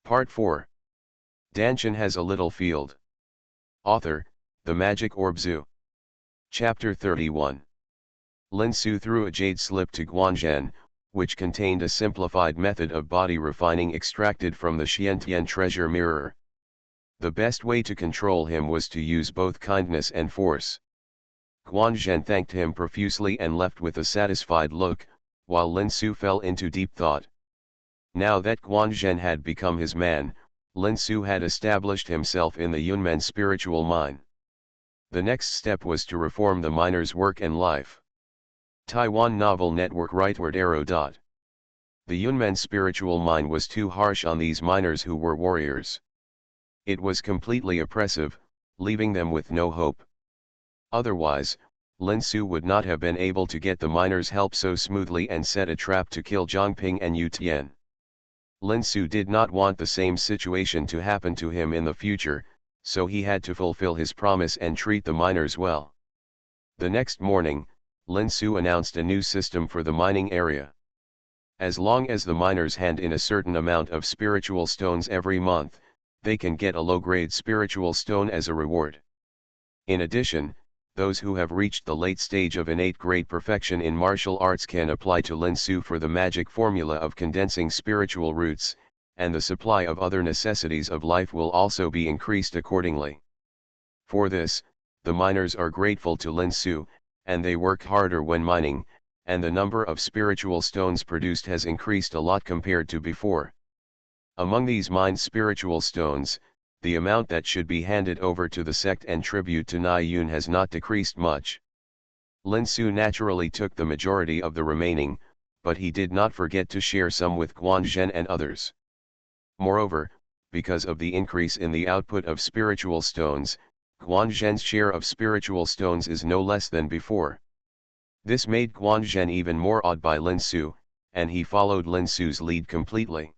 Part 4. Dantian has a little field. Author, The Magic Orb Zoo. Chapter 31. Lin Su threw a jade slip to Guanzhen, which contained a simplified method of body refining extracted from the Xianxia treasure mirror. The best way to control him was to use both kindness and force. Guanzhen thanked him profusely and left with a satisfied look, while Lin Su fell into deep thought. Now that Guanzhen had become his man, Lin Su had established himself in the Yunmen spiritual mine. The next step was to reform the miner's work and life. Taiwan Novel Network Rightward Arrow. The Yunmen spiritual mine was too harsh on these miners who were warriors. It was completely oppressive, leaving them with no hope. Otherwise, Lin Su would not have been able to get the miners' help so smoothly and set a trap to kill Zhangping and Yu Tian. Lin Su did not want the same situation to happen to him in the future, so he had to fulfill his promise and treat the miners well. The next morning, Lin Su announced a new system for the mining area. As long as the miners hand in a certain amount of spiritual stones every month, they can get a low-grade spiritual stone as a reward. In addition, those who have reached the late stage of innate great perfection in martial arts can apply to Lin Su for the magic formula of condensing spiritual roots, and the supply of other necessities of life will also be increased accordingly. For this, the miners are grateful to Lin Su, and they work harder when mining, and the number of spiritual stones produced has increased a lot compared to before. Among these mined spiritual stones, the amount that should be handed over to the sect and tribute to Nai Yun has not decreased much. Lin Su naturally took the majority of the remaining, but he did not forget to share some with Guanzhen and others. Moreover, because of the increase in the output of spiritual stones, Guanzhen's share of spiritual stones is no less than before. This made Guanzhen even more awed by Lin Su, and he followed Lin Su's lead completely.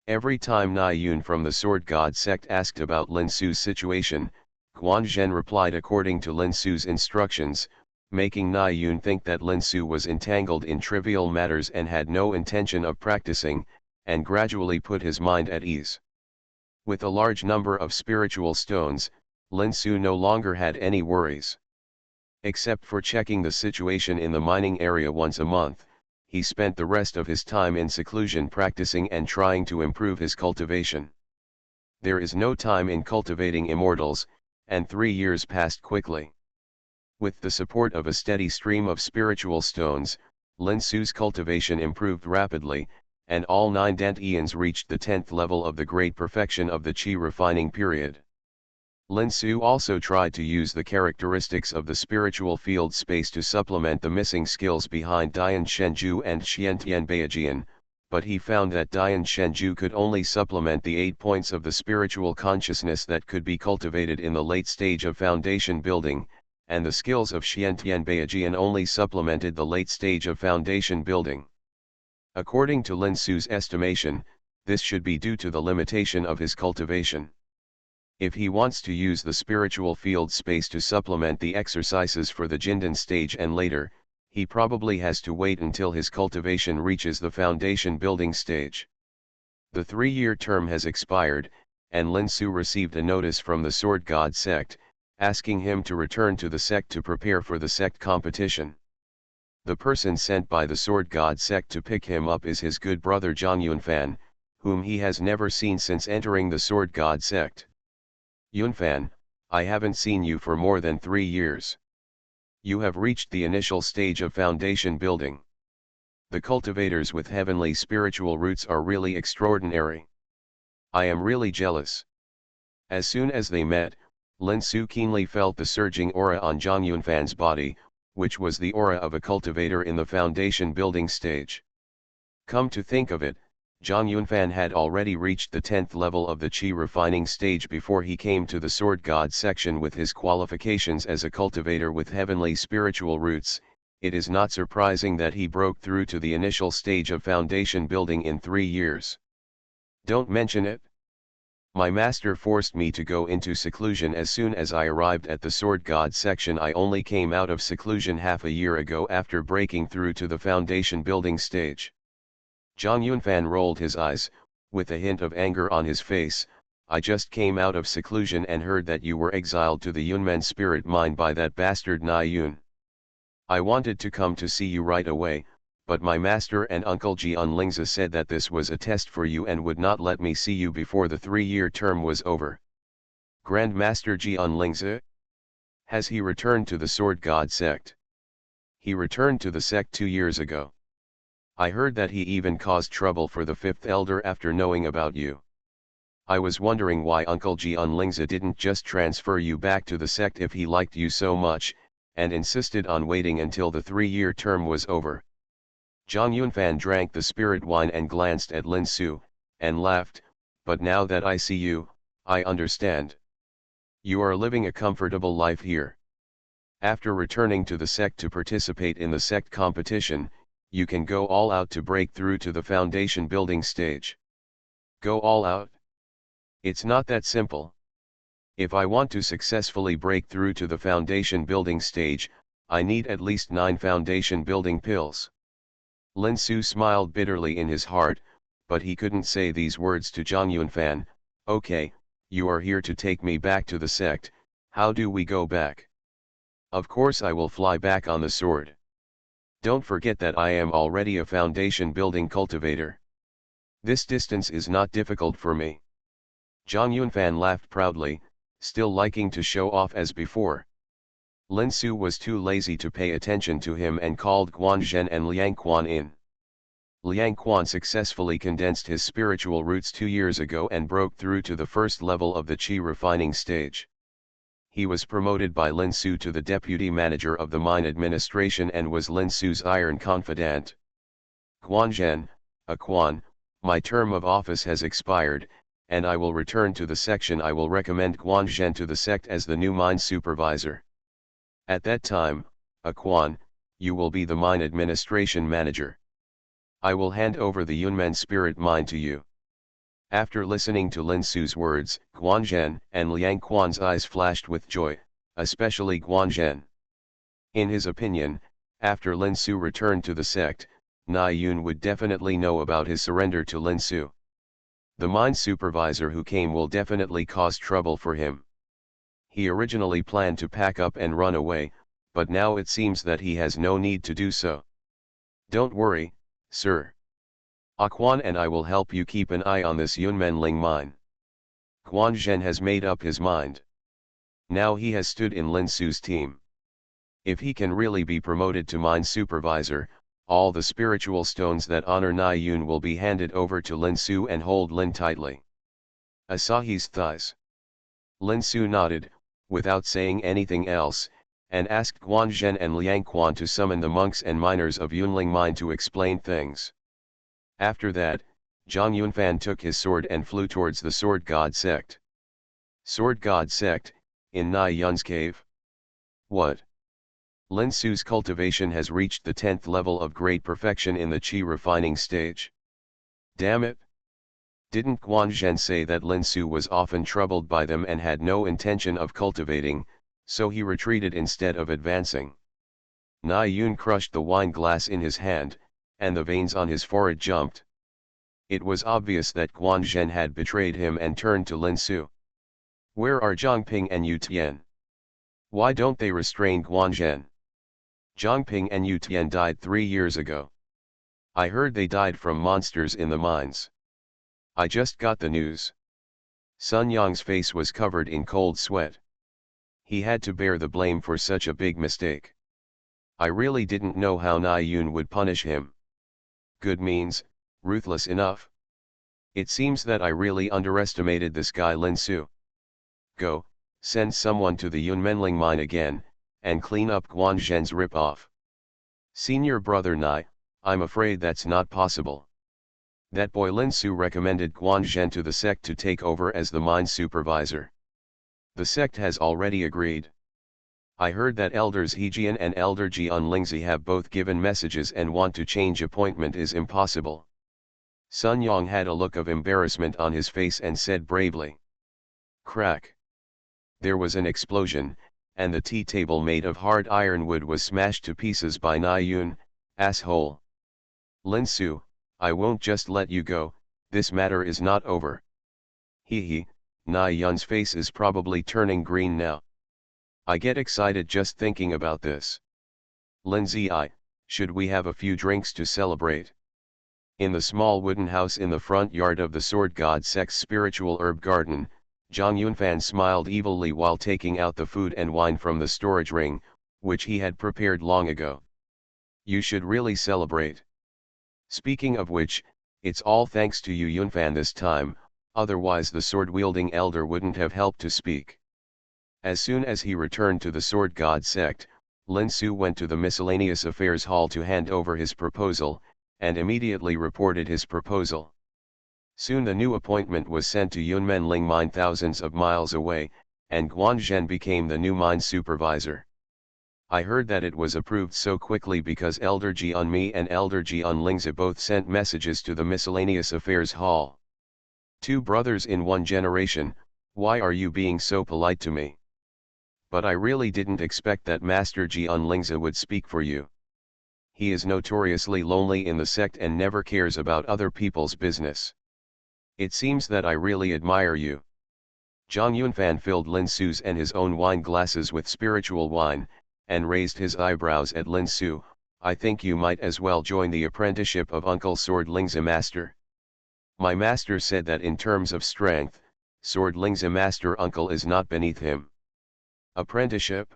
Every time Nai Yun from the Sword God sect asked about Lin Su's situation, Guanzhen replied according to Lin Su's instructions, making Nai Yun think that Lin Su was entangled in trivial matters and had no intention of practicing, and gradually put his mind at ease. With a large number of spiritual stones, Lin Su no longer had any worries. Except for checking the situation in the mining area once a month, he spent the rest of his time in seclusion practicing and trying to improve his cultivation. There is no time in cultivating immortals, and 3 years passed quickly. With the support of a steady stream of spiritual stones, Lin Su's cultivation improved rapidly, and all 9 Dantians reached the 10th level of the great perfection of the Qi refining period. Lin Su also tried to use the characteristics of the spiritual field space to supplement the missing skills behind Dian Shenju and Xiantian Beijian, but he found that Dian Shenju could only supplement the 8 points of the spiritual consciousness that could be cultivated in the late stage of foundation building, and the skills of Xiantian Beijian only supplemented the late stage of foundation building. According to Lin Su's estimation, this should be due to the limitation of his cultivation. If he wants to use the spiritual field space to supplement the exercises for the Jindan stage and later, he probably has to wait until his cultivation reaches the foundation building stage. The 3-year term has expired, and Lin Su received a notice from the Sword God sect, asking him to return to the sect to prepare for the sect competition. The person sent by the Sword God sect to pick him up is his good brother Zhang Yunfan, whom he has never seen since entering the Sword God sect. Yunfan, I haven't seen you for more than 3 years. You have reached the initial stage of foundation building. The cultivators with heavenly spiritual roots are really extraordinary. I am really jealous. As soon as they met, Lin Su keenly felt the surging aura on Zhang Yunfan's body, which was the aura of a cultivator in the foundation building stage. Come to think of it, Zhang Yunfan had already reached the 10th level of the Qi refining stage before he came to the Sword God section with his qualifications as a cultivator with heavenly spiritual roots. It is not surprising that he broke through to the initial stage of foundation building in 3 years. Don't mention it. My master forced me to go into seclusion as soon as I arrived at the Sword God section. I only came out of seclusion half a year ago after breaking through to the foundation building stage. Zhang Yunfan rolled his eyes, with a hint of anger on his face, I just came out of seclusion and heard that you were exiled to the Yunmen spirit mine by that bastard Na Yun. I wanted to come to see you right away, but my master and uncle Jianlingzi said that this was a test for you and would not let me see you before the 3-year term was over. Grand Master Jianlingzi? Has he returned to the Sword God sect? He returned to the sect 2 years ago. I heard that he even caused trouble for the 5th elder after knowing about you. I was wondering why Uncle Jianlingzi didn't just transfer you back to the sect if he liked you so much, and insisted on waiting until the 3-year term was over. Zhang Yunfan drank the spirit wine and glanced at Lin Su, and laughed, but now that I see you, I understand. You are living a comfortable life here. After returning to the sect to participate in the sect competition, you can go all out to break through to the foundation building stage. Go all out? It's not that simple. If I want to successfully break through to the foundation building stage, I need at least 9 foundation building pills. Lin Su smiled bitterly in his heart, but he couldn't say these words to Zhang Yunfan. Okay, you are here to take me back to the sect, how do we go back? Of course I will fly back on the sword. Don't forget that I am already a foundation building cultivator. This distance is not difficult for me. Zhang Yunfan laughed proudly, still liking to show off as before. Lin Su was too lazy to pay attention to him and called Guanzhen and Liang Quan in. Liang Quan successfully condensed his spiritual roots 2 years ago and broke through to the first level of the Qi refining stage. He was promoted by Lin Su to the deputy manager of the mine administration and was Lin Su's iron confidant. Guanzhen, Quan, my term of office has expired, and I will return to the section. I will recommend Guanzhen to the sect as the new mine supervisor. At that time, Quan, you will be the mine administration manager. I will hand over the Yunmen spirit mine to you. After listening to Lin Su's words, Guanzhen and Liang Quan's eyes flashed with joy, especially Guanzhen. In his opinion, after Lin Su returned to the sect, Na Yun would definitely know about his surrender to Lin Su. The mine supervisor who came will definitely cause trouble for him. He originally planned to pack up and run away, but now it seems that he has no need to do so. Don't worry, sir. Quan and I will help you keep an eye on this Yunmenling mine. Guanzhen has made up his mind. Now he has stood in Lin Su's team. If he can really be promoted to mine supervisor, all the spiritual stones that honor Na Yun will be handed over to Lin Su and hold Lin tightly. Asahi's thighs. Lin Su nodded, without saying anything else, and asked Guanzhen and Liang Quan to summon the monks and miners of Yunling mine to explain things. After that, Zhang Yunfan took his sword and flew towards the Sword God sect. Sword God sect, in Na Yun's cave? What? Lin Su's cultivation has reached the 10th level of great perfection in the Qi refining stage. Damn it! Didn't Guanzhen say that Lin Su was often troubled by them and had no intention of cultivating, so he retreated instead of advancing? Na Yun crushed the wine glass in his hand, and the veins on his forehead jumped. It was obvious that Guanzhen had betrayed him and turned to Lin Su. Where are Zhangping and Yu Tian? Why don't they restrain Guanzhen? Zhangping and Yu Tian died 3 years ago. I heard they died from monsters in the mines. I just got the news. Sun Yang's face was covered in cold sweat. He had to bear the blame for such a big mistake. I really didn't know how Na Yun would punish him. Good means, ruthless enough. It seems that I really underestimated this guy Lin Su. Go, send someone to the Yunmenling mine again, and clean up Guanzhen's rip-off. Senior brother Nai, I'm afraid that's not possible. That boy Lin Su recommended Guanzhen to the sect to take over as the mine supervisor. The sect has already agreed. I heard that Elders Hejian and Elder Jianlingzi have both given messages and want to change appointment is impossible. Sun Yang had a look of embarrassment on his face and said bravely. Crack. There was an explosion, and the tea table made of hard ironwood was smashed to pieces by Na Yun, asshole. Lin Su, I won't just let you go, This matter is not over. Hee, Na Yun's face is probably turning green now. I get excited just thinking about this. Lindsay, should we have a few drinks to celebrate? In the small wooden house in the front yard of the Sword God Sect's spiritual herb garden, Zhang Yunfan smiled evilly while taking out the food and wine from the storage ring, which he had prepared long ago. You should really celebrate. Speaking of which, it's all thanks to you Yunfan this time, otherwise the sword-wielding elder wouldn't have helped to speak. As soon as he returned to the Sword God Sect, Lin Su went to the Miscellaneous Affairs Hall to hand over his proposal, and immediately reported his proposal. Soon the new appointment was sent to Yunmenling Mine thousands of miles away, and Guanzhen became the new mine supervisor. I heard that it was approved so quickly because Elder Jianmi and Elder Jianlingzi both sent messages to the Miscellaneous Affairs Hall. Two brothers in one generation, why are you being so polite to me? But I really didn't expect that Master Jianlingzi would speak for you. He is notoriously lonely in the sect and never cares about other people's business. It seems that I really admire you. Zhang Yunfan filled Lin Su's and his own wine glasses with spiritual wine, and raised his eyebrows at Lin Su. I think you might as well join the apprenticeship of Uncle Sword Lingzi Master. My master said that in terms of strength, Sword Lingzi Master Uncle is not beneath him. Apprenticeship?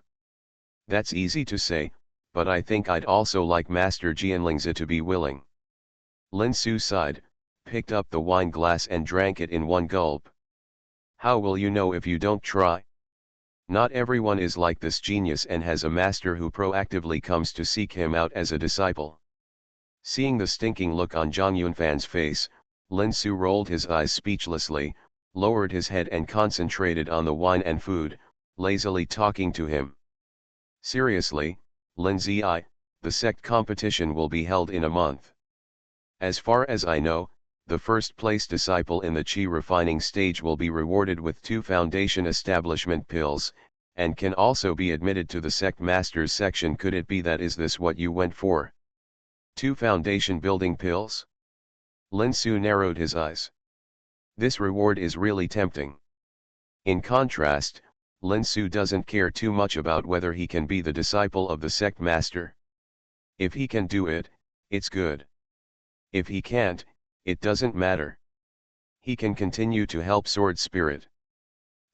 That's easy to say, but I think I'd also like Master Jianlingzi to be willing. Lin Su sighed, picked up the wine glass and drank it in one gulp. How will you know if you don't try? Not everyone is like this genius and has a master who proactively comes to seek him out as a disciple. Seeing the stinking look on Zhang Yunfan's face, Lin Su rolled his eyes speechlessly, lowered his head and concentrated on the wine and food, lazily talking to him. Seriously, Lin Zi, the sect competition will be held in a month. As far as I know, the first place disciple in the Qi refining stage will be rewarded with 2 foundation establishment pills, and can also be admitted to the sect masters section. Could it be that is this what you went for? 2 foundation building pills? Lin Su narrowed his eyes. This reward is really tempting. In contrast, Lin Su doesn't care too much about whether he can be the disciple of the sect master. If he can do it, it's good. If he can't, it doesn't matter. He can continue to help Sword Spirit.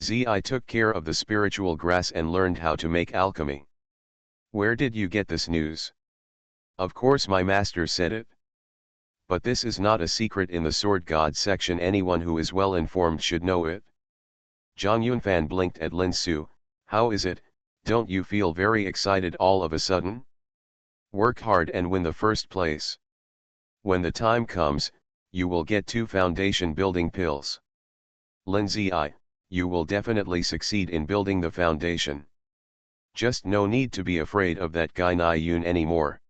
Zi took care of the spiritual grass and learned how to make alchemy. Where did you get this news? Of course my master said it. But this is not a secret in the Sword God section. Anyone who is well informed should know it. Zhang Yunfan blinked at Lin Su. How is it, don't you feel very excited all of a sudden? Work hard and win the first place. When the time comes, you will get 2 foundation building pills. Lin Zi, you will definitely succeed in building the foundation. Just no need to be afraid of that guy Na Yun anymore.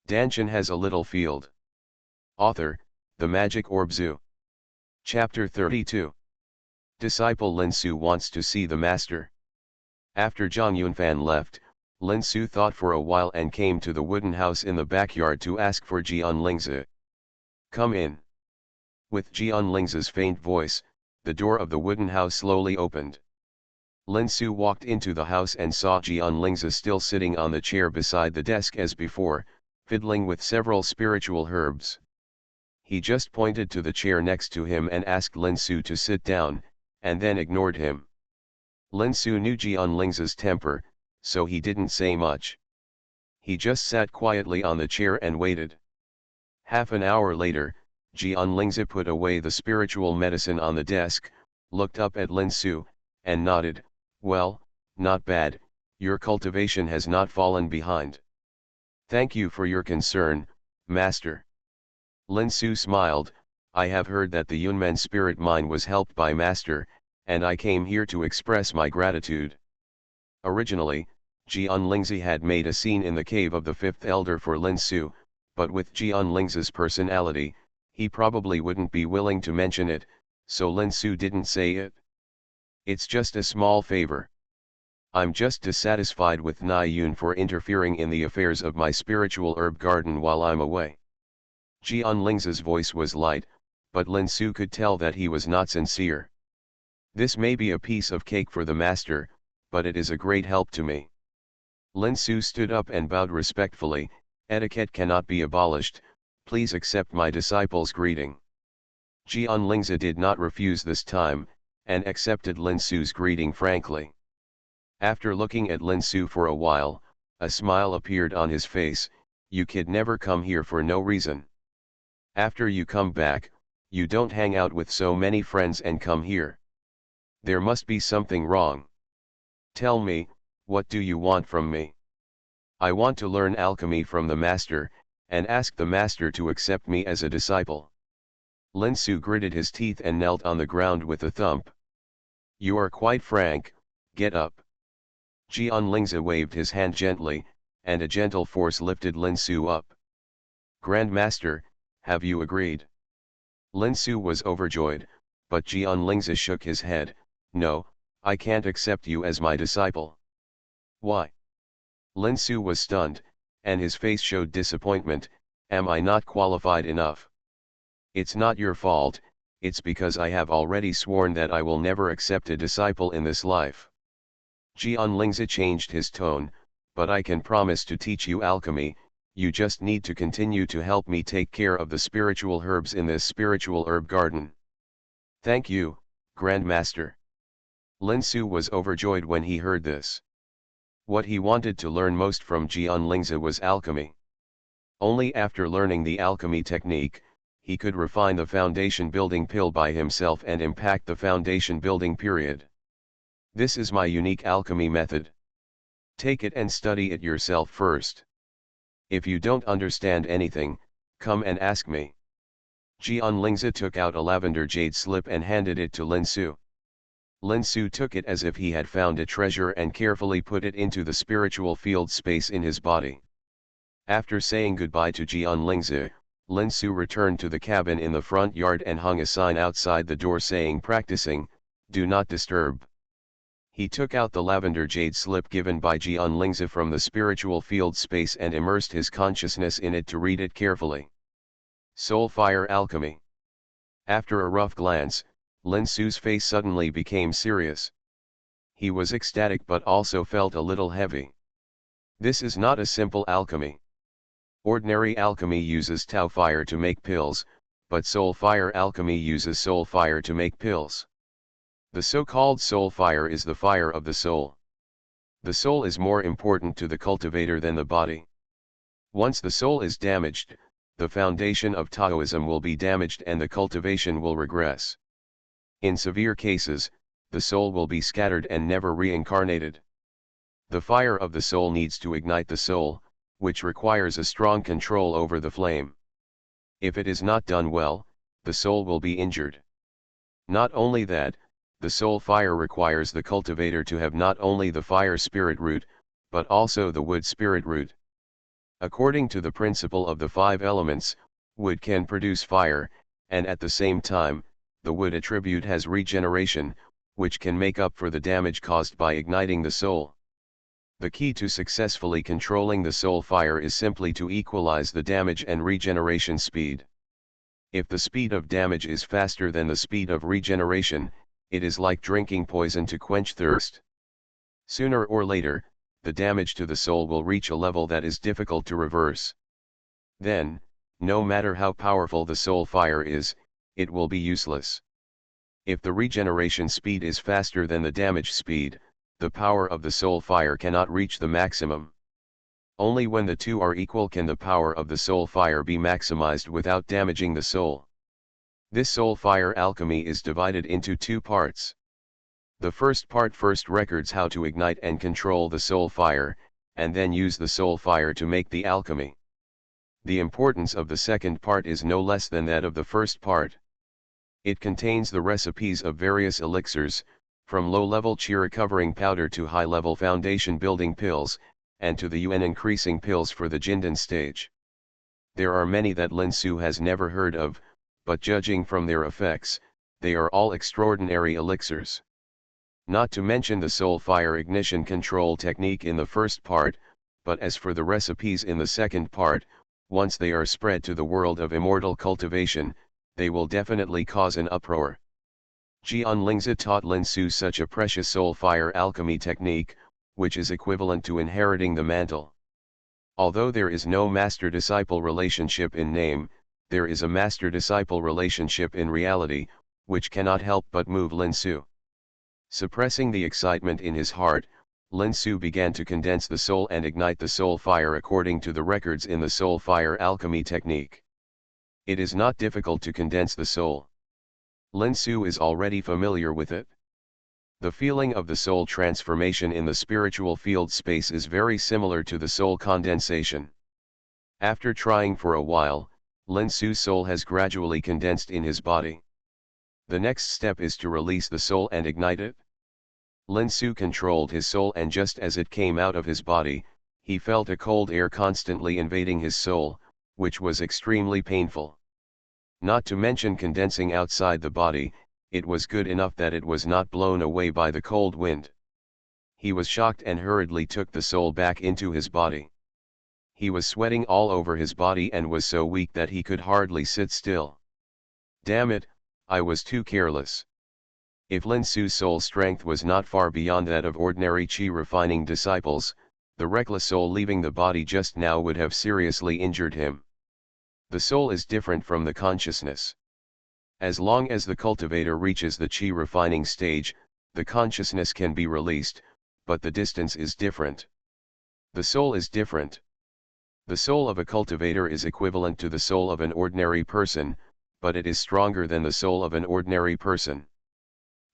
Dantian has a little field. Author, The Magic Orb Zoo. Chapter 32. Disciple Lin Su wants to see the master. After Zhang Yunfan left, Lin Su thought for a while and came to the wooden house in the backyard to ask for Jianlingzi. Come in. With Jianlingzi's faint voice, the door of the wooden house slowly opened. Lin Su walked into the house and saw Jianlingzi still sitting on the chair beside the desk as before, fiddling with several spiritual herbs. He just pointed to the chair next to him and asked Lin Su to sit down, and then ignored him. Lin Su knew Jianlingzi's temper, so he didn't say much. He just sat quietly on the chair and waited. Half an hour later, Jianlingzi put away the spiritual medicine on the desk, looked up at Lin Su, and nodded. Well, not bad, your cultivation has not fallen behind. Thank you for your concern, Master. Lin Su smiled. I have heard that the Yunmen spirit mine was helped by Master, and I came here to express my gratitude. Originally, Jianlingzi had made a scene in the cave of the 5th elder for Lin Su, but with Jianlingzi's personality, he probably wouldn't be willing to mention it, so Lin Su didn't say it. It's just a small favor. I'm just dissatisfied with Na Yun for interfering in the affairs of my spiritual herb garden while I'm away. Jianlingzi's voice was light, but Lin Su could tell that he was not sincere. This may be a piece of cake for the master, but it is a great help to me. Lin Su stood up and bowed respectfully. Etiquette cannot be abolished, please accept my disciple's greeting. Xianxia did not refuse this time, and accepted Lin Su's greeting frankly. After looking at Lin Su for a while, a smile appeared on his face. You kid never come here for no reason. After you come back, you don't hang out with so many friends and come here. There must be something wrong. Tell me, what do you want from me? I want to learn alchemy from the master, and ask the master to accept me as a disciple. Lin Su gritted his teeth and knelt on the ground with a thump. You are quite frank, get up. Xianxia waved his hand gently, and a gentle force lifted Lin Su up. Grand Master, have you agreed? Lin Su was overjoyed, but Xianxia shook his head. No, I can't accept you as my disciple. Why? Lin Su was stunned, and his face showed disappointment. Am I not qualified enough? It's not your fault, it's because I have already sworn that I will never accept a disciple in this life. Xianxia changed his tone, but I can promise to teach you alchemy. You just need to continue to help me take care of the spiritual herbs in this spiritual herb garden. Thank you, Grand Master. Lin Su was overjoyed when he heard this. What he wanted to learn most from Xianxia was alchemy. Only after learning the alchemy technique, he could refine the foundation building pill by himself and impact the foundation building period. This is my unique alchemy method. Take it and study it yourself first. If you don't understand anything, come and ask me. Xianxia took out a lavender jade slip and handed it to Lin Su. Lin Su took it as if he had found a treasure and carefully put it into the spiritual field space in his body. After saying goodbye to Xianxia, Lin Su returned to the cabin in the front yard and hung a sign outside the door saying practicing, do not disturb. He took out the lavender jade slip given by Xianxia from the spiritual field space and immersed his consciousness in it to read it carefully. Soul Fire Alchemy. After a rough glance, Lin Su's face suddenly became serious. He was ecstatic but also felt a little heavy. This is not a simple alchemy. Ordinary alchemy uses Tao fire to make pills, but soul fire alchemy uses soul fire to make pills. The so-called soul fire is the fire of the soul. The soul is more important to the cultivator than the body. Once the soul is damaged, the foundation of Taoism will be damaged and the cultivation will regress. In severe cases, the soul will be scattered and never reincarnated. The fire of the soul needs to ignite the soul, which requires a strong control over the flame. If it is not done well, the soul will be injured. Not only that, the soul fire requires the cultivator to have not only the fire spirit root, but also the wood spirit root. According to the principle of the 5 elements, wood can produce fire, and at the same time, the wood attribute has regeneration, which can make up for the damage caused by igniting the soul. The key to successfully controlling the soul fire is simply to equalize the damage and regeneration speed. If the speed of damage is faster than the speed of regeneration, it is like drinking poison to quench thirst. Sooner or later, the damage to the soul will reach a level that is difficult to reverse. Then, no matter how powerful the soul fire is, it will be useless. If the regeneration speed is faster than the damage speed, the power of the soul fire cannot reach the maximum. Only when the two are equal can the power of the soul fire be maximized without damaging the soul. This soul fire alchemy is divided into 2 parts. The first part first records how to ignite and control the soul fire, and then use the soul fire to make the alchemy. The importance of the second part is no less than that of the first part. It contains the recipes of various elixirs, from low-level chi recovering powder to high-level foundation building pills, and to the UN increasing pills for the Jindan stage. There are many that Lin Su has never heard of, but judging from their effects, they are all extraordinary elixirs. Not to mention the soul fire ignition control technique in the first part, but as for the recipes in the second part, once they are spread to the world of immortal cultivation, they will definitely cause an uproar. Xianxia taught Lin Su such a precious soul fire alchemy technique, which is equivalent to inheriting the mantle. Although there is no master-disciple relationship in name, there is a master-disciple relationship in reality, which cannot help but move Lin Su. Suppressing the excitement in his heart, Lin Su began to condense the soul and ignite the soul fire according to the records in the soul fire alchemy technique. It is not difficult to condense the soul. Lin Su is already familiar with it. The feeling of the soul transformation in the spiritual field space is very similar to the soul condensation. After trying for a while, Lin Su's soul has gradually condensed in his body. The next step is to release the soul and ignite it. Lin Su controlled his soul, and just as it came out of his body, he felt a cold air constantly invading his soul, which was extremely painful. Not to mention condensing outside the body, it was good enough that it was not blown away by the cold wind. He was shocked and hurriedly took the soul back into his body. He was sweating all over his body and was so weak that he could hardly sit still. Damn it, I was too careless. If Lin Su's soul strength was not far beyond that of ordinary chi refining disciples, the reckless soul leaving the body just now would have seriously injured him. The soul is different from the consciousness. As long as the cultivator reaches the chi refining stage, the consciousness can be released, but the distance is different. The soul is different. The soul of a cultivator is equivalent to the soul of an ordinary person, but it is stronger than the soul of an ordinary person.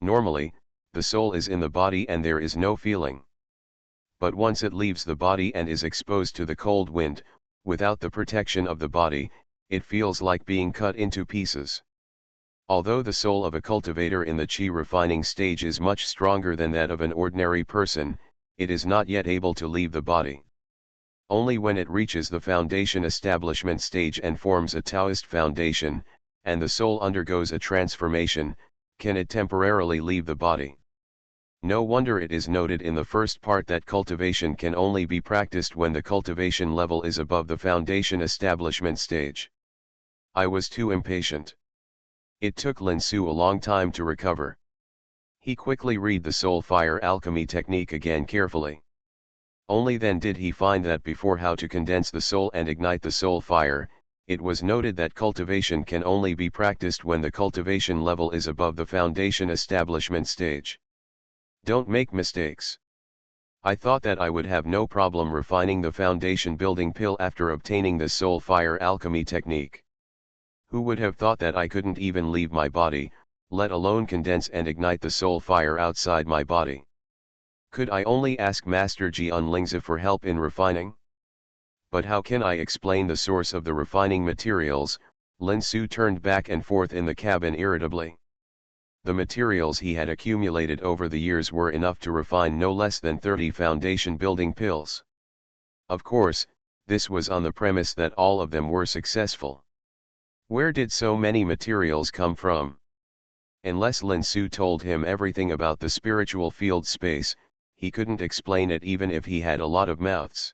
Normally, the soul is in the body and there is no feeling. But once it leaves the body and is exposed to the cold wind, without the protection of the body, it feels like being cut into pieces. Although the soul of a cultivator in the chi refining stage is much stronger than that of an ordinary person, it is not yet able to leave the body. Only when it reaches the foundation establishment stage and forms a Taoist foundation, and the soul undergoes a transformation, can it temporarily leave the body. No wonder it is noted in the first part that cultivation can only be practiced when the cultivation level is above the foundation establishment stage. I was too impatient. It took Lin Su a long time to recover. He quickly read the soul fire alchemy technique again carefully. Only then did he find that before how to condense the soul and ignite the soul fire, it was noted that cultivation can only be practiced when the cultivation level is above the foundation establishment stage. Don't make mistakes. I thought that I would have no problem refining the foundation building pill after obtaining this soul fire alchemy technique. Who would have thought that I couldn't even leave my body, let alone condense and ignite the soul fire outside my body? Could I only ask Master Xianxia for help in refining? But how can I explain the source of the refining materials? Lin Su turned back and forth in the cabin irritably. The materials he had accumulated over the years were enough to refine no less than 30 foundation building pills. Of course, this was on the premise that all of them were successful. Where did so many materials come from? Unless Lin Su told him everything about the spiritual field space, he couldn't explain it even if he had a lot of mouths.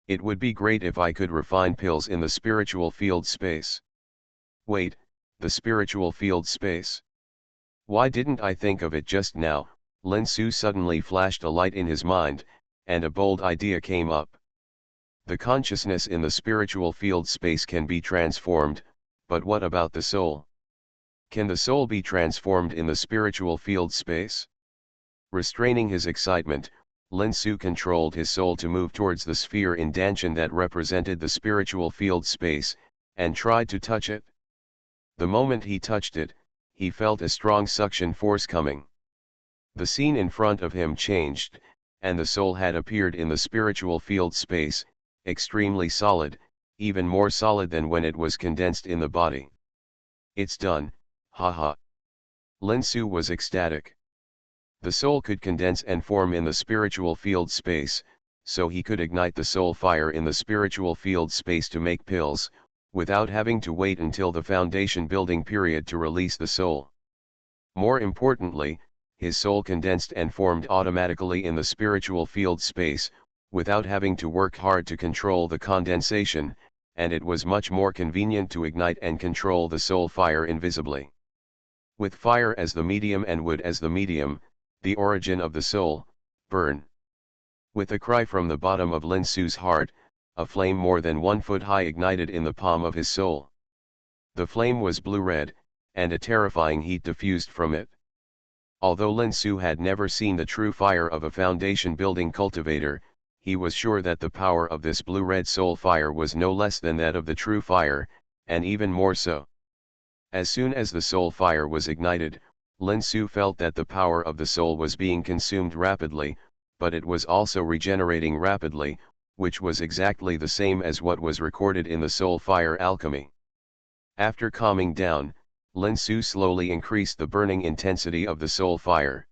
It would be great if I could refine pills in the spiritual field space. Wait, the spiritual field space? Why didn't I think of it just now? Lin Su suddenly flashed a light in his mind, and a bold idea came up. The consciousness in the spiritual field space can be transformed, but what about the soul? Can the soul be transformed in the spiritual field space? Restraining his excitement, Lin Su controlled his soul to move towards the sphere in Dantian that represented the spiritual field space, and tried to touch it. The moment he touched it, he felt a strong suction force coming. The scene in front of him changed, and the soul had appeared in the spiritual field space, extremely solid, even more solid than when it was condensed in the body. It's done, haha. Lin Su was ecstatic. The soul could condense and form in the spiritual field space, so he could ignite the soul fire in the spiritual field space to make pills, without having to wait until the foundation building period to release the soul. More importantly, his soul condensed and formed automatically in the spiritual field space, without having to work hard to control the condensation, and it was much more convenient to ignite and control the soul fire invisibly. With fire as the medium and wood as the medium, the origin of the soul, burn. With a cry from the bottom of Lin Su's heart, a flame more than 1 foot high ignited in the palm of his soul. The flame was blue-red, and a terrifying heat diffused from it. Although Lin Su had never seen the true fire of a foundation-building cultivator, he was sure that the power of this blue-red soul fire was no less than that of the true fire, and even more so. As soon as the soul fire was ignited, Lin Su felt that the power of the soul was being consumed rapidly, but it was also regenerating rapidly, which was exactly the same as what was recorded in the soul fire alchemy. After calming down, Lin Su slowly increased the burning intensity of the soul fire.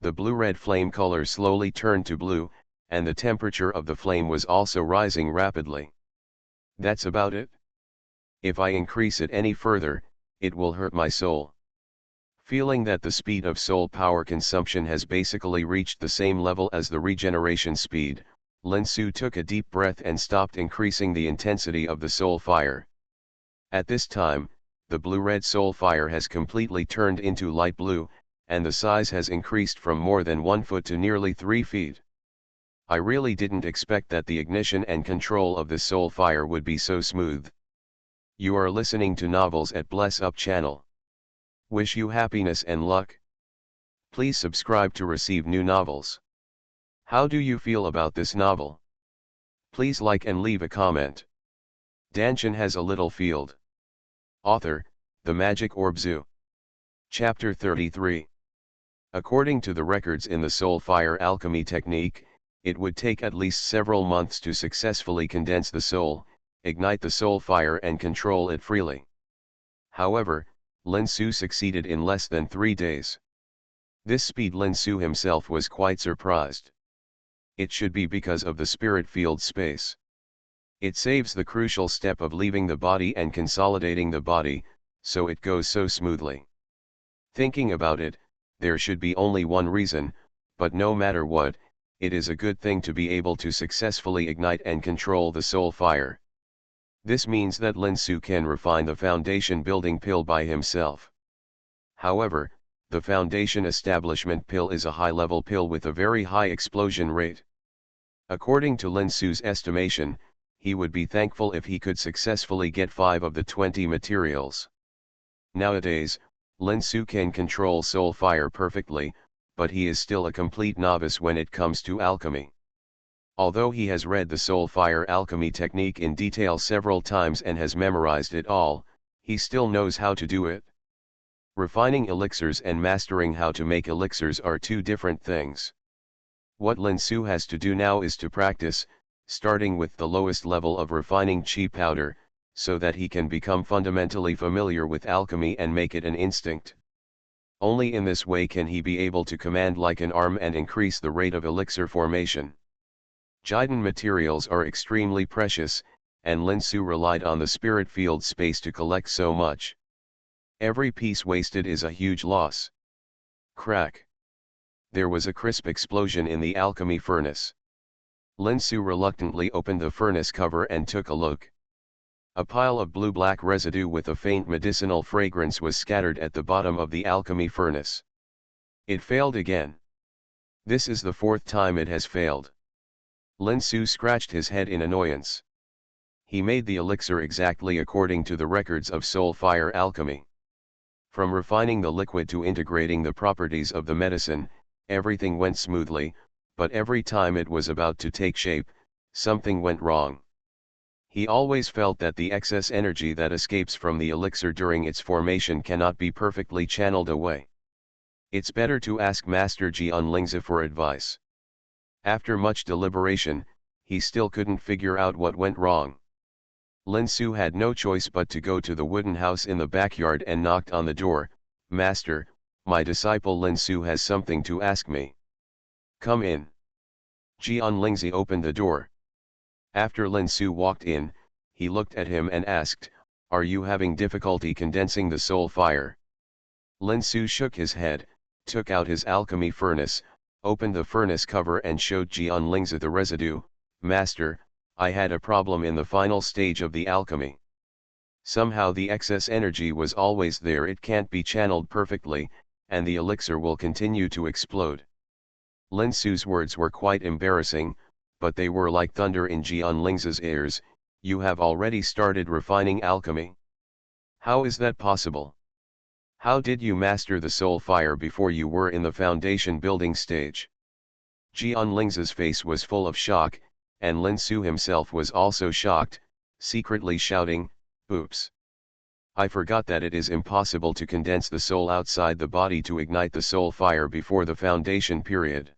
The blue-red flame color slowly turned to blue, and the temperature of the flame was also rising rapidly. That's about it. If I increase it any further, it will hurt my soul. Feeling that the speed of soul power consumption has basically reached the same level as the regeneration speed, Lin Su took a deep breath and stopped increasing the intensity of the soul fire. At this time, the blue-red soul fire has completely turned into light blue, and the size has increased from more than 1 foot to nearly 3 feet. I really didn't expect that the ignition and control of this soul fire would be so smooth. You are listening to Novels at Bless Up channel. Wish you happiness and luck. Please subscribe to receive new novels. How do you feel about this novel? Please like and leave a comment. Dantian has a little field. Author, The Magic Orb Zoo. Chapter 33. According to the records in the soul fire alchemy technique, it would take at least several months to successfully condense the soul, ignite the soul fire and control it freely. However, Lin Su succeeded in less than 3 days. This speed Lin Su himself was quite surprised. It should be because of the spirit field space. It saves the crucial step of leaving the body and consolidating the body, so it goes so smoothly. Thinking about it, there should be only one reason, but no matter what, it is a good thing to be able to successfully ignite and control the soul fire. This means that Lin Su can refine the foundation building pill by himself. However, the foundation establishment pill is a high-level pill with a very high explosion rate. According to Lin Su's estimation, he would be thankful if he could successfully get 5 of the 20 materials. Nowadays, Lin Su can control soul fire perfectly, but he is still a complete novice when it comes to alchemy. Although he has read the soul fire alchemy technique in detail several times and has memorized it all, he still knows how to do it. Refining elixirs and mastering how to make elixirs are two different things. What Lin Su has to do now is to practice, starting with the lowest level of refining chi powder, so that he can become fundamentally familiar with alchemy and make it an instinct. Only in this way can he be able to command like an arm and increase the rate of elixir formation. Jiden materials are extremely precious, and Lin Su relied on the spirit field space to collect so much. Every piece wasted is a huge loss. Crack. There was a crisp explosion in the alchemy furnace. Lin Su reluctantly opened the furnace cover and took a look. A pile of blue-black residue with a faint medicinal fragrance was scattered at the bottom of the alchemy furnace. It failed again. This is the 4th time it has failed. Lin Su scratched his head in annoyance. He made the elixir exactly according to the records of soul fire alchemy. From refining the liquid to integrating the properties of the medicine, everything went smoothly, but every time it was about to take shape, something went wrong. He always felt that the excess energy that escapes from the elixir during its formation cannot be perfectly channeled away. It's better to ask Master Xianxia for advice. After much deliberation, he still couldn't figure out what went wrong. Lin Su had no choice but to go to the wooden house in the backyard and knocked on the door. "Master, my disciple Lin Su has something to ask me." "Come in." Xianxia opened the door. After Lin Su walked in, he looked at him and asked, "Are you having difficulty condensing the soul fire?" Lin Su shook his head, took out his alchemy furnace, opened the furnace cover and showed Xianxia the residue. "Master, I had a problem in the final stage of the alchemy. Somehow the excess energy was always there, it can't be channeled perfectly, and the elixir will continue to explode. Lin Su's words were quite embarrassing, but they were like thunder in Xianxia's ears. You have already started refining alchemy? How is that possible? How did you master the soul fire before you were in the foundation building stage? Xianxia's face was full of shock, and Lin Su himself was also shocked, secretly shouting, "Oops! I forgot that it is impossible to condense the soul outside the body to ignite the soul fire before the foundation period.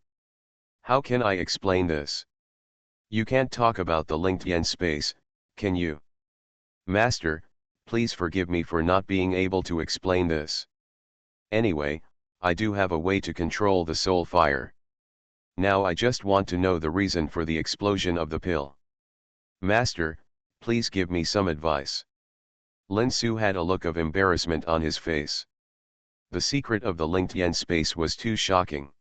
How can I explain this? You can't talk about the linked yen space, can you? Master, please forgive me for not being able to explain this. Anyway, I do have a way to control the soul fire. Now I just want to know the reason for the explosion of the pill. Master, please give me some advice." Lin Su had a look of embarrassment on his face. The secret of the linked yen space was too shocking.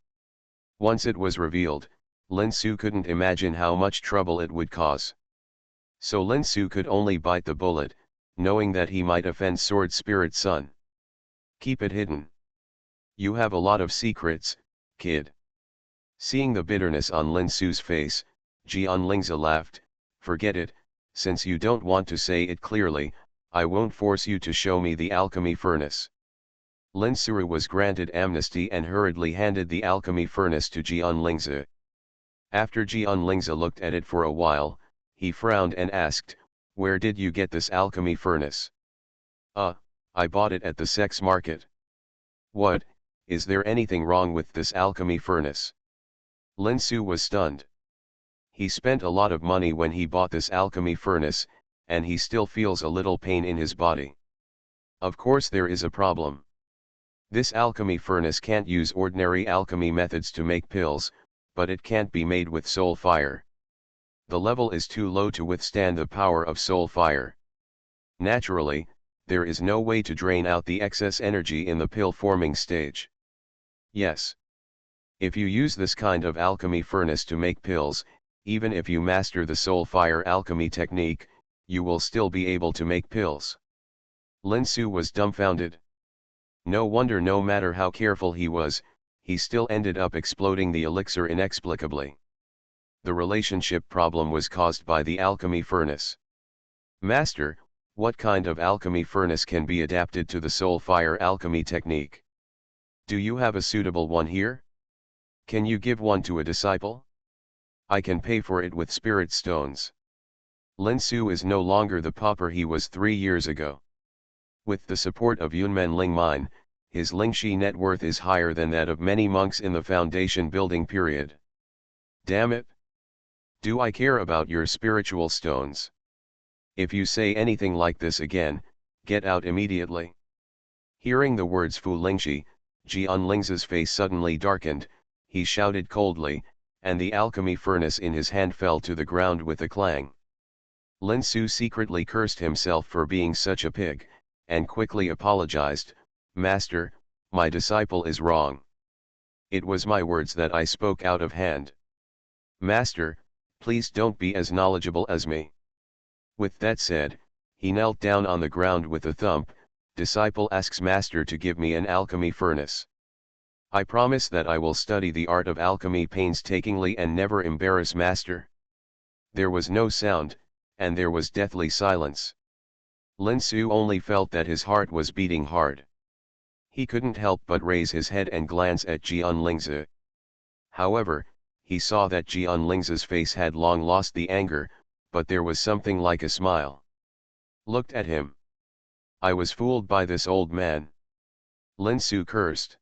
Once it was revealed, Lin Su couldn't imagine how much trouble it would cause. So Lin Su could only bite the bullet, knowing that he might offend Sword Spirit Son. Keep it hidden. You have a lot of secrets, kid. Seeing the bitterness on Lin Su's face, Xianxia laughed. Forget it, since you don't want to say it clearly, I won't force you to show me the alchemy furnace. Lin Su was granted amnesty and hurriedly handed the alchemy furnace to Xianxia. After Xianxia looked at it for a while, he frowned and asked, "Where did you get this alchemy furnace?" I bought it at the sex market." "What, is there anything wrong with this alchemy furnace?" Lin Su was stunned. He spent a lot of money when he bought this alchemy furnace, and he still feels a little pain in his body. Of course there is a problem. This alchemy furnace can't use ordinary alchemy methods to make pills, but it can't be made with soul fire. The level is too low to withstand the power of soul fire. Naturally, there is no way to drain out the excess energy in the pill forming stage. Yes. If you use this kind of alchemy furnace to make pills, even if you master the soul fire alchemy technique, you will still be able to make pills. Lin Su was dumbfounded. No wonder, no matter how careful he was, he still ended up exploding the elixir inexplicably. The relationship problem was caused by the alchemy furnace. Master, what kind of alchemy furnace can be adapted to the soul fire alchemy technique? Do you have a suitable one here? Can you give one to a disciple? I can pay for it with spirit stones. Lin Su is no longer the pauper he was 3 years ago. With the support of Yunmen Ling Mine, his Lingxi net worth is higher than that of many monks in the foundation building period. Damn it! Do I care about your spiritual stones? If you say anything like this again, get out immediately. Hearing the words Fu Lingxi, Xianxia's face suddenly darkened. He shouted coldly, and the alchemy furnace in his hand fell to the ground with a clang. Lin Su secretly cursed himself for being such a pig, and quickly apologized. "Master, my disciple is wrong. It was my words that I spoke out of hand. Master, please don't be as knowledgeable as me." With that said, he knelt down on the ground with a thump. "Disciple asks Master to give me an alchemy furnace. I promise that I will study the art of alchemy painstakingly and never embarrass Master." There was no sound, and there was deathly silence. Lin Su only felt that his heart was beating hard. He couldn't help but raise his head and glance at Xianxia. However, he saw that Xianxia's face had long lost the anger, but there was something like a smile. "Looked at him. I was fooled by this old man." Lin Su cursed.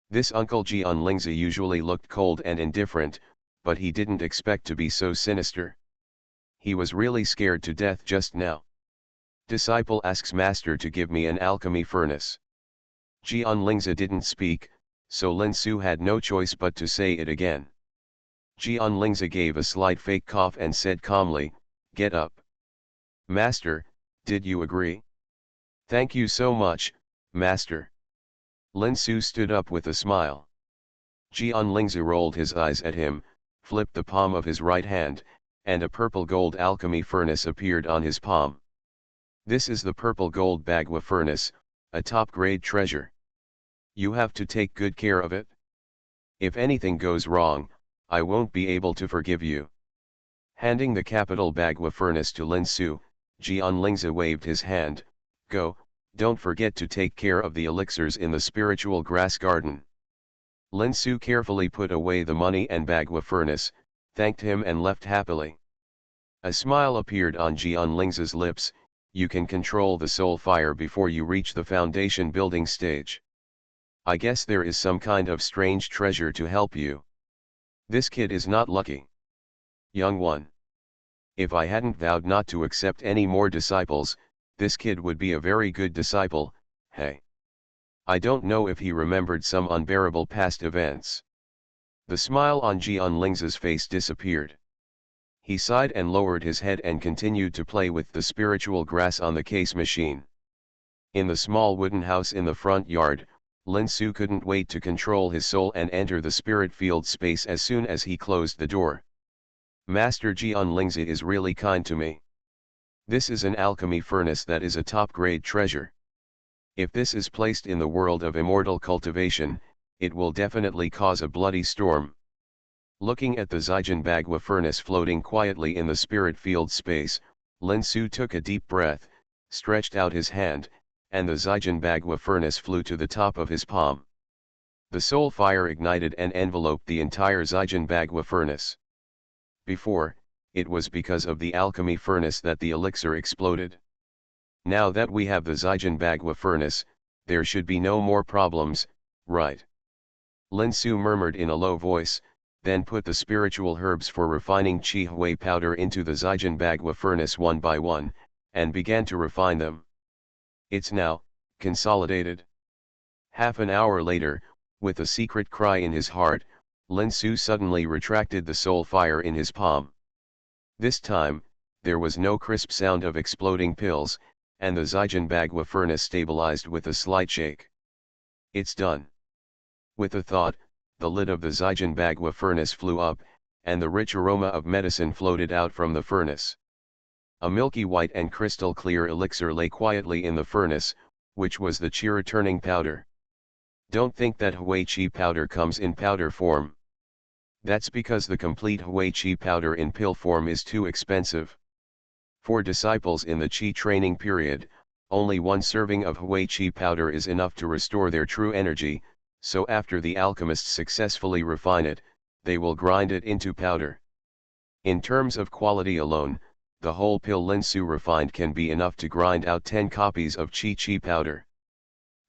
This Uncle Xianxia usually looked cold and indifferent, but he didn't expect to be so sinister. He was really scared to death just now. "Disciple asks Master to give me an alchemy furnace." Xianxia didn't speak, so Lin Su had no choice but to say it again. Xianxia gave a slight fake cough and said calmly, "Get up." "Master, did you agree?" "Thank you so much, Master." Lin Su stood up with a smile. Xianxia rolled his eyes at him, flipped the palm of his right hand, and a purple gold alchemy furnace appeared on his palm. This is the purple gold bagua furnace, a top-grade treasure. You have to take good care of it. If anything goes wrong, I won't be able to forgive you. Handing the capital bagua furnace to Lin Su, Xianxia waved his hand. Go, don't forget to take care of the elixirs in the spiritual grass garden. Lin Su carefully put away the money and bagua furnace, thanked him and left happily. A smile appeared on Xianxia's lips. You can control the soul fire before you reach the foundation building stage. I guess there is some kind of strange treasure to help you. This kid is not lucky. Young one. If I hadn't vowed not to accept any more disciples, this kid would be a very good disciple. Hey. I don't know if he remembered some unbearable past events. The smile on Xianxia's face disappeared. He sighed and lowered his head and continued to play with the spiritual grass on the case machine. In the small wooden house in the front yard, Lin Su couldn't wait to control his soul and enter the spirit field space as soon as he closed the door. Master Xianxia is really kind to me. This is an alchemy furnace that is a top-grade treasure. If this is placed in the world of immortal cultivation, it will definitely cause a bloody storm. Looking at the Zijin Bagua furnace floating quietly in the spirit field space, Lin Su took a deep breath, stretched out his hand, and the Zijin Bagua furnace flew to the top of his palm. The soul fire ignited and enveloped the entire Zijin Bagua furnace. Before, it was because of the alchemy furnace that the elixir exploded. Now that we have the Zijin Bagua furnace, there should be no more problems, right? Lin Su murmured in a low voice, then put the spiritual herbs for refining Qi Hui powder into the Zijin Bagua furnace one by one, and began to refine them. It's now consolidated. Half an hour later, with a secret cry in his heart, Lin Su suddenly retracted the soul fire in his palm. This time, there was no crisp sound of exploding pills, and the Zijin Bagua furnace stabilized with a slight shake. It's done. With a thought, the lid of the Zijin Bagua furnace flew up, and the rich aroma of medicine floated out from the furnace. A milky white and crystal clear elixir lay quietly in the furnace, which was the Qi returning powder. Don't think that Hui Qi powder comes in powder form. That's because the complete Hui Qi powder in pill form is too expensive. For disciples in the Qi training period, only one serving of Hui Qi powder is enough to restore their true energy, so after the alchemists successfully refine it, they will grind it into powder. In terms of quality alone, the whole pill Lin Su refined can be enough to grind out 10 copies of Qi powder.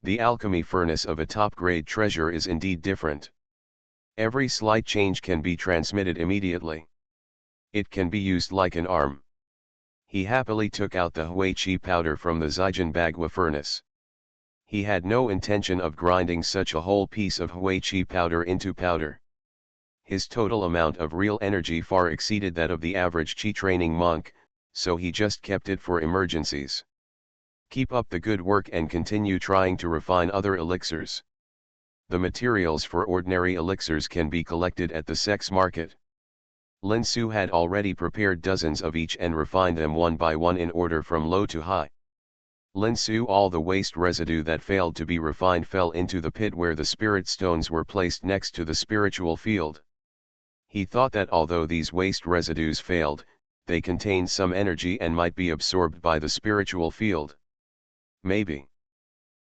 The alchemy furnace of a top-grade treasure is indeed different. Every slight change can be transmitted immediately. It can be used like an arm. He happily took out the Hui Qi powder from the Zijin Bagua furnace. He had no intention of grinding such a whole piece of Hui Qi powder into powder. His total amount of real energy far exceeded that of the average Qi training monk, so he just kept it for emergencies. Keep up the good work and continue trying to refine other elixirs. The materials for ordinary elixirs can be collected at the sex market. Lin Su had already prepared dozens of each and refined them one by one in order from low to high. Lin Su, all the waste residue that failed to be refined fell into the pit where the spirit stones were placed next to the spiritual field. He thought that although these waste residues failed, they contained some energy and might be absorbed by the spiritual field. Maybe.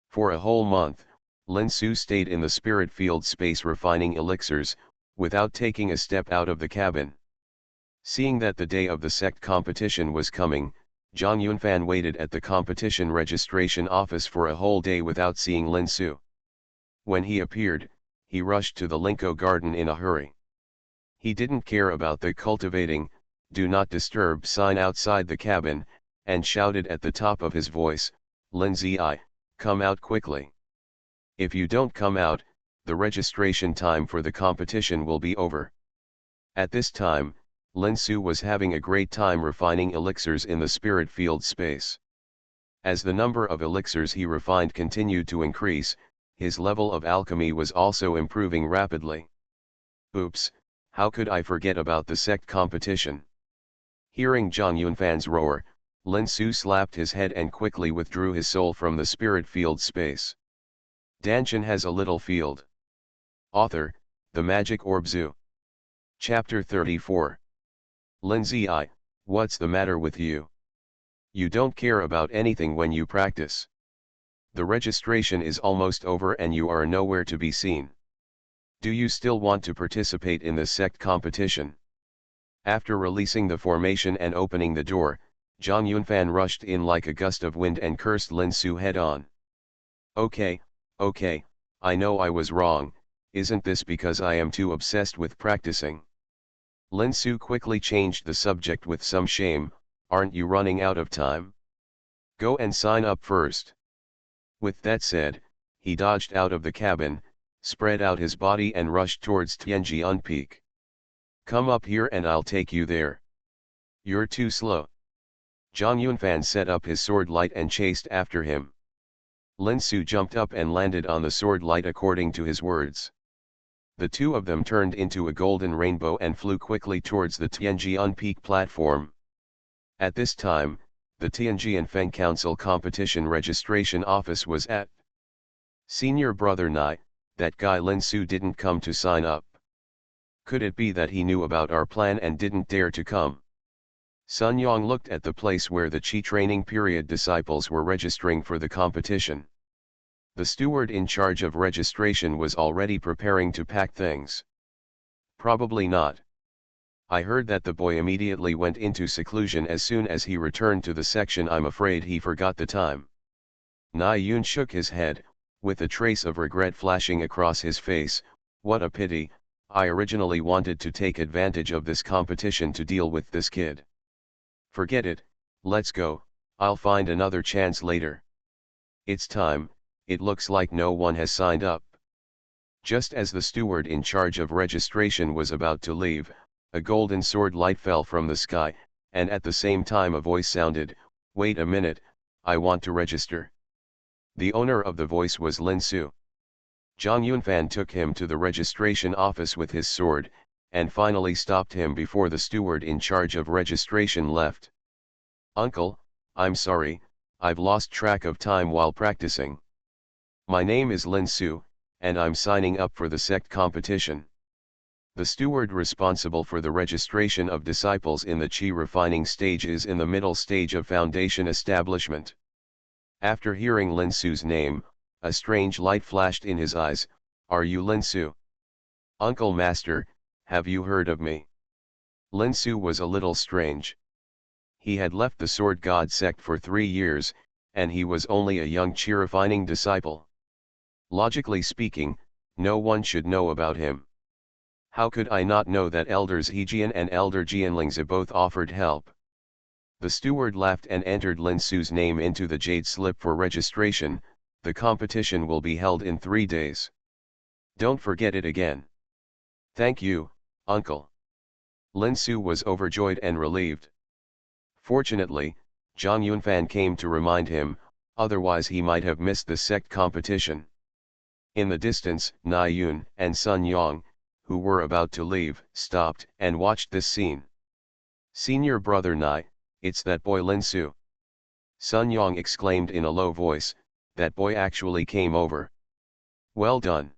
For a whole month, Lin Su stayed in the spirit field space refining elixirs, without taking a step out of the cabin. Seeing that the day of the sect competition was coming, Zhang Yunfan waited at the competition registration office for a whole day without seeing Lin Su. When he appeared, he rushed to the Linko garden in a hurry. He didn't care about the cultivating, "Do not disturb" sign outside the cabin, and shouted at the top of his voice, "Lin Zi, come out quickly. If you don't come out, the registration time for the competition will be over." At this time, Lin Su was having a great time refining elixirs in the spirit field space. As the number of elixirs he refined continued to increase, his level of alchemy was also improving rapidly. Oops, how could I forget about the sect competition? Hearing Zhang Yunfan's roar, Lin Su slapped his head and quickly withdrew his soul from the spirit field space. Dantian has a little field. Author, The Magic Orb Zoo. Chapter 34. Lindsay what's the matter with you? You don't care about anything when you practice. The registration is almost over and you are nowhere to be seen. Do you still want to participate in the sect competition? After releasing the formation and opening the door, Zhang Yunfan rushed in like a gust of wind and cursed Lin Su head on. Okay, I know I was wrong, isn't this because I am too obsessed with practicing? Lin Su quickly changed the subject with some shame, aren't you running out of time? Go and sign up first. With that said, he dodged out of the cabin, spread out his body and rushed towards Tianjian Peak. Come up here and I'll take you there. You're too slow. Zhang Yunfan set up his sword light and chased after him. Lin Su jumped up and landed on the sword light according to his words. The two of them turned into a golden rainbow and flew quickly towards the Tianjian Peak platform. At this time, the Tianjian Feng Council competition registration office was at. Senior brother Nai, that guy Lin Su didn't come to sign up. Could it be that he knew about our plan and didn't dare to come? Sun Yang looked at the place where the Qi training period disciples were registering for the competition. The steward in charge of registration was already preparing to pack things. Probably not. I heard that the boy immediately went into seclusion as soon as he returned to the section. I'm afraid he forgot the time. Na Yun shook his head, with a trace of regret flashing across his face. What a pity, I originally wanted to take advantage of this competition to deal with this kid. Forget it, let's go, I'll find another chance later. It's time, it looks like no one has signed up. Just as the steward in charge of registration was about to leave, a golden sword light fell from the sky, and at the same time a voice sounded, wait a minute, I want to register. The owner of the voice was Lin Su. Zhang Yunfan took him to the registration office with his sword, and finally stopped him before the steward in charge of registration left. Uncle, I'm sorry, I've lost track of time while practicing. My name is Lin Su, and I'm signing up for the sect competition. The steward responsible for the registration of disciples in the Qi refining stage is in the middle stage of foundation establishment. After hearing Lin Su's name, a strange light flashed in his eyes. Are you Lin Su? Uncle Master, have you heard of me? Lin Su was a little strange. He had left the Sword God sect for 3 years, and he was only a young Qi refining disciple. Logically speaking, no one should know about him. How could I not know that Elders Hejian and Elder Jianlingzi both offered help? The steward laughed and entered Lin Su's name into the jade slip for registration. The competition will be held in 3 days. Don't forget it again. Thank you, uncle. Lin Su was overjoyed and relieved. Fortunately, Zhang Yunfan came to remind him, otherwise he might have missed the sect competition. In the distance, Na Yun and Sun Yang, who were about to leave, stopped and watched this scene. Senior brother Nai, it's that boy Lin Su. Sun Yang exclaimed in a low voice, that boy actually came over. Well done.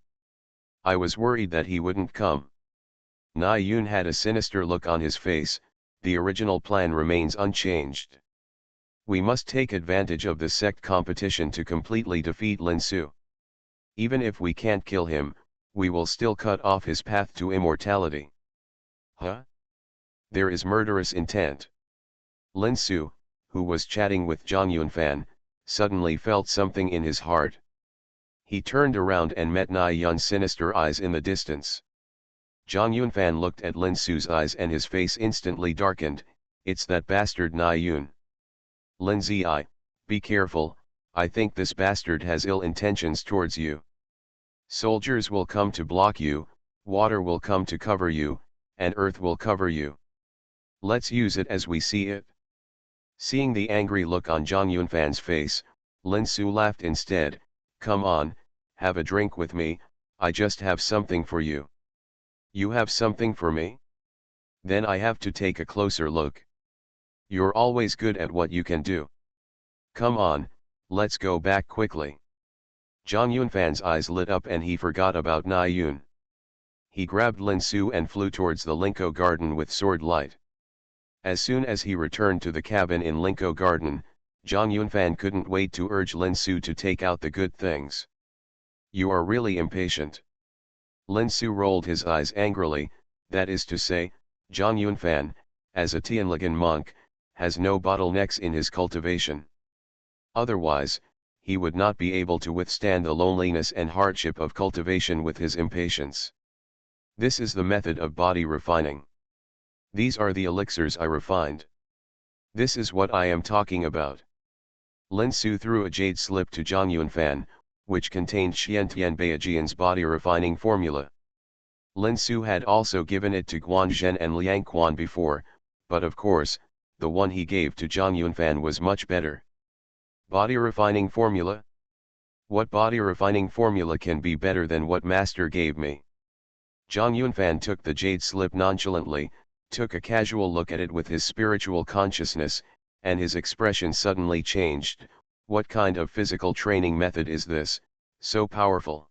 I was worried that he wouldn't come. Na Yun had a sinister look on his face. The original plan remains unchanged. We must take advantage of the sect competition to completely defeat Lin Su. Even if we can't kill him, we will still cut off his path to immortality. Huh? There is murderous intent. Lin Su, who was chatting with Zhang Yunfan, suddenly felt something in his heart. He turned around and met Na Yun's sinister eyes in the distance. Zhang Yunfan looked at Lin Su's eyes and his face instantly darkened. It's that bastard Na Yun. Lin Zi, be careful, I think this bastard has ill intentions towards you. Soldiers will come to block you, water will come to cover you, and earth will cover you. Let's use it as we see it. Seeing the angry look on Zhang Yunfan's face, Lin Su laughed instead. Come on, have a drink with me, I just have something for you. You have something for me? Then I have to take a closer look. You're always good at what you can do. Come on, let's go back quickly. Zhang Yunfan's eyes lit up and he forgot about Na Yun. He grabbed Lin Su and flew towards the Linko garden with sword light. As soon as he returned to the cabin in Linko garden, Zhang Yunfan couldn't wait to urge Lin Su to take out the good things. You are really impatient. Lin Su rolled his eyes angrily, that is to say, Zhang Yunfan, as a Tianligan monk, has no bottlenecks in his cultivation. Otherwise, he would not be able to withstand the loneliness and hardship of cultivation with his impatience. This is the method of body refining. These are the elixirs I refined. This is what I am talking about. Lin Su threw a jade slip to Zhang Yunfan, which contained Xiantian Beijian's body refining formula. Lin Su had also given it to Guan Zhen and Liang Quan before, but of course, the one he gave to Zhang Yunfan was much better. Body refining formula? What body refining formula can be better than what master gave me? Zhang Yunfan took the jade slip nonchalantly, took a casual look at it with his spiritual consciousness, and his expression suddenly changed. What kind of physical training method is this, so powerful?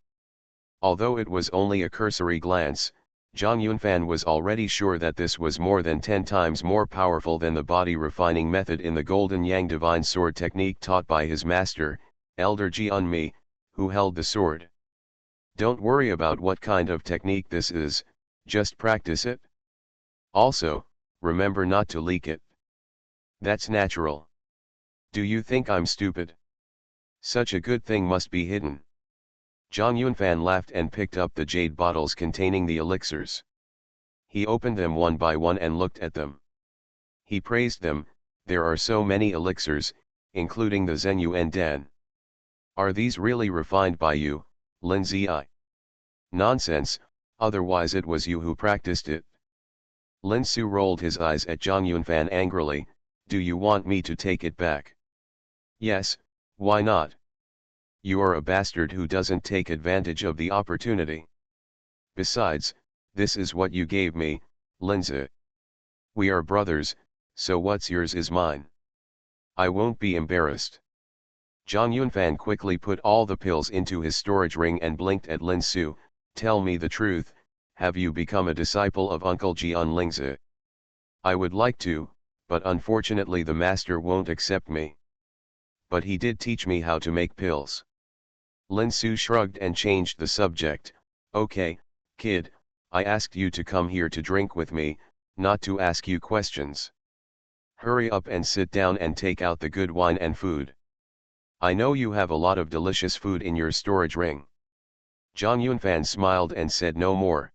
Although it was only a cursory glance, Zhang Yunfan was already sure that this was more than 10 times more powerful than the body refining method in the Golden Yang Divine Sword technique taught by his master, Elder Jianmi, who held the sword. Don't worry about what kind of technique this is, just practice it. Also, remember not to leak it. That's natural. Do you think I'm stupid? Such a good thing must be hidden. Zhang Yunfan laughed and picked up the jade bottles containing the elixirs. He opened them one by one and looked at them. He praised them, there are so many elixirs, including the Zhenyu and Dan. Are these really refined by you, Lin Zi? Nonsense, otherwise it was you who practiced it. Lin Su rolled his eyes at Zhang Yunfan angrily, do you want me to take it back? Yes, why not? You are a bastard who doesn't take advantage of the opportunity. Besides, this is what you gave me, Linzi. We are brothers, so what's yours is mine. I won't be embarrassed. Zhang Yunfan quickly put all the pills into his storage ring and blinked at Lin Su. Tell me the truth, have you become a disciple of Uncle Jian Lingzi? I would like to, but unfortunately the master won't accept me. But he did teach me how to make pills. Lin Su shrugged and changed the subject. Okay, kid, I asked you to come here to drink with me, not to ask you questions. Hurry up and sit down and take out the good wine and food. I know you have a lot of delicious food in your storage ring. Zhang Yunfan smiled and said no more.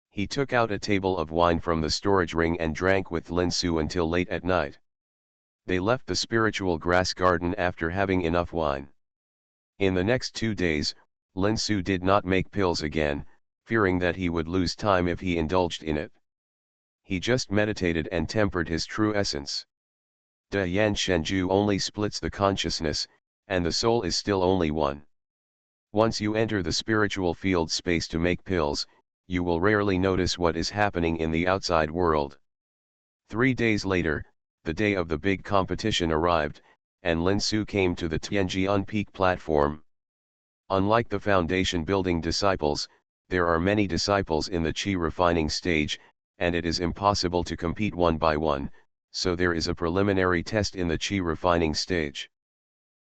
He took out a table of wine from the storage ring and drank with Lin Su until late at night. They left the spiritual grass garden after having enough wine. In the next 2 days, Lin Su did not make pills again, fearing that he would lose time if he indulged in it. He just meditated and tempered his true essence. De Yan Shenju only splits the consciousness, and the soul is still only one. Once you enter the spiritual field space to make pills, you will rarely notice what is happening in the outside world. 3 days later, the day of the big competition arrived, and Lin Su came to the Tianjian Peak platform. Unlike the foundation building disciples, there are many disciples in the Qi refining stage, and it is impossible to compete one by one, so there is a preliminary test in the Qi refining stage.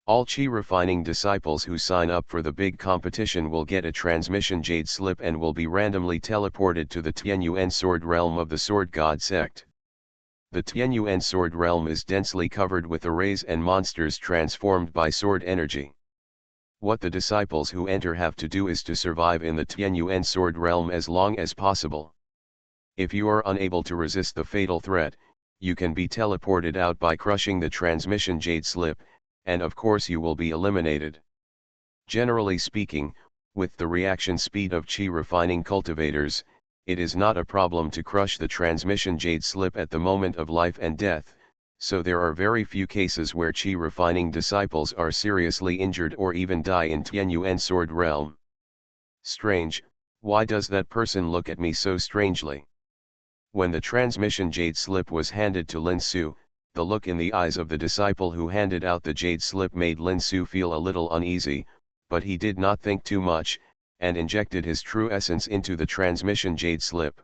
All Qi refining disciples who sign up for the big competition will get a transmission jade slip and will be randomly teleported to the Tianyuan sword realm of the sword god sect. The Tianyuan sword realm is densely covered with arrays and monsters transformed by sword energy. What the disciples who enter have to do is to survive in the Tianyuan sword realm as long as possible. If you are unable to resist the fatal threat, you can be teleported out by crushing the transmission jade slip, and of course you will be eliminated. Generally speaking, with the reaction speed of Qi refining cultivators, it is not a problem to crush the transmission jade slip at the moment of life and death, so there are very few cases where Qi refining disciples are seriously injured or even die in Tianyuan sword realm. Strange, why does that person look at me so strangely? When the transmission jade slip was handed to Lin Su, The look in the eyes of the disciple who handed out the jade slip made Lin Su feel a little uneasy, but he did not think too much, and injected his true essence into the transmission jade slip.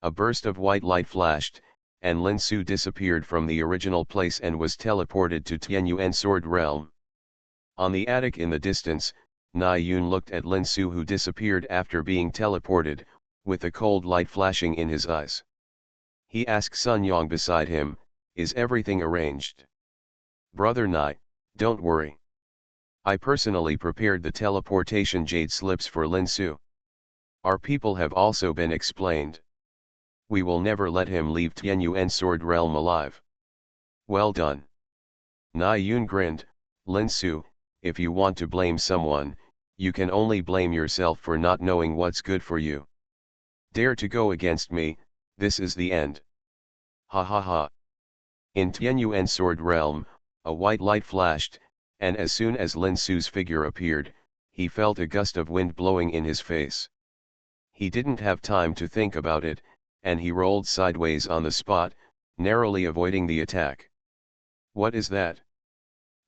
A burst of white light flashed, and Lin Su disappeared from the original place and was teleported to Tianyuan Sword Realm. On the attic in the distance, Na Yun looked at Lin Su, who disappeared after being teleported, with a cold light flashing in his eyes. He asked Sun Yang beside him, "Is everything arranged?" "Brother Nai, don't worry. I personally prepared the teleportation jade slips for Lin Su. Our people have also been explained. We will never let him leave Tianyuan Sword Realm alive." "Well done." Na Yun grinned. "Lin Su, if you want to blame someone, you can only blame yourself for not knowing what's good for you. Dare to go against me, this is the end." Ha ha ha. In Tianyuan Sword Realm, a white light flashed, and as soon as Lin Su's figure appeared, he felt a gust of wind blowing in his face. He didn't have time to think about it, and he rolled sideways on the spot, narrowly avoiding the attack. "What is that?"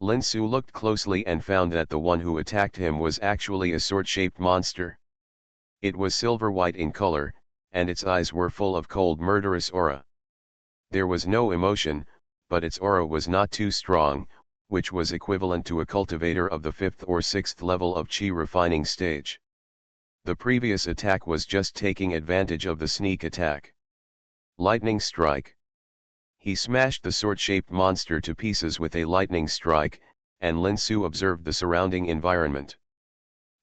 Lin Su looked closely and found that the one who attacked him was actually a sword-shaped monster. It was silver-white in color, and its eyes were full of cold, murderous aura. There was no emotion, but its aura was not too strong, which was equivalent to a cultivator of the 5th or 6th level of Qi refining stage. The previous attack was just taking advantage of the sneak attack. Lightning strike. He smashed the sword-shaped monster to pieces with a lightning strike, and Lin Su observed the surrounding environment.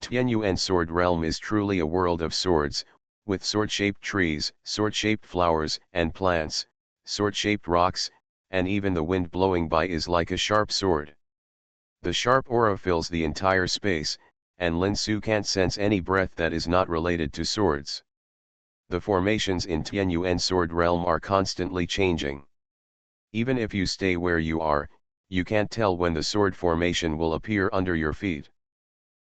Tianyuan Sword Realm is truly a world of swords, with sword-shaped trees, sword-shaped flowers and plants, sword-shaped rocks, and even the wind blowing by is like a sharp sword. The sharp aura fills the entire space, and Lin Su can't sense any breath that is not related to swords. The formations in Tianyuan Sword Realm are constantly changing. Even if you stay where you are, you can't tell when the sword formation will appear under your feet.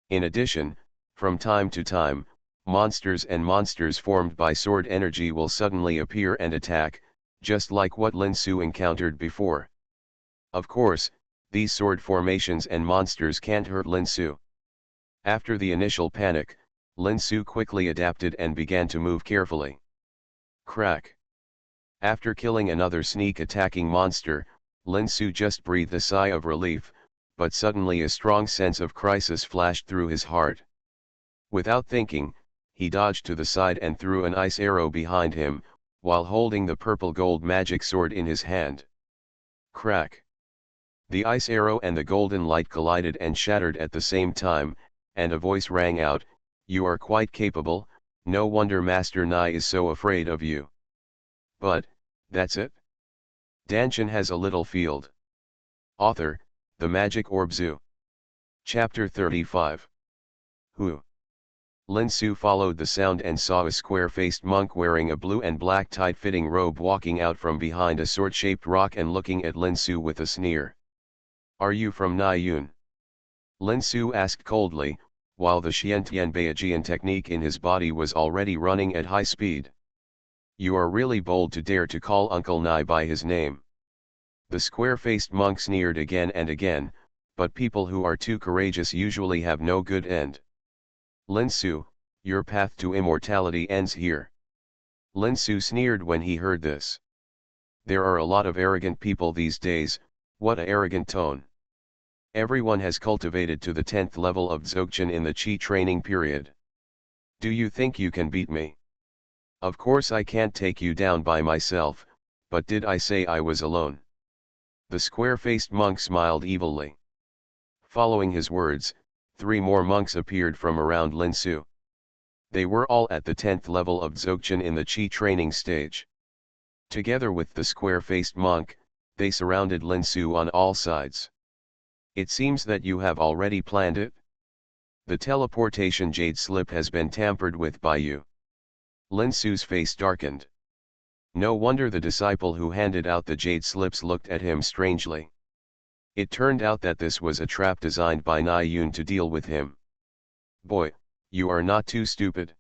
In addition, from time to time, monsters formed by sword energy will suddenly appear and attack, just like what Lin Su encountered before. Of course, these sword formations and monsters can't hurt Lin Su. After the initial panic, Lin Su quickly adapted and began to move carefully. Crack. After killing another sneak attacking monster, Lin Su just breathed a sigh of relief, but suddenly a strong sense of crisis flashed through his heart. Without thinking, he dodged to the side and threw an ice arrow behind him, while holding the purple gold magic sword in his hand. Crack. The ice arrow and the golden light collided and shattered at the same time, and a voice rang out, "You are quite capable, no wonder Master Nai is so afraid of you." But, that's it? Dantian has a little field. Author, The Magic Orb Zoo. Chapter 35. Who? Lin Su followed the sound and saw a square-faced monk wearing a blue and black tight-fitting robe walking out from behind a sword-shaped rock and looking at Lin Su with a sneer. "Are you from Naiyun?" Lin Su asked coldly, while the Xiantian Beijian technique in his body was already running at high speed. "You are really bold to dare to call Uncle Nai by his name." The square-faced monk sneered again and again, but people who are too courageous usually have no good end. "Lin Su, your path to immortality ends here." Lin Su sneered when he heard this. There are a lot of arrogant people these days. What a arrogant tone. Everyone has cultivated to the 10th level of Dzogchen in the Qi training period. Do you think you can beat me? Of course I can't take you down by myself, but did I say I was alone? The square-faced monk smiled evilly. Following his words, 3 more monks appeared from around Lin Su. They were all at the 10th level of Dzogchen in the Qi training stage. Together with the square-faced monk, they surrounded Lin Su on all sides. "It seems that you have already planned it? The teleportation jade slip has been tampered with by you." Lin Su's face darkened. No wonder the disciple who handed out the jade slips looked at him strangely. It turned out that this was a trap designed by Nai Yun to deal with him. "Boy, you are not too stupid.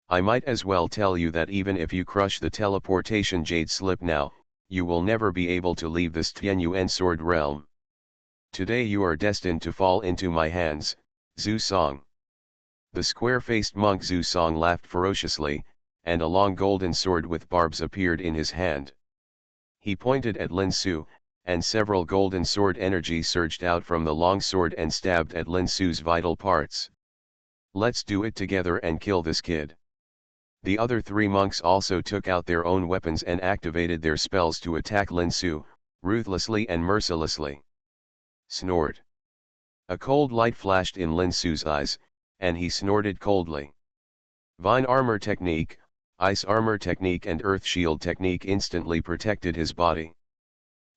I might as well tell you that even if you crush the teleportation jade slip now, you will never be able to leave this Tianyuan sword realm. Today you are destined to fall into my hands, Zhu Song. The square-faced monk Zhu Song laughed ferociously, and a long golden sword with barbs appeared in his hand. He pointed at Lin Su, and several golden sword energy surged out from the long sword and stabbed at Lin Su's vital parts. Let's do it together and kill this kid. The other three monks also took out their own weapons and activated their spells to attack Lin Su, ruthlessly and mercilessly. Snort. A cold light flashed in Lin Su's eyes, and he snorted coldly. Vine Armor Technique, Ice Armor Technique and Earth Shield Technique instantly protected his body.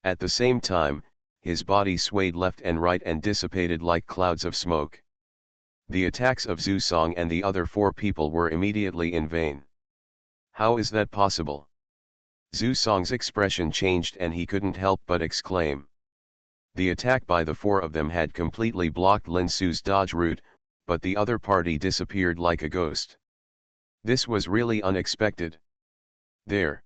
At the same time, his body swayed left and right and dissipated like clouds of smoke. The attacks of Zhu Song and the other four people were immediately in vain. How is that possible? Zhu Song's expression changed and he couldn't help but exclaim. The attack by the four of them had completely blocked Lin Su's dodge route, but the other party disappeared like a ghost. This was really unexpected. There.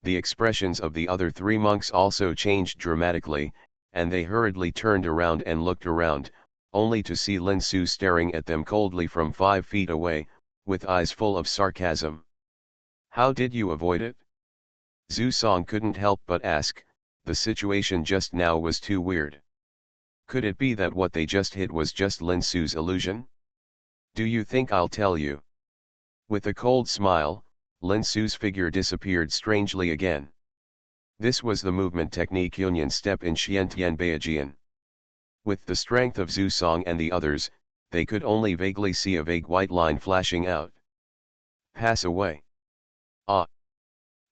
The expressions of the other three monks also changed dramatically, and they hurriedly turned around and looked around, only to see Lin Su staring at them coldly from 5 feet away, with eyes full of sarcasm. How did you avoid it? Zhu Song couldn't help but ask, the situation just now was too weird. Could it be that what they just hit was just Lin Su's illusion? Do you think I'll tell you? With a cold smile, Lin Su's figure disappeared strangely again. This was the movement technique Yunyan step in Xiantian Beijian. With the strength of Zhu Song and the others, they could only vaguely see a vague white line flashing out. Pass away. Ah!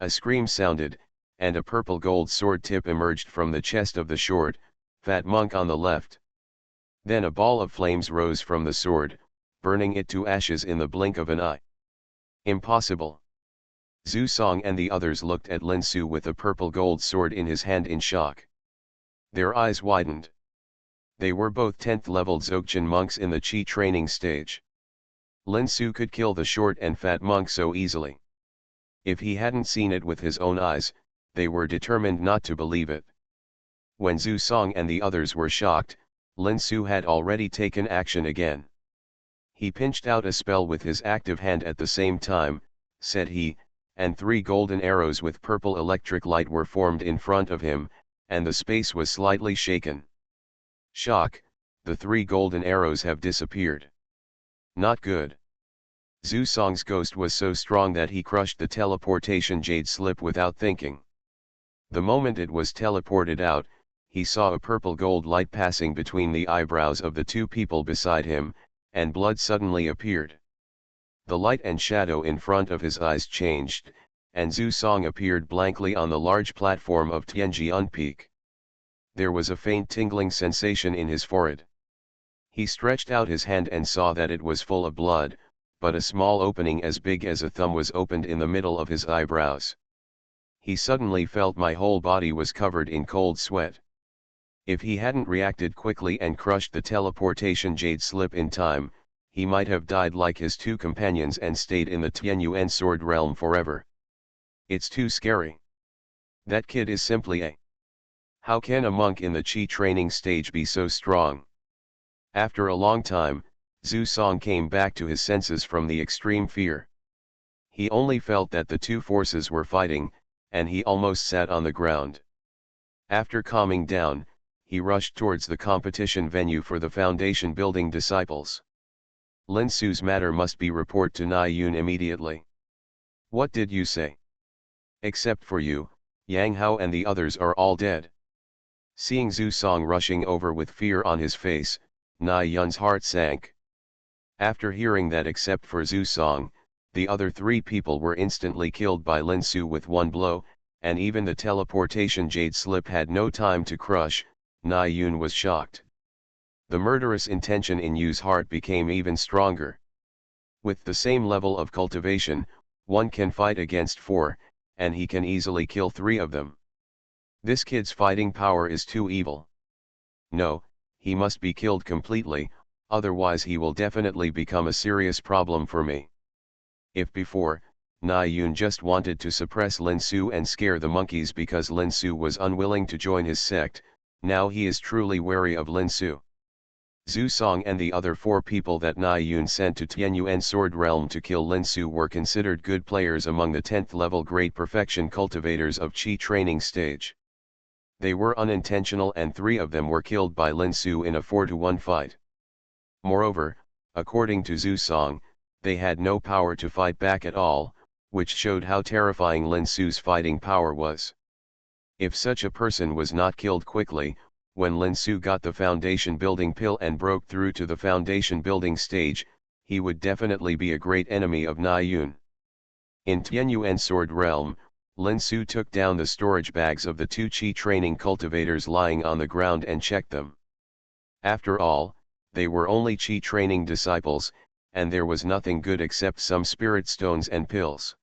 A scream sounded, and a purple gold sword tip emerged from the chest of the short, fat monk on the left. Then a ball of flames rose from the sword, burning it to ashes in the blink of an eye. Impossible. Zhu Song and the others looked at Lin Su with a purple gold sword in his hand in shock. Their eyes widened. They were both 10th level Dzogchen monks in the Qi training stage. Lin Su could kill the short and fat monk so easily. If he hadn't seen it with his own eyes, they were determined not to believe it. When Zhu Song and the others were shocked, Lin Su had already taken action again. He pinched out a spell with his active hand at the same time, said he, and 3 golden arrows with purple electric light were formed in front of him, and the space was slightly shaken. Shock, the 3 golden arrows have disappeared. Not good. Zhu Song's ghost was so strong that he crushed the teleportation jade slip without thinking. The moment it was teleported out, he saw a purple gold light passing between the eyebrows of the 2 people beside him, and blood suddenly appeared. The light and shadow in front of his eyes changed, and Zhu Song appeared blankly on the large platform of Tianjian Peak. There was a faint tingling sensation in his forehead. He stretched out his hand and saw that it was full of blood, but a small opening as big as a thumb was opened in the middle of his eyebrows. He suddenly felt my whole body was covered in cold sweat. If he hadn't reacted quickly and crushed the teleportation jade slip in time, he might have died like his 2 companions and stayed in the Tianyuan sword realm forever. It's too scary. That kid is simply a... How can a monk in the Qi training stage be so strong? After a long time, Zhu Song came back to his senses from the extreme fear. He only felt that the 2 forces were fighting, and he almost sat on the ground. After calming down, he rushed towards the competition venue for the foundation building disciples. Lin Su's matter must be reported to Nai Yun immediately. What did you say? Except for you, Yang Hao and the others are all dead. Seeing Zhu Song rushing over with fear on his face, Nai Yun's heart sank. After hearing that except for Zhu Song, the other 3 people were instantly killed by Lin Su with 1 blow, and even the teleportation jade slip had no time to crush, Nai Yun was shocked. The murderous intention in Yu's heart became even stronger. With the same level of cultivation, one can fight against 4, and he can easily kill 3 of them. This kid's fighting power is too evil. No, he must be killed completely, otherwise he will definitely become a serious problem for me. If before, Na Yun just wanted to suppress Lin Su and scare the monkeys because Lin Su was unwilling to join his sect. Now he is truly wary of Lin Su. Zhu Song and the other 4 people that Na Yun sent to Tianyuan Sword Realm to kill Lin Su were considered good players among the 10th level Great Perfection cultivators of Qi training stage. They were unintentional and 3 of them were killed by Lin Su in a 4-to-1 fight. Moreover, according to Zhu Song, they had no power to fight back at all, which showed how terrifying Lin Su's fighting power was. If such a person was not killed quickly, when Lin Su got the foundation building pill and broke through to the foundation building stage, he would definitely be a great enemy of Na Yun. In Tianyuan Sword Realm, Lin Su took down the storage bags of the 2 Qi training cultivators lying on the ground and checked them. After all, they were only Qi training disciples, and there was nothing good except some spirit stones and pills.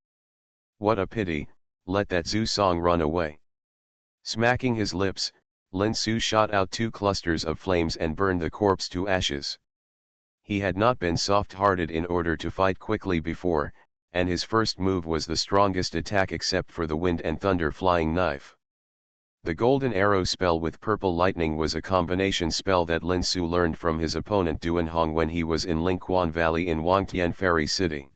What a pity, let that Zhu Song run away. Smacking his lips, Lin Su shot out 2 clusters of flames and burned the corpse to ashes. He had not been soft-hearted in order to fight quickly before, and his first move was the strongest attack except for the wind and thunder flying knife. The golden arrow spell with purple lightning was a combination spell that Lin Su learned from his opponent Duan Hong when he was in Lingquan Valley in Wangtian Fairy City.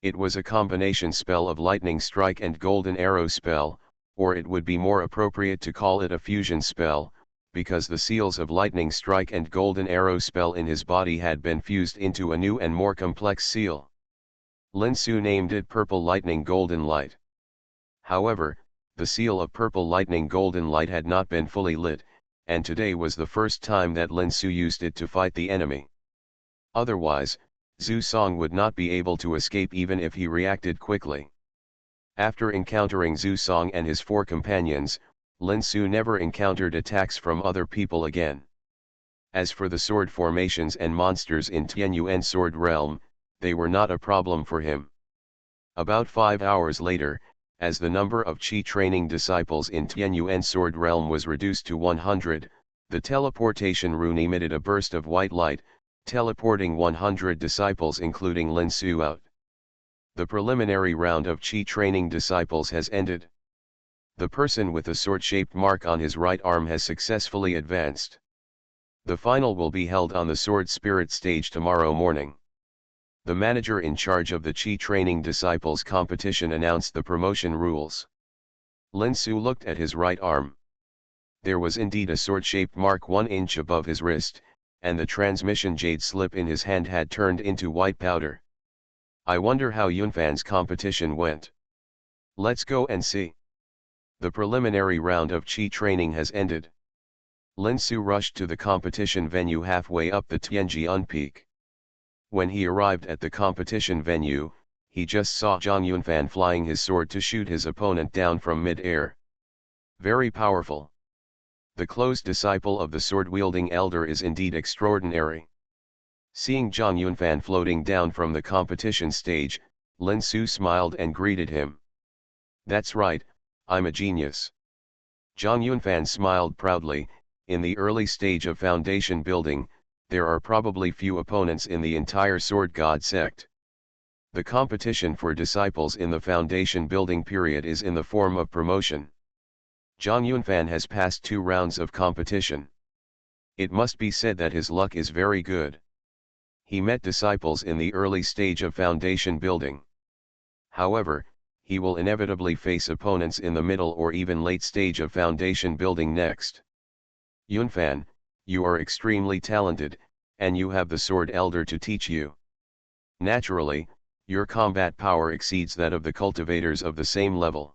It was a combination spell of lightning strike and golden arrow spell, or it would be more appropriate to call it a fusion spell, because the seals of lightning strike and golden arrow spell in his body had been fused into a new and more complex seal. Lin Su named it Purple Lightning Golden Light. However, the seal of Purple Lightning Golden Light had not been fully lit, and today was the first time that Lin Su used it to fight the enemy. Otherwise, Zhu Song would not be able to escape even if he reacted quickly. After encountering Zhu Song and his 4 companions, Lin Su never encountered attacks from other people again. As for the sword formations and monsters in Tianyuan Sword Realm, they were not a problem for him. About 5 hours later, as the number of Qi training disciples in Tianyuan Sword Realm was reduced to 100, the teleportation rune emitted a burst of white light, teleporting 100 disciples including Lin Su out. The preliminary round of Qi training disciples has ended. The person with a sword-shaped mark on his right arm has successfully advanced. The final will be held on the Sword Spirit stage tomorrow morning. The manager in charge of the Qi training disciples competition announced the promotion rules. Lin Su looked at his right arm. There was indeed a sword-shaped mark 1 inch above his wrist, and the transmission jade slip in his hand had turned into white powder. I wonder how Yunfan's competition went. Let's go and see. The preliminary round of Qi training has ended. Lin Su rushed to the competition venue halfway up the Tianjian peak. When he arrived at the competition venue, he just saw Zhang Yunfan flying his sword to shoot his opponent down from mid-air. Very powerful. The close disciple of the sword-wielding elder is indeed extraordinary. Seeing Zhang Yunfan floating down from the competition stage, Lin Su smiled and greeted him. That's right, I'm a genius. Zhang Yunfan smiled proudly. In the early stage of foundation building, there are probably few opponents in the entire Sword God sect. The competition for disciples in the foundation building period is in the form of promotion. Zhang Yunfan has passed 2 rounds of competition. It must be said that his luck is very good. He met disciples in the early stage of foundation building. However, he will inevitably face opponents in the middle or even late stage of foundation building next. Yunfan, you are extremely talented, and you have the Sword Elder to teach you. Naturally, your combat power exceeds that of the cultivators of the same level.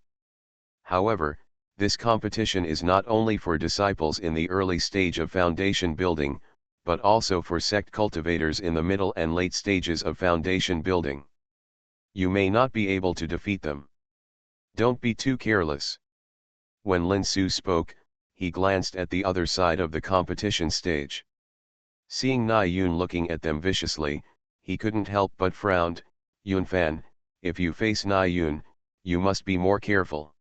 However, this competition is not only for disciples in the early stage of foundation building, but also for sect cultivators in the middle and late stages of foundation building. You may not be able to defeat them. Don't be too careless. When Lin Su spoke, he glanced at the other side of the competition stage. Seeing Na Yun looking at them viciously, he couldn't help but frowned. Yunfan, if you face Na Yun, you must be more careful.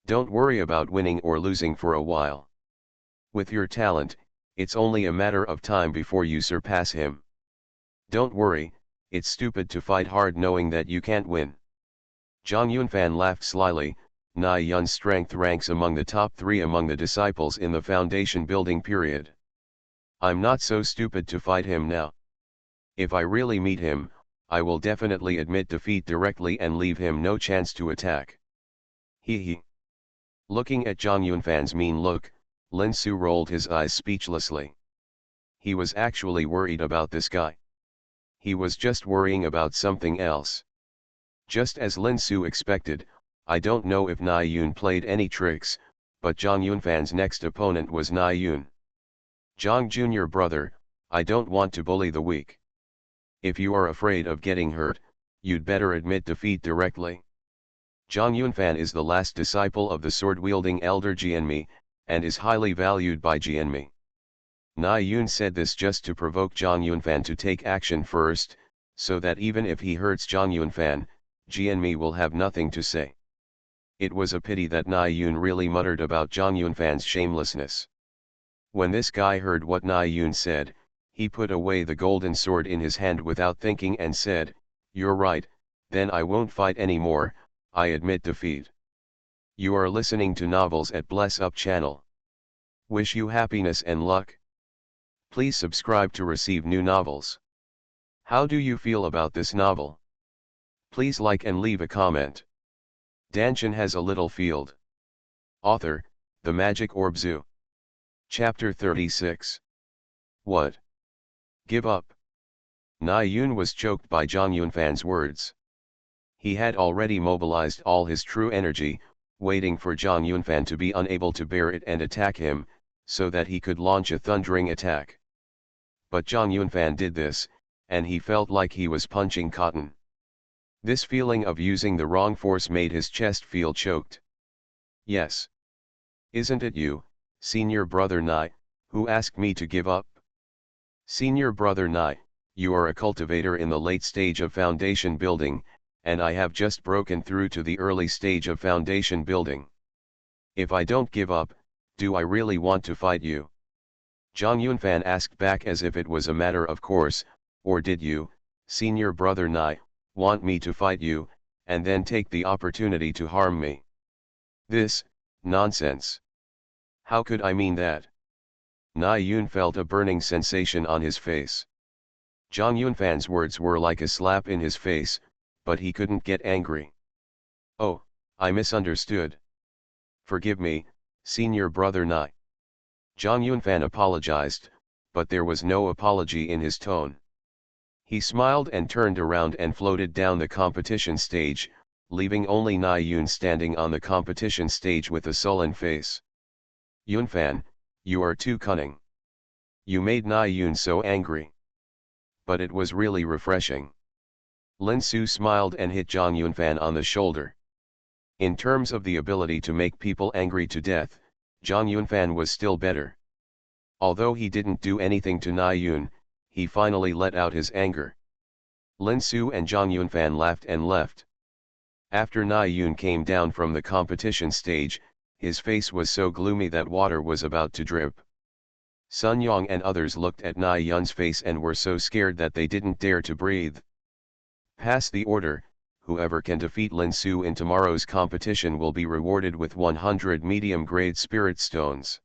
Don't worry about winning or losing for a while. With your talent, it's only a matter of time before you surpass him. Don't worry, it's stupid to fight hard knowing that you can't win. Zhang Yunfan laughed slyly. Nai Yun's strength ranks among the top 3 among the disciples in the foundation building period. I'm not so stupid to fight him now. If I really meet him, I will definitely admit defeat directly and leave him no chance to attack. He. Looking at Zhang Yunfan's mean look, Lin Su rolled his eyes speechlessly. He was actually worried about this guy. He was just worrying about something else. Just as Lin Su expected, I don't know if Nai Yun played any tricks, but Zhang Yunfan's next opponent was Nai Yun. Zhang Jr. brother, I don't want to bully the weak. If you are afraid of getting hurt, you'd better admit defeat directly. Zhang Yunfan is the last disciple of the sword-wielding elder Jianmi, and is highly valued by Jianmi. Nai Yun said this just to provoke Zhang Yunfan to take action first, so that even if he hurts Zhang Yunfan, Jianmi will have nothing to say. It was a pity that Nai Yun really muttered about Zhang Yunfan's shamelessness. When this guy heard what Nai Yun said, he put away the golden sword in his hand without thinking and said, "You're right, then I won't fight anymore, I admit defeat." You are listening to Novels at Bless Up channel. Wish you happiness and luck. Please subscribe to receive new novels. How do you feel about this novel? Please like and leave a comment. Dantian has a little field. Author, The Magic Orb Zoo. Chapter 36. What? Give up. Nai Yun was choked by Zhang Yunfan's words. He had already mobilized all his true energy, waiting for Zhang Yunfan to be unable to bear it and attack him, so that he could launch a thundering attack. But Zhang Yunfan did this, and he felt like he was punching cotton. This feeling of using the wrong force made his chest feel choked. Yes. Isn't it you, senior brother Nai, who asked me to give up? Senior brother Nai, you are a cultivator in the late stage of foundation building, and I have just broken through to the early stage of foundation building. If I don't give up, do I really want to fight you? Zhang Yunfan asked back as if it was a matter of course, or did you, senior brother Nai, want me to fight you, and then take the opportunity to harm me? This, nonsense. How could I mean that? Nai Yun felt a burning sensation on his face. Zhang Yunfan's words were like a slap in his face, but he couldn't get angry. Oh, I misunderstood. Forgive me, senior brother Nai. Zhang Yunfan apologized, but there was no apology in his tone. He smiled and turned around and floated down the competition stage, leaving only Nai Yun standing on the competition stage with a sullen face. Yunfan, you are too cunning. You made Nai Yun so angry. But it was really refreshing. Lin Su smiled and hit Zhang Yunfan on the shoulder. In terms of the ability to make people angry to death, Zhang Yunfan was still better. Although he didn't do anything to Nai Yun, he finally let out his anger. Lin Su and Zhang Yunfan laughed and left. After Nai Yun came down from the competition stage, his face was so gloomy that water was about to drip. Sun Yang and others looked at Nai Yun's face and were so scared that they didn't dare to breathe. Pass the order, whoever can defeat Lin Su in tomorrow's competition will be rewarded with 100 medium-grade spirit stones.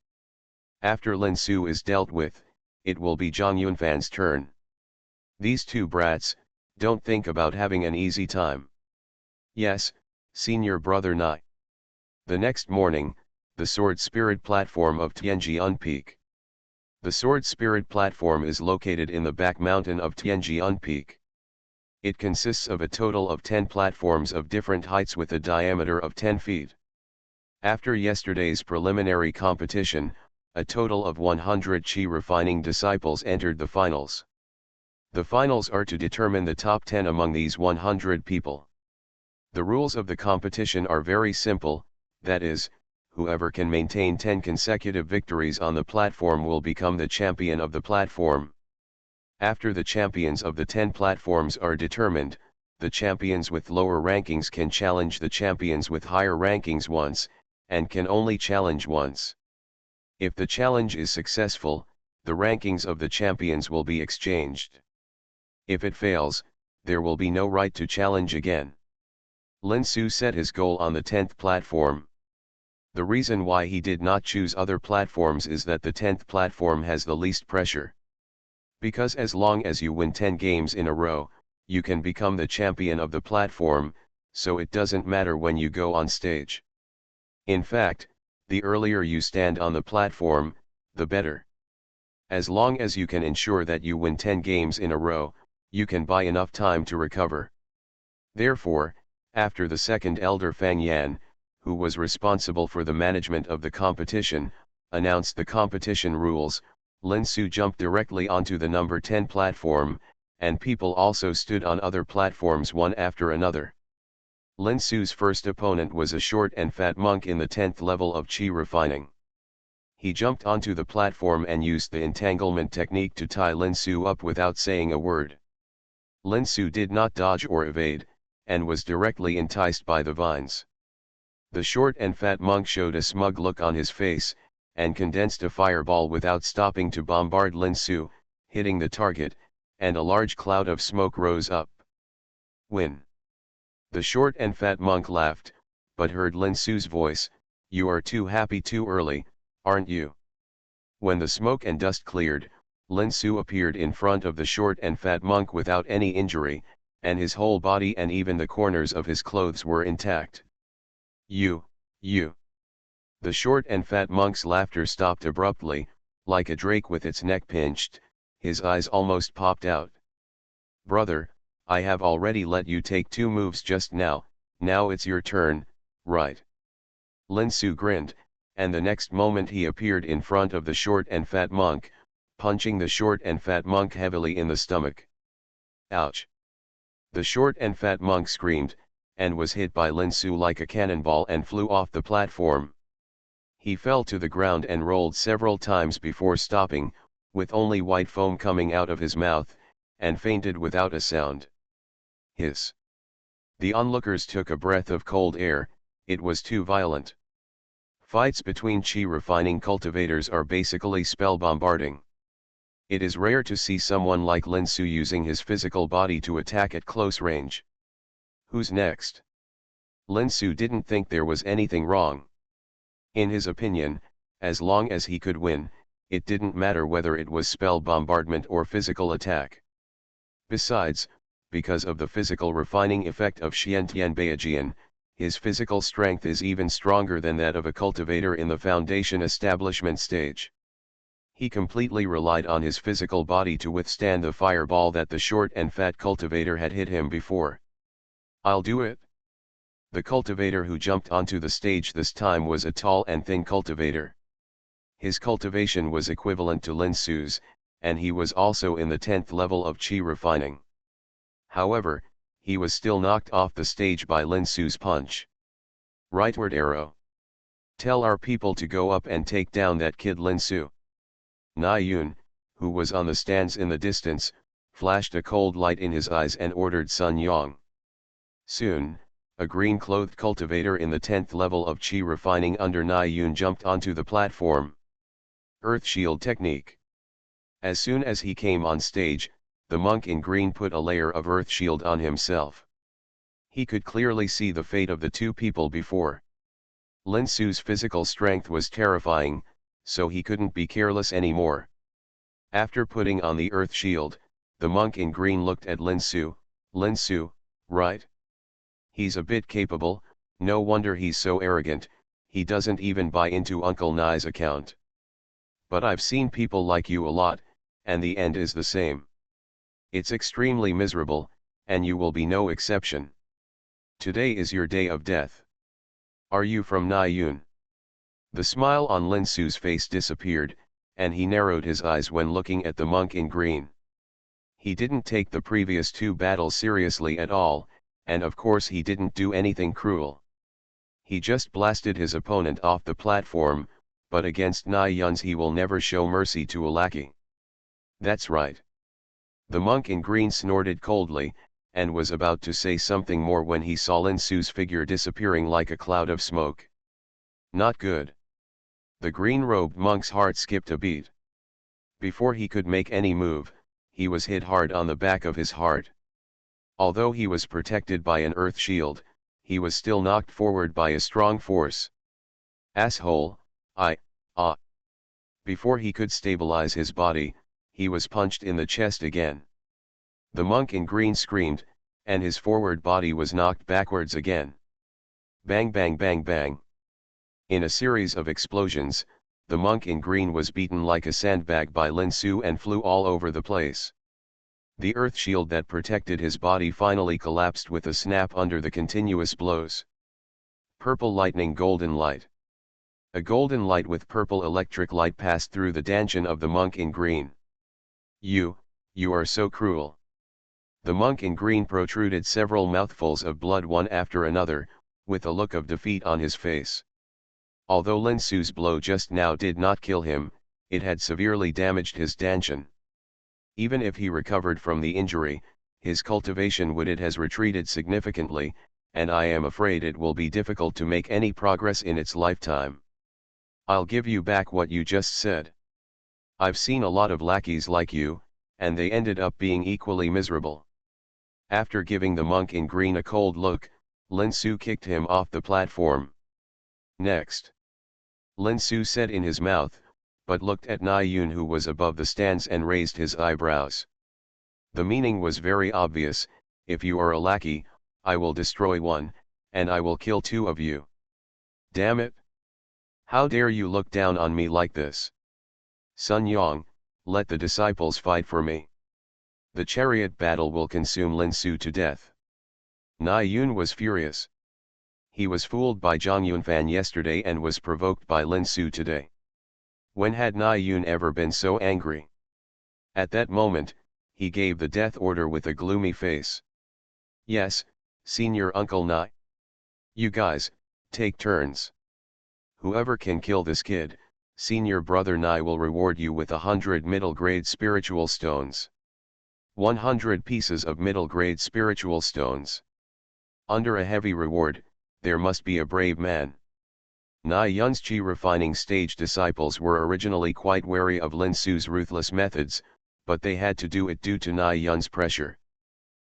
After Lin Su is dealt with, it will be Zhang Yunfan's turn. These two brats, don't think about having an easy time. Yes, senior brother Nai. The next morning, the Sword Spirit platform of Tianjian Peak. The Sword Spirit platform is located in the back mountain of Tianjian Peak. It consists of a total of 10 platforms of different heights with a diameter of 10 feet. After yesterday's preliminary competition, a total of 100 Qi refining disciples entered the finals. The finals are to determine the top 10 among these 100 people. The rules of the competition are very simple, that is, whoever can maintain 10 consecutive victories on the platform will become the champion of the platform. After the champions of the 10 platforms are determined, the champions with lower rankings can challenge the champions with higher rankings once, and can only challenge once. If the challenge is successful, the rankings of the champions will be exchanged. If it fails, there will be no right to challenge again. Lin Su set his goal on the 10th platform. The reason why he did not choose other platforms is that the 10th platform has the least pressure. Because as long as you win 10 games in a row, you can become the champion of the platform, so it doesn't matter when you go on stage. In fact, the earlier you stand on the platform, the better. As long as you can ensure that you win 10 games in a row, you can buy enough time to recover. Therefore, after the second elder Fang Yan, who was responsible for the management of the competition, announced the competition rules, Lin Su jumped directly onto the number 10 platform, and people also stood on other platforms one after another. Lin Su's first opponent was a short and fat monk in the 10th level of Qi refining. He jumped onto the platform and used the entanglement technique to tie Lin Su up without saying a word. Lin Su did not dodge or evade, and was directly enticed by the vines. The short and fat monk showed a smug look on his face, and condensed a fireball without stopping to bombard Lin Su, hitting the target, and a large cloud of smoke rose up. Win. The short and fat monk laughed, but heard Lin Su's voice, "You are too happy too early, aren't you?" When the smoke and dust cleared, Lin Su appeared in front of the short and fat monk without any injury, and his whole body and even the corners of his clothes were intact. You. The short and fat monk's laughter stopped abruptly, like a drake with its neck pinched, his eyes almost popped out. "Brother, I have already let you take 2 moves just now it's your turn, right?" Lin Su grinned, and the next moment he appeared in front of the short and fat monk, punching the short and fat monk heavily in the stomach. Ouch! The short and fat monk screamed, and was hit by Lin Su like a cannonball and flew off the platform. He fell to the ground and rolled several times before stopping, with only white foam coming out of his mouth, and fainted without a sound. Hiss! The onlookers took a breath of cold air, it was too violent. Fights between Qi refining cultivators are basically spell bombarding. It is rare to see someone like Lin Su using his physical body to attack at close range. Who's next? Lin Su didn't think there was anything wrong. In his opinion, as long as he could win, it didn't matter whether it was spell bombardment or physical attack. Besides, because of the physical refining effect of Xiantian Beijian, his physical strength is even stronger than that of a cultivator in the foundation establishment stage. He completely relied on his physical body to withstand the fireball that the short and fat cultivator had hit him before. "I'll do it." The cultivator who jumped onto the stage this time was a tall and thin cultivator. His cultivation was equivalent to Lin Su's, and he was also in the 10th level of Qi refining. However, he was still knocked off the stage by Lin Su's punch. "Rightward arrow. Tell our people to go up and take down that kid Lin Su." Na Yun, who was on the stands in the distance, flashed a cold light in his eyes and ordered Sun Yang. Soon, a green-clothed cultivator in the 10th level of Qi refining under Na Yun jumped onto the platform. Earth Shield Technique. As soon as he came on stage, the monk in green put a layer of Earth Shield on himself. He could clearly see the fate of the 2 people before. Lin Su's physical strength was terrifying, so he couldn't be careless anymore. After putting on the Earth Shield, the monk in green looked at Lin Su, right? He's a bit capable, no wonder he's so arrogant, he doesn't even buy into Uncle Nai's account. But I've seen people like you a lot, and the end is the same. It's extremely miserable, and you will be no exception. Today is your day of death. Are you from Na Yun? The smile on Lin Su's face disappeared, and he narrowed his eyes when looking at the monk in green. He didn't take the previous 2 battles seriously at all, and of course he didn't do anything cruel. He just blasted his opponent off the platform, but against Na Yun's he will never show mercy to a lackey. That's right. The monk in green snorted coldly, and was about to say something more when he saw Lin Su's figure disappearing like a cloud of smoke. Not good. The green-robed monk's heart skipped a beat. Before he could make any move, he was hit hard on the back of his heart. Although he was protected by an earth shield, he was still knocked forward by a strong force. Asshole, ah. Before he could stabilize his body, he was punched in the chest again. The monk in green screamed, and his forward body was knocked backwards again. Bang bang bang bang. In a series of explosions, the monk in green was beaten like a sandbag by Lin Su and flew all over the place. The earth shield that protected his body finally collapsed with a snap under the continuous blows. Purple lightning, golden light. A golden light with purple electric light passed through the Dantian of the monk in green. You are so cruel. The monk in green protruded several mouthfuls of blood one after another, with a look of defeat on his face. Although Lin Su's blow just now did not kill him, it had severely damaged his Dantian. Even if he recovered from the injury, his cultivation would it has retreated significantly, and I am afraid it will be difficult to make any progress in its lifetime. I'll give you back what you just said. I've seen a lot of lackeys like you, and they ended up being equally miserable. After giving the monk in green a cold look, Lin Su kicked him off the platform. Next. Lin Su said in his mouth, but looked at Na Yun, who was above the stands, and raised his eyebrows. The meaning was very obvious: if you are a lackey, I will destroy one, and I will kill two of you. Damn it! How dare you look down on me like this? Sun Yang, let the disciples fight for me. The chariot battle will consume Lin Su to death. Na Yun was furious. He was fooled by Zhang Yunfan yesterday and was provoked by Lin Su today. When had Na Yun ever been so angry? At that moment, he gave the death order with a gloomy face. Yes, Senior Uncle Na. You guys, take turns. Whoever can kill this kid, Senior Brother Nai will reward you with 100 middle-grade spiritual stones. 100 pieces of middle-grade spiritual stones. Under a heavy reward, there must be a brave man. Na Yun's Qi refining stage disciples were originally quite wary of Lin Su's ruthless methods, but they had to do it due to Na Yun's pressure.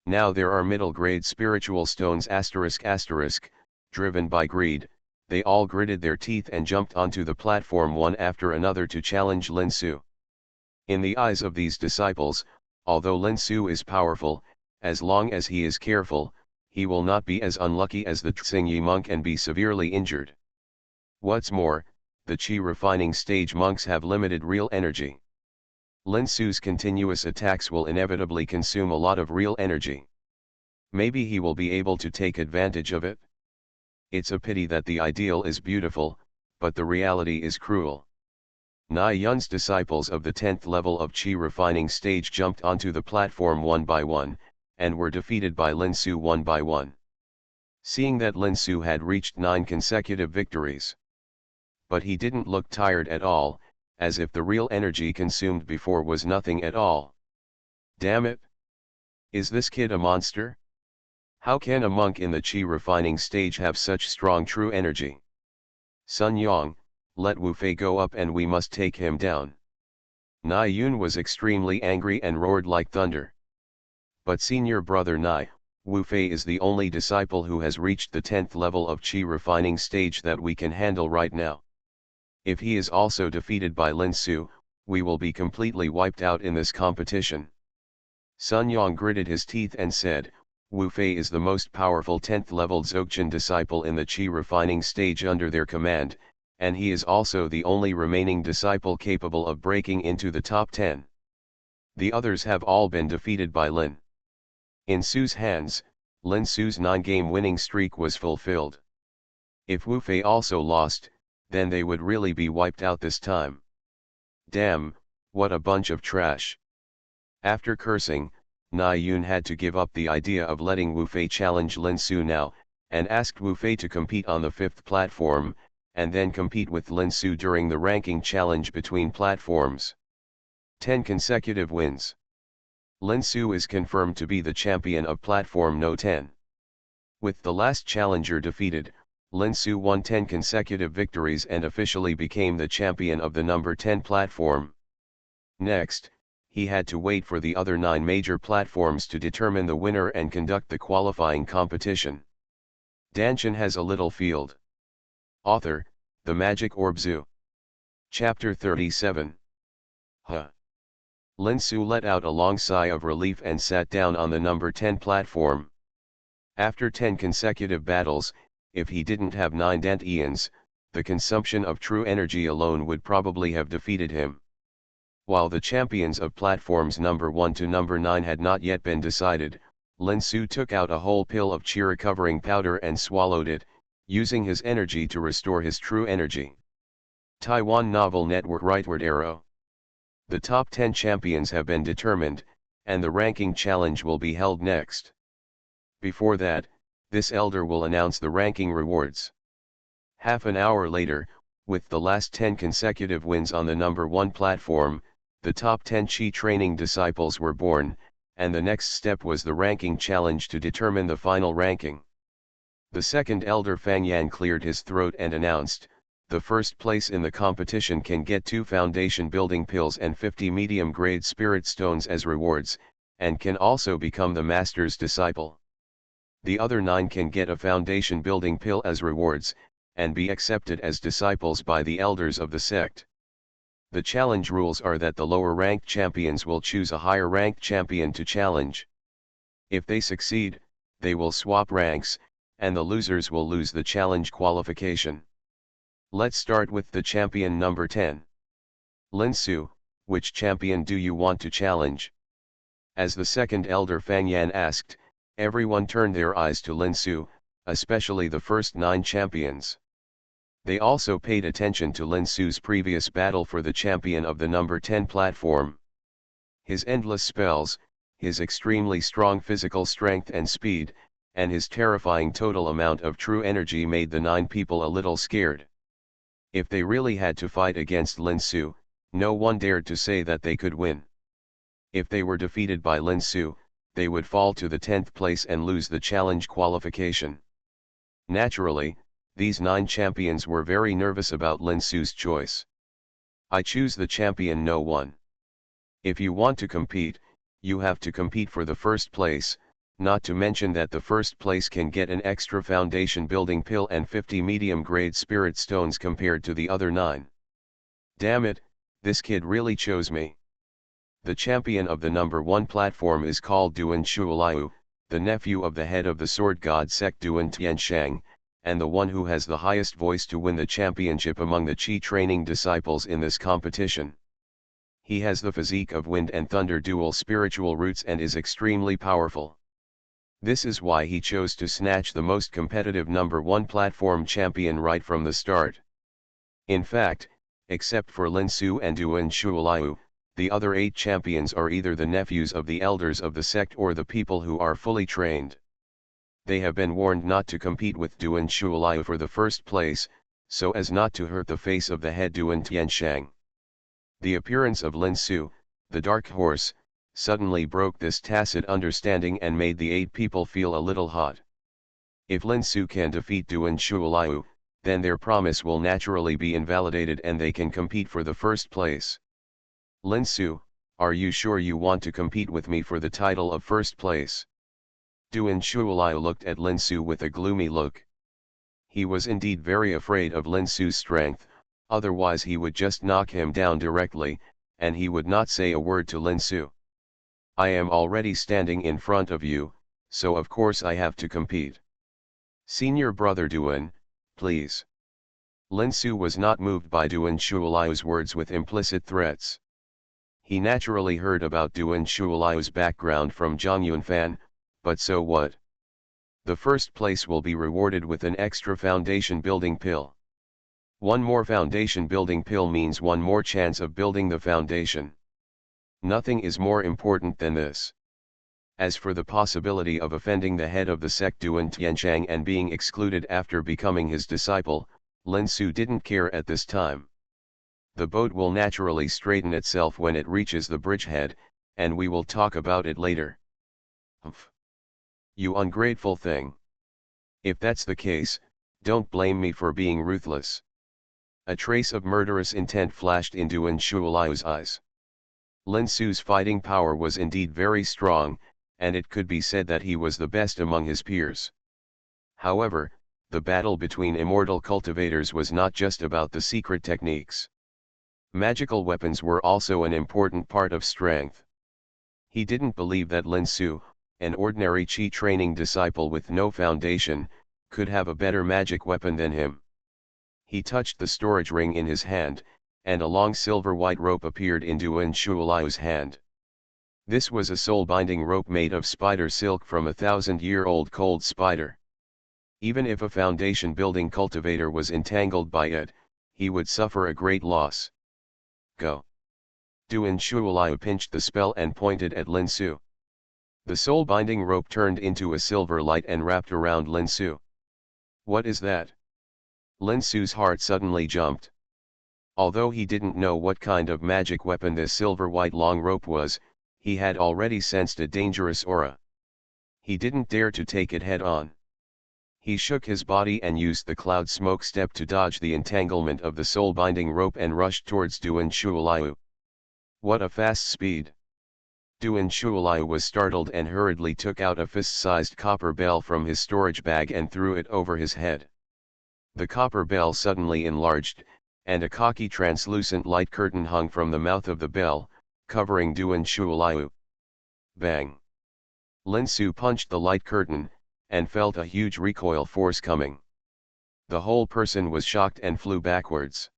Now there are middle-grade spiritual stones ***, driven by greed. They all gritted their teeth and jumped onto the platform one after another to challenge Lin Su. In the eyes of these disciples, although Lin Su is powerful, as long as he is careful, he will not be as unlucky as the Xingyi monk and be severely injured. What's more, the Qi refining stage monks have limited real energy. Lin Su's continuous attacks will inevitably consume a lot of real energy. Maybe he will be able to take advantage of it. It's a pity that the ideal is beautiful, but the reality is cruel. Na Yun's disciples of the 10th level of Qi refining stage jumped onto the platform one by one, and were defeated by Lin Su one by one. Seeing that Lin Su had reached 9 consecutive victories. But he didn't look tired at all, as if the real energy consumed before was nothing at all. Damn it! Is this kid a monster? How can a monk in the Qi refining stage have such strong true energy? Sun Yang, let Wu Fei go up and we must take him down. Na Yun was extremely angry and roared like thunder. But Senior Brother Nai, Wu Fei is the only disciple who has reached the 10th level of Qi refining stage that we can handle right now. If he is also defeated by Lin Su, we will be completely wiped out in this competition. Sun Yang gritted his teeth and said, Wu Fei is the most powerful 10th level Dzogchen disciple in the Qi refining stage under their command, and he is also the only remaining disciple capable of breaking into the top 10. The others have all been defeated by Lin. In Su's hands, Lin Su's 9-game winning streak was fulfilled. If Wu Fei also lost, then they would really be wiped out this time. Damn, what a bunch of trash. After cursing, Na Yun had to give up the idea of letting Wu Fei challenge Lin Su now, and asked Wu Fei to compete on the 5th platform, and then compete with Lin Su during the ranking challenge between platforms. 10 consecutive wins. Lin Su is confirmed to be the champion of platform No 10. With the last challenger defeated, Lin Su won 10 consecutive victories and officially became the champion of the number 10 platform. Next, he had to wait for the other 9 major platforms to determine the winner and conduct the qualifying competition. Dantian has a little field. Author, The Magic Orb Zoo. Chapter 37. Huh. Lin Su let out a long sigh of relief and sat down on the number 10 platform. After 10 consecutive battles, if he didn't have 9 Dantians, the consumption of true energy alone would probably have defeated him. While the champions of platforms number 1 to number 9 had not yet been decided, Lin Su took out a whole pill of chi recovering powder and swallowed it, using his energy to restore his true energy. Taiwan Novel Network Rightward Arrow. The top 10 champions have been determined, and the ranking challenge will be held next. Before that, this elder will announce the ranking rewards. Half an hour later, with the last 10 consecutive wins on the number 1 platform, the top 10 Chi training disciples were born, and the next step was the ranking challenge to determine the final ranking. The second elder Fang Yan cleared his throat and announced, the first place in the competition can get 2 foundation building pills and 50 medium-grade spirit stones as rewards, and can also become the master's disciple. The other 9 can get a foundation building pill as rewards, and be accepted as disciples by the elders of the sect. The challenge rules are that the lower-ranked champions will choose a higher-ranked champion to challenge. If they succeed, they will swap ranks, and the losers will lose the challenge qualification. Let's start with the champion number 10. Lin Su, which champion do you want to challenge? As the second elder Fang Yan asked, everyone turned their eyes to Lin Su, especially the first 9 champions. They also paid attention to Lin Su's previous battle for the champion of the number 10 platform. His endless spells, his extremely strong physical strength and speed, and his terrifying total amount of true energy made the 9 people a little scared. If they really had to fight against Lin Su, no one dared to say that they could win. If they were defeated by Lin Su, they would fall to the 10th place and lose the challenge qualification. Naturally, these 9 champions were very nervous about Lin Su's choice. I choose the champion no one. If you want to compete, you have to compete for the first place, not to mention that the first place can get an extra foundation building pill and 50 medium-grade spirit stones compared to the other 9. Damn it, this kid really chose me. The champion of the number 1 platform is called Duan Shuoliu, the nephew of the head of the sword god sect Duan Tianshang, and the one who has the highest voice to win the championship among the Chi training disciples in this competition. He has the physique of wind and thunder dual spiritual roots and is extremely powerful. This is why he chose to snatch the most competitive number 1 platform champion right from the start. In fact, except for Lin Su and Duan Shuoliu, the other 8 champions are either the nephews of the elders of the sect or the people who are fully trained. They have been warned not to compete with Duan Shuoliu for the first place, so as not to hurt the face of the head Duan Tianshang. The appearance of Lin Su, the dark horse, suddenly broke this tacit understanding and made the 8 people feel a little hot. If Lin Su can defeat Duan Shuoliu, then their promise will naturally be invalidated and they can compete for the first place. Lin Su, are you sure you want to compete with me for the title of first place? Duan Shuoliu looked at Lin Su with a gloomy look. He was indeed very afraid of Lin Su's strength, otherwise he would just knock him down directly, and he would not say a word to Lin Su. I am already standing in front of you, so of course I have to compete. Senior brother Duan, please. Lin Su was not moved by Duan Shuoliu's words with implicit threats. He naturally heard about Duan Shuoliu's background from Zhang Yunfan, but so what? The first place will be rewarded with an extra foundation building pill. One more foundation building pill means one more chance of building the foundation. Nothing is more important than this. As for the possibility of offending the head of the sect Duan Tianshang and being excluded after becoming his disciple, Lin Su didn't care at this time. The boat will naturally straighten itself when it reaches the bridgehead, and we will talk about it later. Humph. You ungrateful thing. If that's the case, don't blame me for being ruthless. A trace of murderous intent flashed in Duan Shuoliu's eyes. Lin Su's fighting power was indeed very strong, and it could be said that he was the best among his peers. However, the battle between immortal cultivators was not just about the secret techniques. Magical weapons were also an important part of strength. He didn't believe that Lin Su, an ordinary Qi training disciple with no foundation, could have a better magic weapon than him. He touched the storage ring in his hand, and a long silver-white rope appeared in Duan Shualai's hand. This was a soul-binding rope made of spider silk from a 1,000-year-old cold spider. Even if a foundation-building cultivator was entangled by it, he would suffer a great loss. Go. Duan Shualai pinched the spell and pointed at Lin Su. The soul-binding rope turned into a silver light and wrapped around Lin Su. What is that? Lin Su's heart suddenly jumped. Although he didn't know what kind of magic weapon this silver-white long rope was, he had already sensed a dangerous aura. He didn't dare to take it head-on. He shook his body and used the cloud smoke step to dodge the entanglement of the soul-binding rope and rushed towards Duan Shualai. What a fast speed! Duan Shualai was startled and hurriedly took out a fist-sized copper bell from his storage bag and threw it over his head. The copper bell suddenly enlarged, and a cocky translucent light curtain hung from the mouth of the bell, covering Duan Shualai. Bang! Lin Su punched the light curtain, and felt a huge recoil force coming. The whole person was shocked and flew backwards.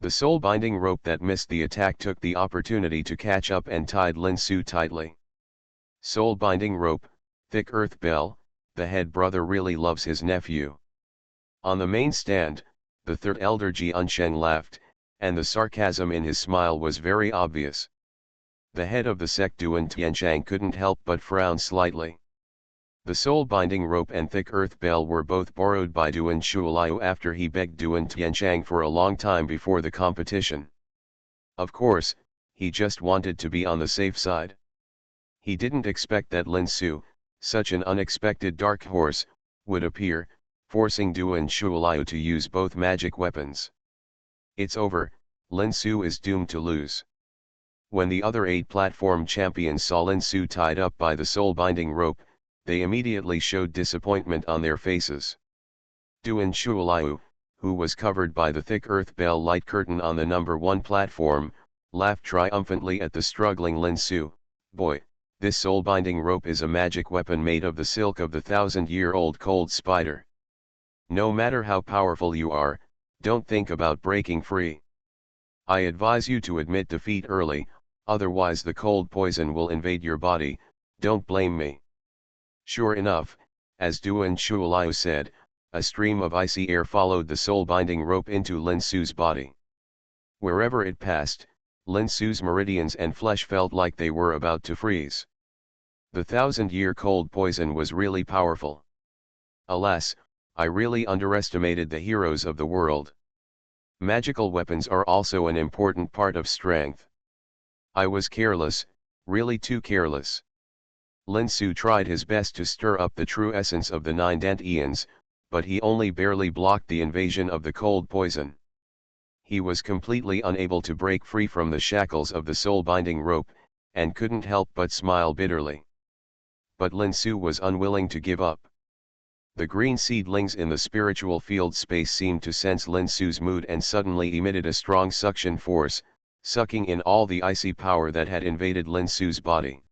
The soul-binding rope that missed the attack took the opportunity to catch up and tied Lin Su tightly. Soul-binding rope, thick earth bell, the head brother really loves his nephew. On the main stand, the third elder Xianxia laughed, and the sarcasm in his smile was very obvious. The head of the sect Duan Tianshang couldn't help but frown slightly. The soul-binding rope and thick earth bell were both borrowed by Duan Shualai after he begged Duan Tianshang for a long time before the competition. Of course, he just wanted to be on the safe side. He didn't expect that Lin Su, such an unexpected dark horse, would appear, forcing Duan Shualai to use both magic weapons. It's over, Lin Su is doomed to lose. When the other 8 platform champions saw Lin Su tied up by the soul-binding rope, they immediately showed disappointment on their faces. Duan Shualai, who was covered by the thick earth bell light curtain on the number 1 platform, laughed triumphantly at the struggling Lin Su. Boy, this soul-binding rope is a magic weapon made of the silk of the 1,000-year-old cold spider. No matter how powerful you are, don't think about breaking free. I advise you to admit defeat early, otherwise the cold poison will invade your body. Don't blame me. Sure enough, as Duan Shualai said, a stream of icy air followed the soul-binding rope into Lin Su's body. Wherever it passed, Lin Su's meridians and flesh felt like they were about to freeze. The 1,000-year cold poison was really powerful. Alas, I really underestimated the heroes of the world. Magical weapons are also an important part of strength. I was careless, really too careless. Lin Su tried his best to stir up the true essence of the 9 Dantians, but he only barely blocked the invasion of the cold poison. He was completely unable to break free from the shackles of the soul-binding rope, and couldn't help but smile bitterly. But Lin Su was unwilling to give up. The green seedlings in the spiritual field space seemed to sense Lin Su's mood and suddenly emitted a strong suction force, sucking in all the icy power that had invaded Lin Su's body.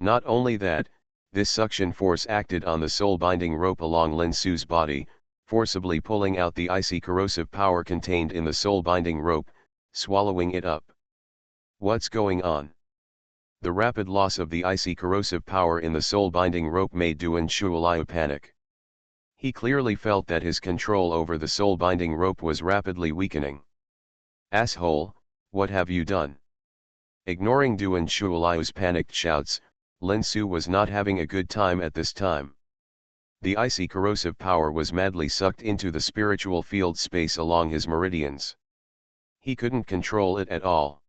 Not only that, this suction force acted on the soul-binding rope along Lin Su's body, forcibly pulling out the icy corrosive power contained in the soul-binding rope, swallowing it up. What's going on? The rapid loss of the icy corrosive power in the soul-binding rope made Duan Shualai panic. He clearly felt that his control over the soul-binding rope was rapidly weakening. Asshole, what have you done? Ignoring Duan Shualai's panicked shouts, Lin Su was not having a good time at this time. The icy corrosive power was madly sucked into the spiritual field space along his meridians. He couldn't control it at all.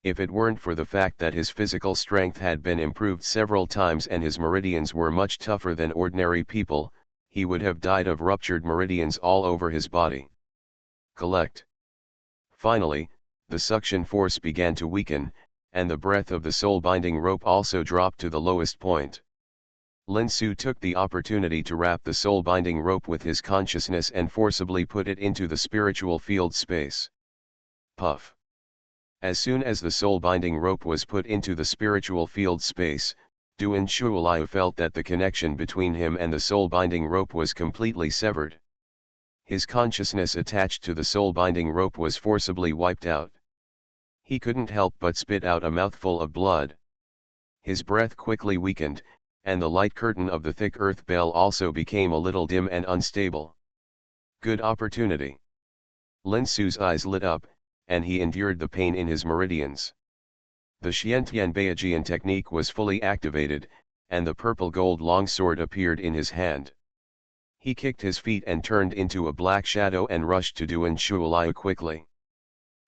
If it weren't for the fact that his physical strength had been improved several times and his meridians were much tougher than ordinary people, he would have died of ruptured meridians all over his body. Collect. Finally, the suction force began to weaken, and the breadth of the soul-binding rope also dropped to the lowest point. Lin Su took the opportunity to wrap the soul-binding rope with his consciousness and forcibly put it into the spiritual field space. Puff. As soon as the soul-binding rope was put into the spiritual field space, Duan Shuoliu felt that the connection between him and the soul-binding rope was completely severed. His consciousness attached to the soul-binding rope was forcibly wiped out. He couldn't help but spit out a mouthful of blood. His breath quickly weakened, and the light curtain of the thick earth bell also became a little dim and unstable. Good opportunity. Lin Su's eyes lit up, and he endured the pain in his meridians. The Xiantian Beijian technique was fully activated, and the purple gold longsword appeared in his hand. He kicked his feet and turned into a black shadow and rushed to Duan Shuoliu quickly.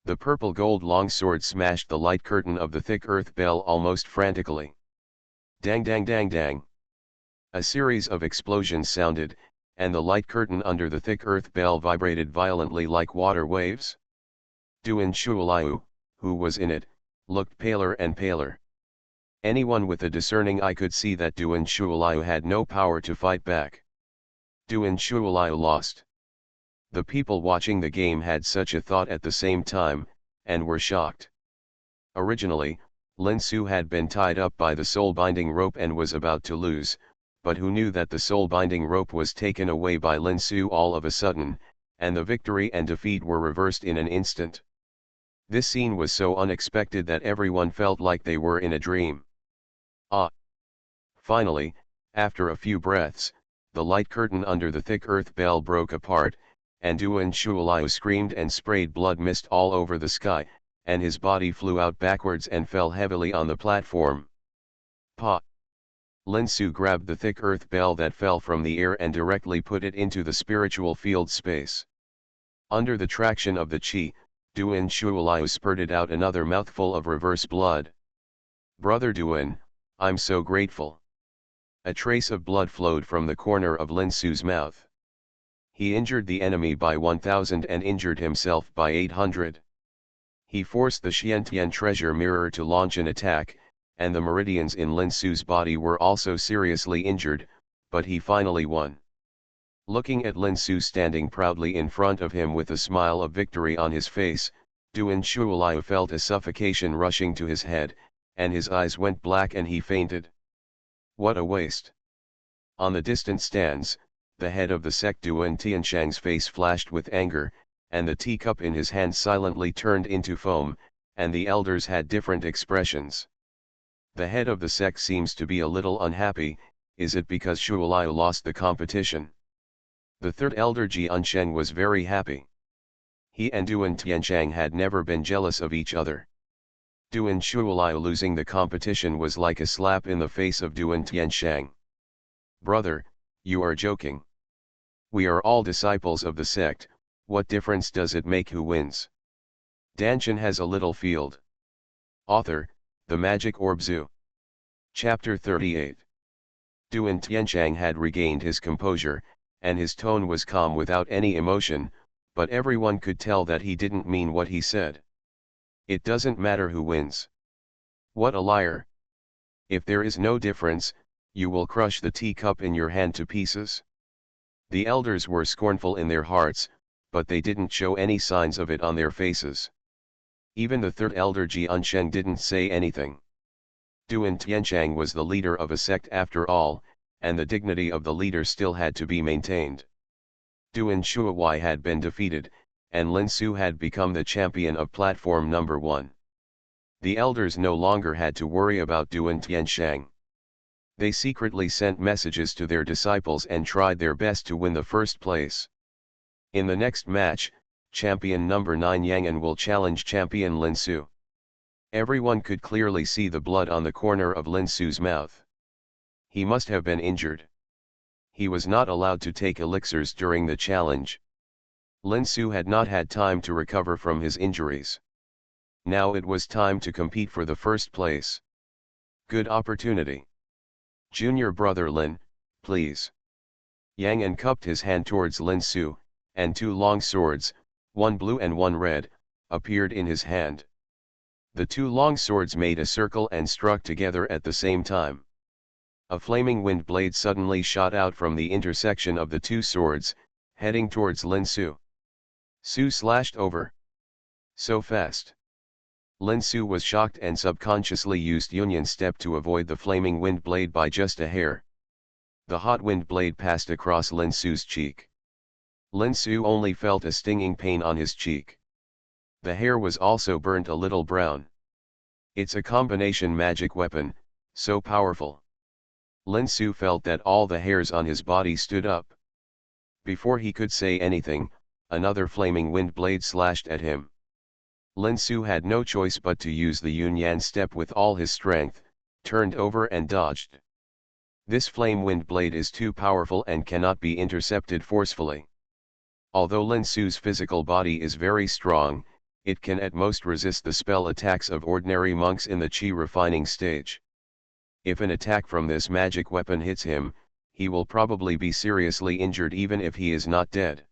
The purple gold longsword smashed the light curtain of the thick earth bell almost frantically. Dang dang dang dang. A series of explosions sounded, and the light curtain under the thick earth bell vibrated violently like water waves. Duan Shuoliu, who was in it, looked paler and paler. Anyone with a discerning eye could see that Duan Shuoliu had no power to fight back. Duan Shuoliu lost. The people watching the game had such a thought at the same time, and were shocked. Originally, Lin Su had been tied up by the soul-binding rope and was about to lose, but who knew that the soul-binding rope was taken away by Lin Su all of a sudden, and the victory and defeat were reversed in an instant. This scene was so unexpected that everyone felt like they were in a dream. Ah! Finally, after a few breaths, the light curtain under the thick earth bell broke apart, and Duan Shuoliu screamed and sprayed blood mist all over the sky, and his body flew out backwards and fell heavily on the platform. Pa! Lin Su grabbed the thick earth bell that fell from the air and directly put it into the spiritual field space. Under the traction of the chi, Duan Shuoliu spurted out another mouthful of reverse blood. Brother Duan, I'm so grateful. A trace of blood flowed from the corner of Lin Su's mouth. He injured the enemy by 1000 and injured himself by 800. He forced the Xiantian treasure mirror to launch an attack, and the meridians in Lin Su's body were also seriously injured, but he finally won. Looking at Lin Su standing proudly in front of him with a smile of victory on his face, Duan Shuoliu felt a suffocation rushing to his head, and his eyes went black and he fainted. What a waste! On the distant stands, the head of the sect Duan Tianshang's face flashed with anger, and the teacup in his hand silently turned into foam, and the elders had different expressions. The head of the sect seems to be a little unhappy. Is it because Shuoliu lost the competition? The third elder Xianxia was very happy. He and Duan Tianshang had never been jealous of each other. Duan Shuoliu losing the competition was like a slap in the face of Duan Tianshang. Brother, you are joking. We are all disciples of the sect. What difference does it make who wins? Dantian has a little field. Author, The Magic Orb Zoo. Chapter 38. Duan Tianshang had regained his composure, and his tone was calm without any emotion, but everyone could tell that he didn't mean what he said. It doesn't matter who wins. What a liar. If there is no difference, you will crush the teacup in your hand to pieces. The elders were scornful in their hearts, but they didn't show any signs of it on their faces. Even the third elder Xianxia didn't say anything. Duan Tianshang was the leader of a sect after all, and the dignity of the leader still had to be maintained. Duan Shuoliu had been defeated, and Lin Su had become the champion of platform number 1. The elders no longer had to worry about Duan Tianshang. They secretly sent messages to their disciples and tried their best to win the first place. In the next match, champion number 9 Yang An will challenge champion Lin Su. Everyone could clearly see the blood on the corner of Lin Su's mouth. He must have been injured. He was not allowed to take elixirs during the challenge. Lin Su had not had time to recover from his injuries. Now it was time to compete for the first place. Good opportunity. Junior brother Lin, please. Yang An cupped his hand towards Lin Su, and 2 long swords, one blue and one red, appeared in his hand. The 2 long swords made a circle and struck together at the same time. A flaming wind blade suddenly shot out from the intersection of the two swords, heading towards Lin Su. Su slashed over. So fast. Lin Su was shocked and subconsciously used Union Step to avoid the flaming wind blade by just a hair. The hot wind blade passed across Lin Su's cheek. Lin Su only felt a stinging pain on his cheek. The hair was also burnt a little brown. It's a combination magic weapon, so powerful. Lin Su felt that all the hairs on his body stood up. Before he could say anything, another flaming wind blade slashed at him. Lin Su had no choice but to use the Yunyan Step with all his strength, turned over and dodged. This flame wind blade is too powerful and cannot be intercepted forcefully. Although Lin Su's physical body is very strong, it can at most resist the spell attacks of ordinary monks in the Qi refining stage. If an attack from this magic weapon hits him, he will probably be seriously injured even if he is not dead.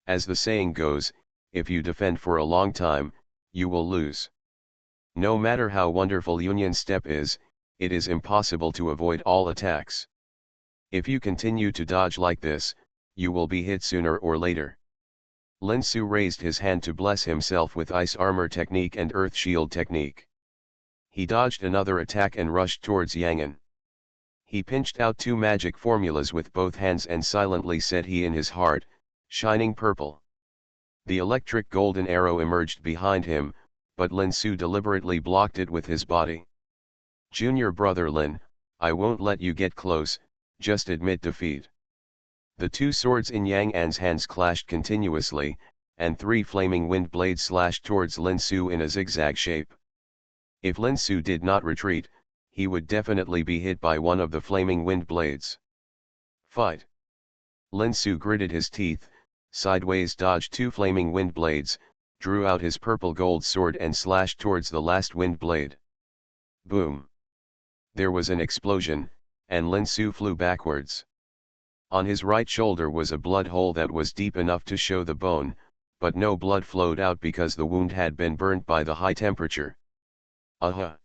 As the saying goes, if you defend for a long time, you will lose. No matter how wonderful Union Step is, it is impossible to avoid all attacks. If you continue to dodge like this, you will be hit sooner or later. Lin Su raised his hand to bless himself with Ice Armor technique and Earth Shield technique. He dodged another attack and rushed towards Yang'an. He pinched out two magic formulas with both hands and silently said he in his heart, "Shining purple." The electric golden arrow emerged behind him, but Lin Su deliberately blocked it with his body. "Junior brother Lin, I won't let you get close, just admit defeat." The two swords in Yang An's hands clashed continuously, and three flaming wind blades slashed towards Lin Su in a zigzag shape. If Lin Su did not retreat, he would definitely be hit by one of the flaming wind blades. Fight! Lin Su gritted his teeth, sideways dodged two flaming wind blades, drew out his purple gold sword and slashed towards the last wind blade. Boom! There was an explosion, and Lin Su flew backwards. On his right shoulder was a blood hole that was deep enough to show the bone, but no blood flowed out because the wound had been burnt by the high temperature. Aha!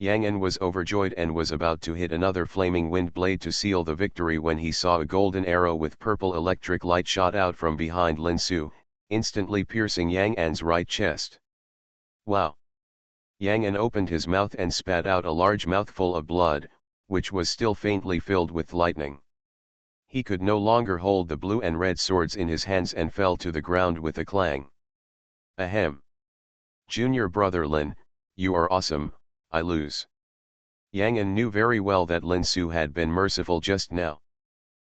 Yang An was overjoyed and was about to hit another flaming wind blade to seal the victory when he saw a golden arrow with purple electric light shot out from behind Lin Su, instantly piercing Yang An's right chest. Wow! Yang An opened his mouth and spat out a large mouthful of blood, which was still faintly filled with lightning. He could no longer hold the blue and red swords in his hands and fell to the ground with a clang. Ahem! Junior brother Lin, you are awesome, I lose. Yang An knew very well that Lin Su had been merciful just now.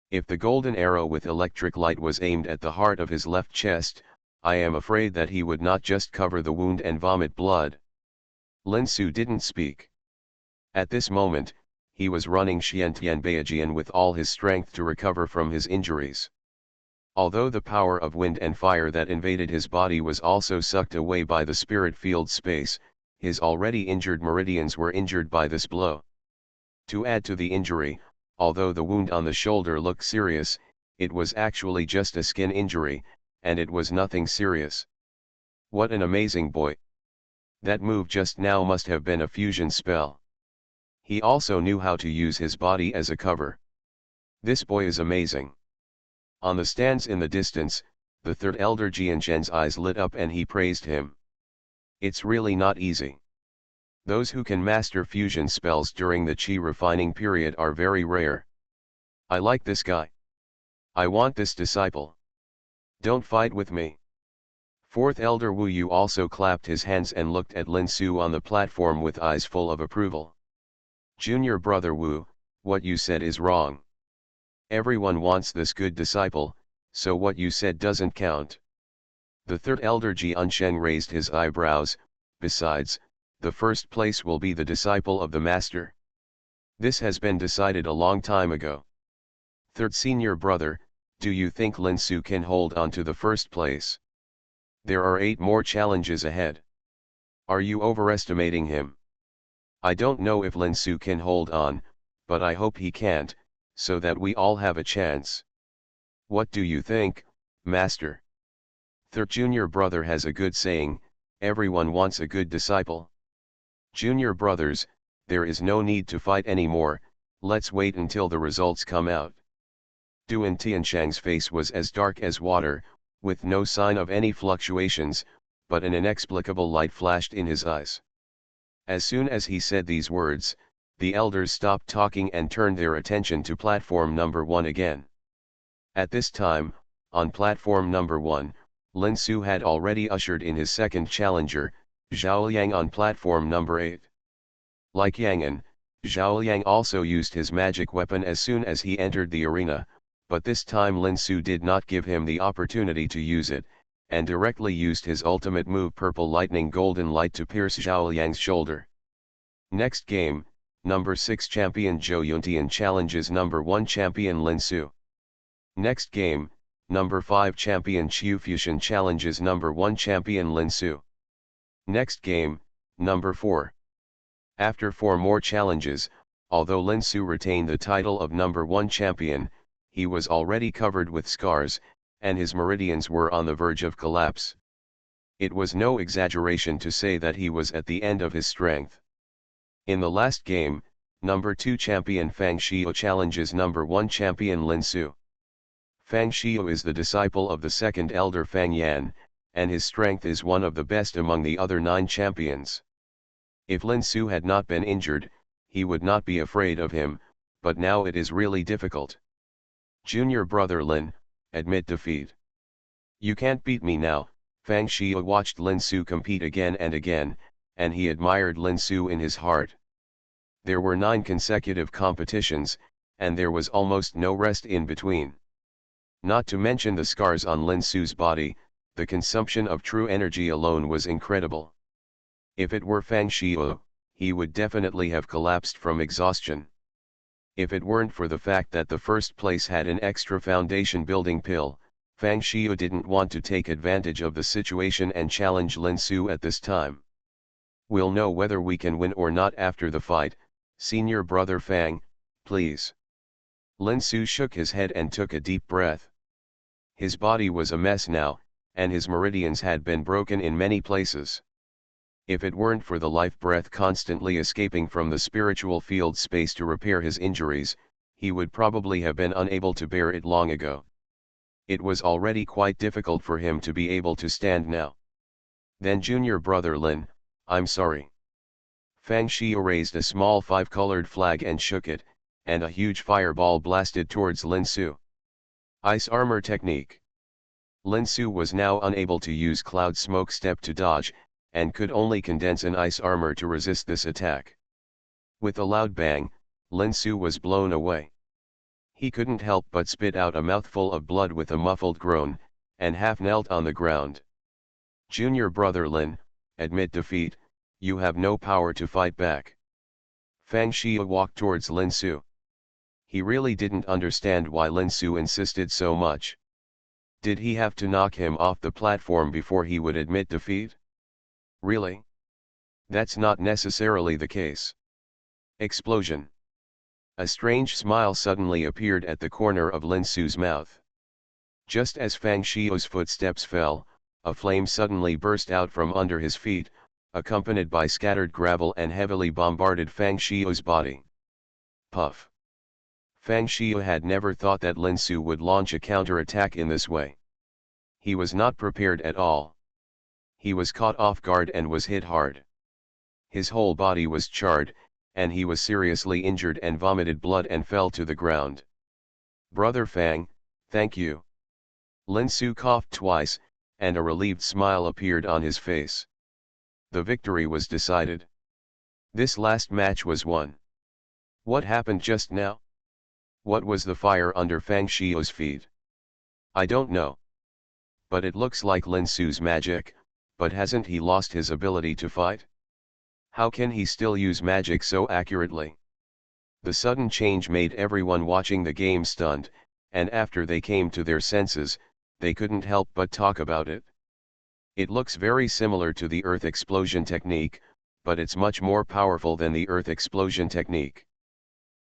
If the golden arrow with electric light was aimed at the heart of his left chest, I am afraid that he would not just cover the wound and vomit blood. Lin Su didn't speak. At this moment, he was running Xiantian Beijian with all his strength to recover from his injuries. Although the power of wind and fire that invaded his body was also sucked away by the spirit field space, his already injured meridians were injured by this blow. To add to the injury, although the wound on the shoulder looked serious, it was actually just a skin injury, and it was nothing serious. What an amazing boy! That move just now must have been a fusion spell. He also knew how to use his body as a cover. This boy is amazing. On the stands in the distance, the third elder Xianxian's eyes lit up and he praised him. It's really not easy. Those who can master fusion spells during the Qi refining period are very rare. I like this guy. I want this disciple. Don't fight with me. Fourth elder Wu Yu also clapped his hands and looked at Lin Su on the platform with eyes full of approval. Junior brother Wu, what you said is wrong. Everyone wants this good disciple, so what you said doesn't count. The third elder Jiansheng raised his eyebrows. Besides, the first place will be the disciple of the master. This has been decided a long time ago. Third senior brother, do you think Lin Su can hold on to the first place? There are 8 more challenges ahead. Are you overestimating him? I don't know if Lin Su can hold on, but I hope he can't, so that we all have a chance. What do you think, master? Third junior brother has a good saying, everyone wants a good disciple. Junior brothers, there is no need to fight anymore, Let's wait until the results come out. Duan Tianshang's face was as dark as water, with no sign of any fluctuations, but an inexplicable light flashed in his eyes. As soon as he said these words, the elders stopped talking and turned their attention to platform number 1 again. At this time, on platform number 1, Lin Su had already ushered in his second challenger, Zhaoliang on platform number 8. Like Yangan, Zhaoliang also used his magic weapon as soon as he entered the arena, but this time Lin Su did not give him the opportunity to use it, and directly used his ultimate move Purple Lightning Golden Light to pierce Zhaoliang's shoulder. Next game, number 6 champion Zhou Yuntian challenges number 1 champion Lin Su. Next game, number 5 champion Qiu Fuxian challenges number 1 champion Lin Su. Next game, number 4. After 4 more challenges, although Lin Su retained the title of number 1 champion, he was already covered with scars, and his meridians were on the verge of collapse. It was no exaggeration to say that he was at the end of his strength. In the last game, number 2 champion Fang Xiu challenges number 1 champion Lin Su. Fang Xiu is the disciple of the second elder Fang Yan, and his strength is one of the best among the other 9 champions. If Lin Su had not been injured, he would not be afraid of him, but now it is really difficult. Junior brother Lin, admit defeat. You can't beat me now. Fang Xiu watched Lin Su compete again and again, and he admired Lin Su in his heart. There were 9 consecutive competitions, and there was almost no rest in between. Not to mention the scars on Lin Su's body, the consumption of true energy alone was incredible. If it were Fang Xiu, he would definitely have collapsed from exhaustion. If it weren't for the fact that the first place had an extra foundation building pill, Fang Xiu didn't want to take advantage of the situation and challenge Lin Su at this time. We'll know whether we can win or not after the fight, senior brother Fang, please. Lin Su shook his head and took a deep breath. His body was a mess now, and his meridians had been broken in many places. If it weren't for the life breath constantly escaping from the spiritual field space to repair his injuries, he would probably have been unable to bear it long ago. It was already quite difficult for him to be able to stand now. Then junior brother Lin, I'm sorry. Fang Xiu raised a small 5-colored flag and shook it, and a huge fireball blasted towards Lin Su. Ice armor technique. Lin Su was now unable to use cloud smoke step to dodge, and could only condense an ice armor to resist this attack. With a loud bang, Lin Su was blown away. He couldn't help but spit out a mouthful of blood with a muffled groan, and half knelt on the ground. Junior brother Lin, admit defeat, you have no power to fight back. Fang Xiu walked towards Lin Su. He really didn't understand why Lin Su insisted so much. Did he have to knock him off the platform before he would admit defeat? Really? That's not necessarily the case. Explosion. A strange smile suddenly appeared at the corner of Lin Su's mouth. Just as Fang Xiu's footsteps fell, a flame suddenly burst out from under his feet, accompanied by scattered gravel and heavily bombarded Fang Xiu's body. Puff. Fang Xiu had never thought that Lin Su would launch a counterattack in this way. He was not prepared at all. He was caught off guard and was hit hard. His whole body was charred, and he was seriously injured and vomited blood and fell to the ground. Brother Fang, thank you. Lin Su coughed twice, and a relieved smile appeared on his face. The victory was decided. This last match was won. What happened just now? What was the fire under Fang Xiu's feet? I don't know. But it looks like Lin Su's magic, but hasn't he lost his ability to fight? How can he still use magic so accurately? The sudden change made everyone watching the game stunned, and after they came to their senses, they couldn't help but talk about it. It looks very similar to the Earth explosion technique, but it's much more powerful than the Earth explosion technique.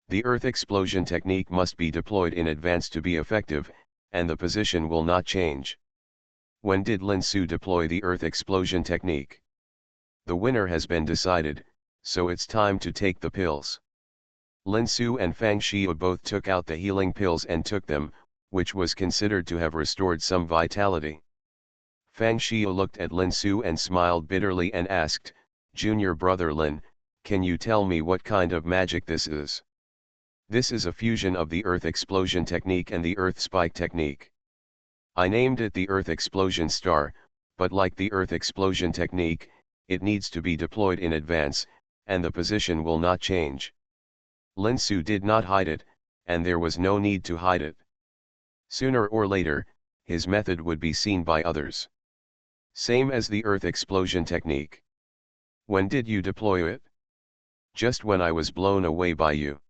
The Earth explosion technique must be deployed in advance to be effective, and the position will not change. When did Lin Su deploy the Earth explosion technique? The winner has been decided, so it's time to take the pills. Lin Su and Fang Xia both took out the healing pills and took them, which was considered to have restored some vitality. Fang Xia looked at Lin Su and smiled bitterly and asked, "Junior brother Lin, can you tell me what kind of magic this is?" "This is a fusion of the Earth Explosion technique and the Earth Spike technique. I named it the Earth Explosion Star, but like the Earth Explosion technique, it needs to be deployed in advance, and the position will not change." Lin Su did not hide it, and there was no need to hide it. Sooner or later, his method would be seen by others. "Same as the Earth Explosion technique. When did you deploy it?" "Just when I was blown away by you."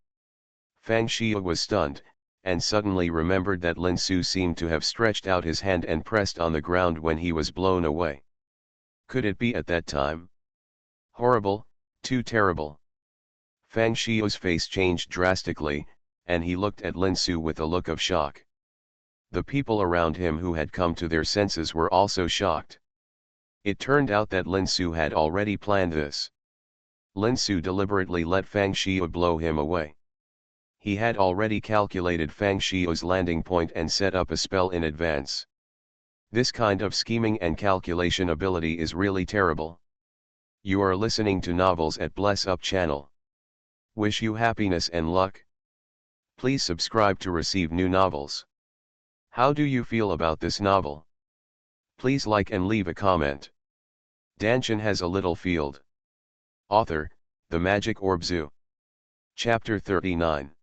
Fang Xia was stunned, and suddenly remembered that Lin Su seemed to have stretched out his hand and pressed on the ground when he was blown away. Could it be at that time? Horrible, too terrible. Fang Xiao's face changed drastically, and he looked at Lin Su with a look of shock. The people around him who had come to their senses were also shocked. It turned out that Lin Su had already planned this. Lin Su deliberately let Fang Xia blow him away. He had already calculated Fang Xiao's landing point and set up a spell in advance. This kind of scheming and calculation ability is really terrible. You are listening to Novels at Bless Up channel. Wish you happiness and luck. Please subscribe to receive new novels. How do you feel about this novel? Please like and leave a comment. Dantian has a little field. Author, The Magic Orb Zoo. Chapter 39.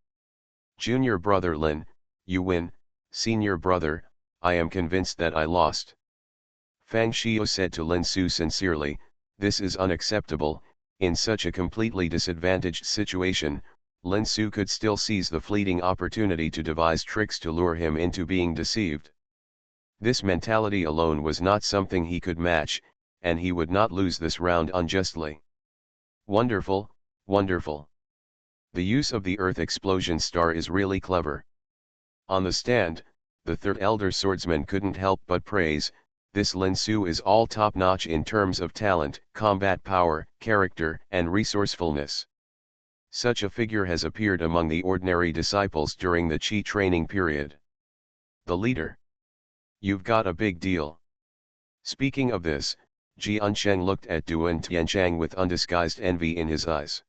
Junior brother Lin, you win. Senior brother, I am convinced that I lost. Fang Xia said to Lin Su sincerely, "This is unacceptable." In such a completely disadvantaged situation, Lin Su could still seize the fleeting opportunity to devise tricks to lure him into being deceived. This mentality alone was not something he could match, and he would not lose this round unjustly. Wonderful, wonderful. The use of the Earth Explosion Star is really clever. On the stand, the third elder swordsman couldn't help but praise, "This Lin Su is all top-notch in terms of talent, combat power, character, and resourcefulness. Such a figure has appeared among the ordinary disciples during the Qi training period." The leader. "You've got a big deal." Speaking of this, Xianxia looked at Duan Tianchang with undisguised envy in his eyes.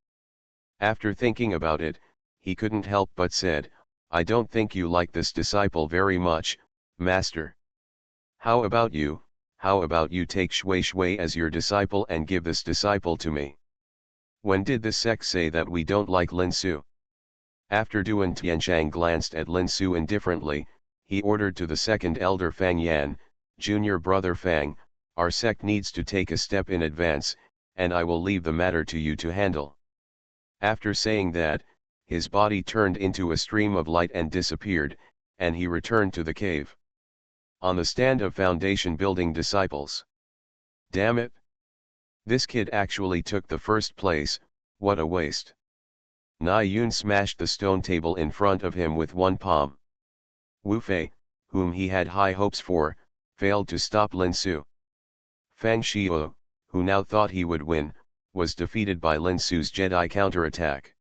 After thinking about it, he couldn't help but said, "I don't think you like this disciple very much, master. How about you take Shui Shui as your disciple and give this disciple to me?" "When did the sect say that we don't like Lin Su?" After Duan Tianchang glanced at Lin Su indifferently, he ordered to the second elder Fang Yan, "Junior brother Fang, our sect needs to take a step in advance, and I will leave the matter to you to handle." After saying that, his body turned into a stream of light and disappeared, and he returned to the cave. On the stand of foundation building disciples. "Damn it! This kid actually took the first place, what a waste." Na Yun smashed the stone table in front of him with one palm. Wu Fei, whom he had high hopes for, failed to stop Lin Su. Fang Xia, who now thought he would win, was defeated by Lin Su's Jedi counterattack.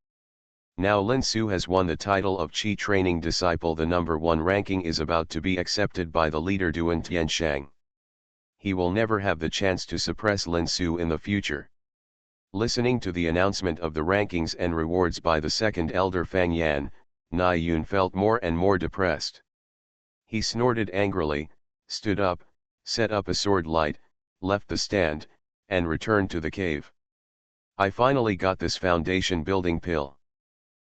Now Lin Su has won the title of Qi Training Disciple. The number 1 ranking is about to be accepted by the leader Duan Tianshang. He will never have the chance to suppress Lin Su in the future. Listening to the announcement of the rankings and rewards by the second elder Fang Yan, Na Yun felt more and more depressed. He snorted angrily, stood up, set up a sword light, left the stand, and returned to the cave. "I finally got this foundation building pill."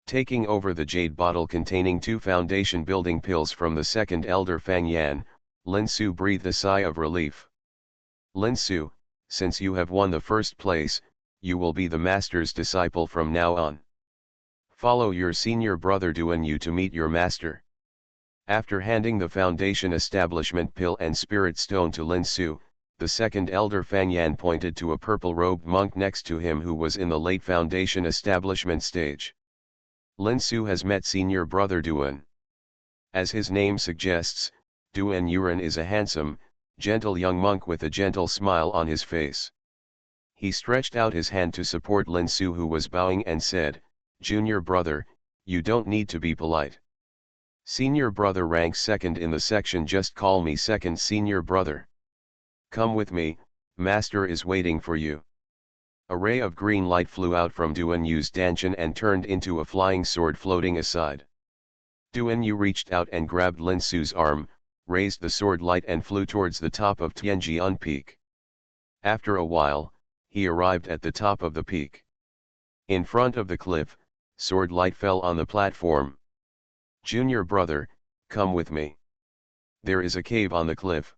Taking over the jade bottle containing 2 foundation building pills from the second elder Fang Yan, Lin Su breathed a sigh of relief. "Lin Su, since you have won the first place, you will be the master's disciple from now on. Follow your senior brother Duan Yu to meet your master." After handing the foundation establishment pill and spirit stone to Lin Su, the second elder Fang Yan pointed to a purple-robed monk next to him who was in the late foundation establishment stage. "Lin Su has met senior brother Duan. As his name suggests, Duan Yuan is a handsome, gentle young monk with a gentle smile on his face." He stretched out his hand to support Lin Su, who was bowing, and said, "Junior brother, You don't need to be polite. Senior brother ranks second in the section, just call me second senior brother. Come with me, master is waiting for you. A ray of green light flew out from Duanyu's Dantian and turned into a flying sword floating aside. Duanyu reached out and grabbed Lin Su's arm, raised the sword light and flew towards the top of Tianjian Peak. After a while, he arrived at the top of the peak. In front of the cliff, sword light fell on the platform. Junior brother, come with me. There is a cave on the cliff.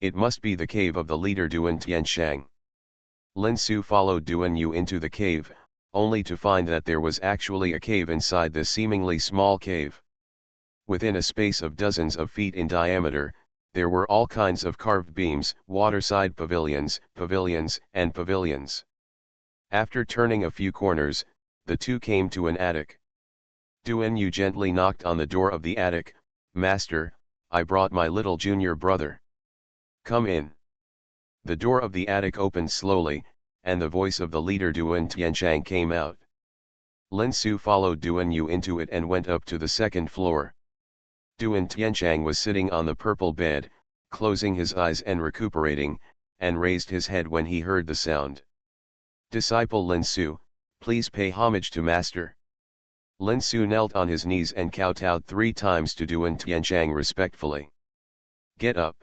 It must be the cave of the leader Duan Tianshang. Lin Su followed Duanyu into the cave, only to find that there was actually a cave inside the seemingly small cave. Within a space of dozens of feet in diameter, there were all kinds of carved beams, waterside pavilions, and pavilions. After turning a few corners, the two came to an attic. Duanyu gently knocked on the door of the attic. Master, I brought my little junior brother. Come in. The door of the attic opened slowly, and the voice of the leader Duan Tianshang came out. Lin Su followed Duanyu into it and went up to the second floor. Duan Tianshang was sitting on the purple bed, closing his eyes and recuperating, and raised his head when he heard the sound. Disciple Lin Su, please pay homage to master. Lin Su knelt on his knees and kowtowed 3 times to Duan Tianshang respectfully. Get up.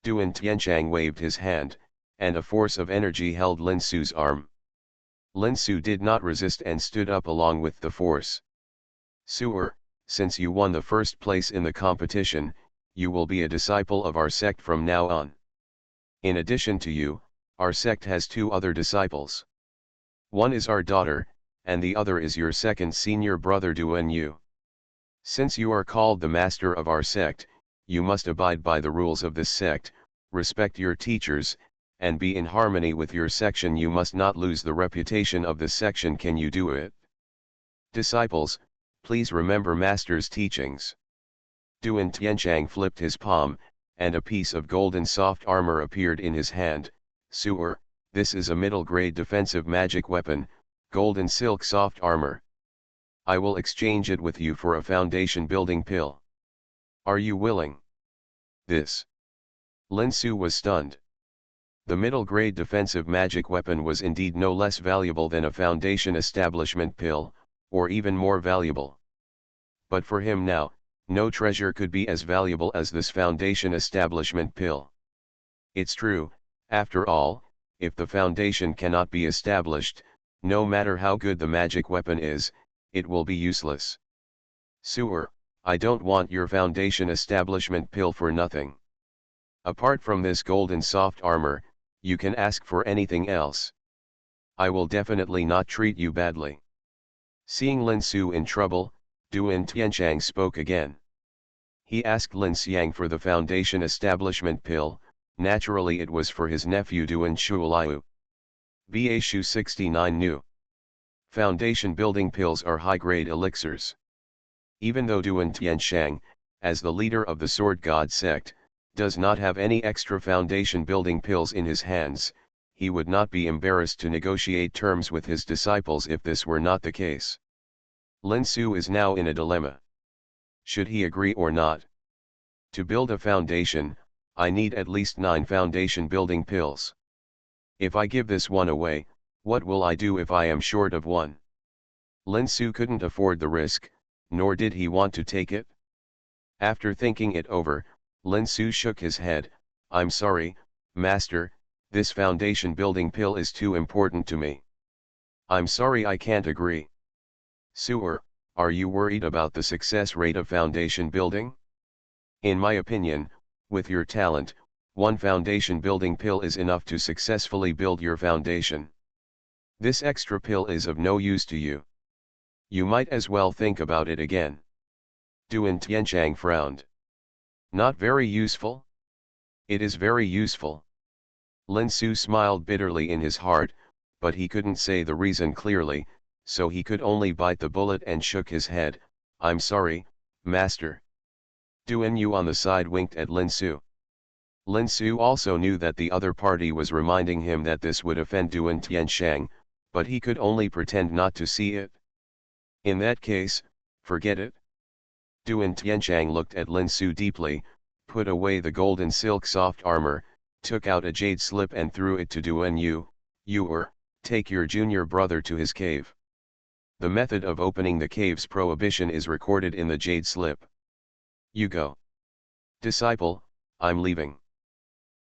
Duan Tianshang waved his hand, and a force of energy held Lin Su's arm. Lin Su did not resist and stood up along with the force. Suer, since you won the first place in the competition, you will be a disciple of our sect from now on. In addition to you, our sect has 2 other disciples. One is our daughter, and the other is your second senior brother Duanyu. Since you are called the master of our sect, you must abide by the rules of this sect, respect your teachers, and be in harmony with your section. You must not lose the reputation of this section. Can you do it? Disciples, please remember master's teachings. Duan Tianshang flipped his palm, and a piece of golden soft armor appeared in his hand. Suer, this is a middle-grade defensive magic weapon, golden silk soft armor. I will exchange it with you for a foundation building pill. Are you willing? This. Lin Su was stunned. The middle-grade defensive magic weapon was indeed no less valuable than a foundation establishment pill, or even more valuable. But for him now, no treasure could be as valuable as this foundation establishment pill. It's true, after all, if the foundation cannot be established, no matter how good the magic weapon is, it will be useless. Suer, I don't want your foundation establishment pill for nothing. Apart from this golden soft armor, you can ask for anything else. I will definitely not treat you badly. Seeing Lin Su in trouble, Duan Tianshang spoke again. He asked Lin Xiang for the foundation establishment pill. Naturally it was for his nephew Duan Shuliu. BA Shu 69 New. Foundation building pills are high-grade elixirs. Even though Duan Tianshang, as the leader of the Sword God sect, does not have any extra foundation building pills in his hands, he would not be embarrassed to negotiate terms with his disciples if this were not the case. Lin Su is now in a dilemma. Should he agree or not? To build a foundation, I need at least 9 foundation building pills. If I give this one away, what will I do if I am short of one? Lin Su couldn't afford the risk, nor did he want to take it. After thinking it over, Lin Su shook his head. I'm sorry, master, this foundation building pill is too important to me. I'm sorry, I can't agree. Suer, are you worried about the success rate of foundation building? In my opinion, with your talent, 1 foundation building pill is enough to successfully build your foundation. This extra pill is of no use to you. You might as well think about it again. Duan Tianshang frowned. Not very useful? It is very useful. Lin Su smiled bitterly in his heart, but he couldn't say the reason clearly, so he could only bite the bullet and shook his head. I'm sorry, master. Duanyu on the side winked at Lin Su. Lin Su also knew that the other party was reminding him that this would offend Duan Tianshang, but he could only pretend not to see it. In that case, forget it. Duan Tianchang looked at Lin Su deeply, put away the golden silk soft armor, took out a jade slip and threw it to Duan Yu. Take your junior brother to his cave. The method of opening the cave's prohibition is recorded in the jade slip. You go. Disciple, I'm leaving.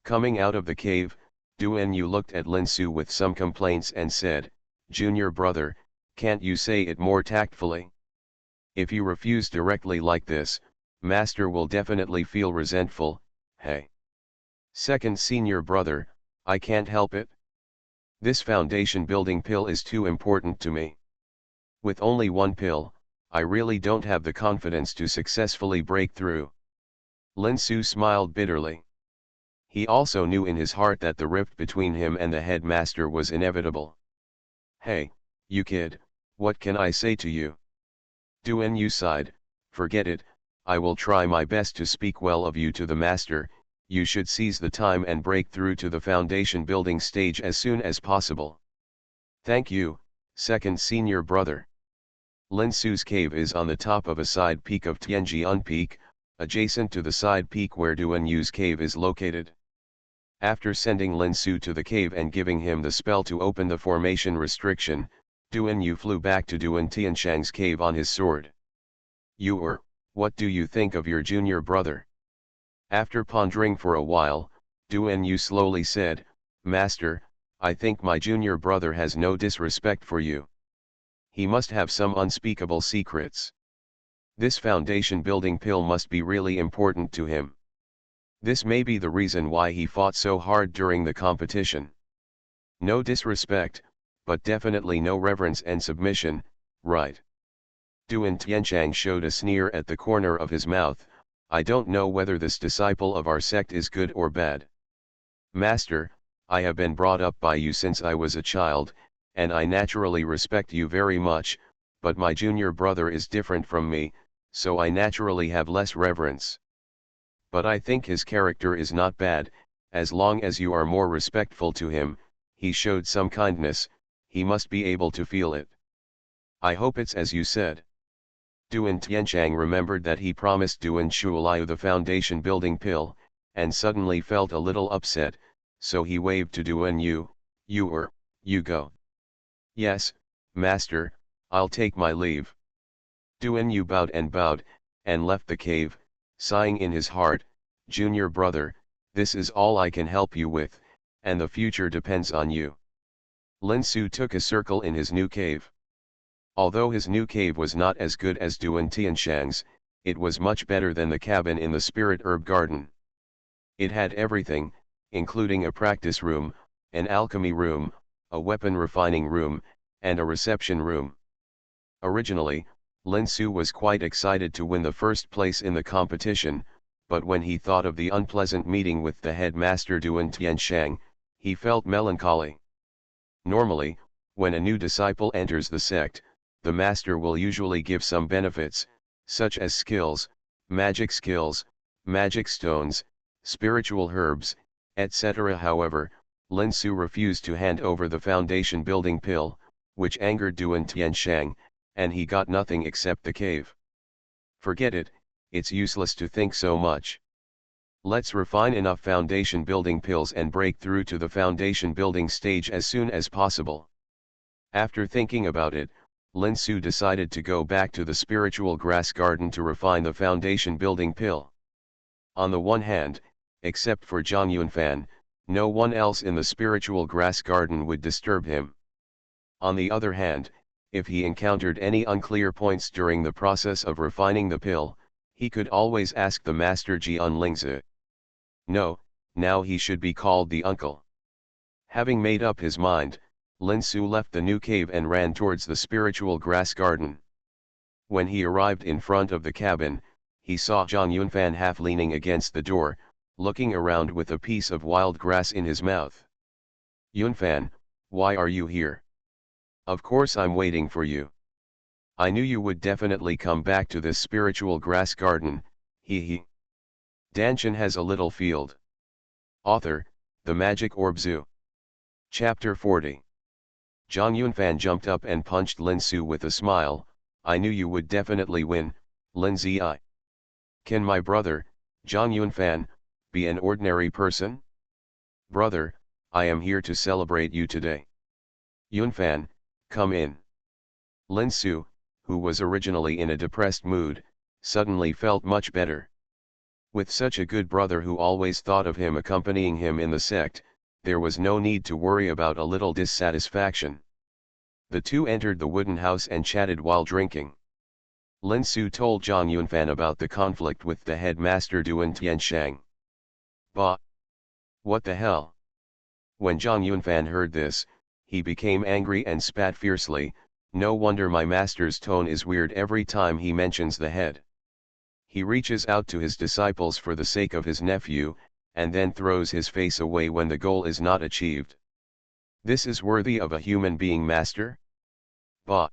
Coming out of the cave, Duan Yu looked at Lin Su with some complaints and said, Junior brother, can't you say it more tactfully? If you refuse directly like this, Master will definitely feel resentful. Hey. Second senior brother, I can't help it. This foundation building pill is too important to me. With only one pill, I really don't have the confidence to successfully break through. Lin Su smiled bitterly. He also knew in his heart that the rift between him and the headmaster was inevitable. Hey, you kid, what can I say to you? Duan Yu sighed, forget it, I will try my best to speak well of you to the master. You should seize the time and break through to the foundation building stage as soon as possible. Thank you, second senior brother. Lin Su's cave is on the top of a side peak of Tianjian Peak, adjacent to the side peak where Duan Yu's cave is located. After sending Lin Su to the cave and giving him the spell to open the formation restriction, Duan Yu flew back to Duan Tianchang's cave on his sword. What do you think of your junior brother? After pondering for a while, Duan Yu slowly said, Master, I think my junior brother has no disrespect for you. He must have some unspeakable secrets. This foundation building pill must be really important to him. This may be the reason why he fought so hard during the competition. No disrespect, but definitely no reverence and submission, right? Duan Tianchang showed a sneer at the corner of his mouth. I don't know whether this disciple of our sect is good or bad. Master, I have been brought up by you since I was a child, and I naturally respect you very much, but my junior brother is different from me, so I naturally have less reverence. But I think his character is not bad, as long as you are more respectful to him. He showed some kindness, he must be able to feel it. I hope it's as you said. Duan Tianchang remembered that he promised Duan Shuliu the foundation building pill, and suddenly felt a little upset, so he waved to Duan Yu, you go. Yes, master, I'll take my leave. Duan Yu bowed, and left the cave, sighing in his heart, Junior brother, this is all I can help you with, and the future depends on you. Lin Su took a circle in his new cave. Although his new cave was not as good as Duan Tianchang's, it was much better than the cabin in the Spirit Herb Garden. It had everything, including a practice room, an alchemy room, a weapon refining room, and a reception room. Originally, Lin Su was quite excited to win the first place in the competition, but when he thought of the unpleasant meeting with the headmaster Duan Tianchang, he felt melancholy. Normally, when a new disciple enters the sect, the master will usually give some benefits, such as skills, magic stones, spiritual herbs, etc. However, Lin Su refused to hand over the foundation building pill, which angered Duan Tianchang, and he got nothing except the cave. Forget it, it's useless to think so much. Let's refine enough foundation building pills and break through to the foundation building stage as soon as possible. After thinking about it, Lin Su decided to go back to the spiritual grass garden to refine the foundation building pill. On the one hand, except for Zhang Yunfan, no one else in the spiritual grass garden would disturb him. On the other hand, if he encountered any unclear points during the process of refining the pill, he could always ask the master Jian Lingzi. No, now he should be called the uncle. Having made up his mind, Lin Su left the new cave and ran towards the spiritual grass garden. When he arrived in front of the cabin, he saw Zhang Yunfan half leaning against the door, looking around with a piece of wild grass in his mouth. Yunfan, why are you here? Of course I'm waiting for you. I knew you would definitely come back to this spiritual grass garden, he. Dantian has a little field. Author, The Magic Orb Zoo. Chapter 40. Zhang Yunfan jumped up and punched Lin Su with a smile. I knew you would definitely win, Xianxia. Can my brother, Zhang Yunfan, be an ordinary person? Brother, I am here to celebrate you today. Yunfan, come in. Lin Su, who was originally in a depressed mood, suddenly felt much better. With such a good brother who always thought of him accompanying him in the sect, there was no need to worry about a little dissatisfaction. The two entered the wooden house and chatted while drinking. Lin Su told Zhang Yunfan about the conflict with the headmaster Duan Tianshang. Bah! What the hell? When Zhang Yunfan heard this, he became angry and spat fiercely. No wonder my master's tone is weird every time he mentions the head. He reaches out to his disciples for the sake of his nephew, and then throws his face away when the goal is not achieved. This is worthy of a human being, master? Bah!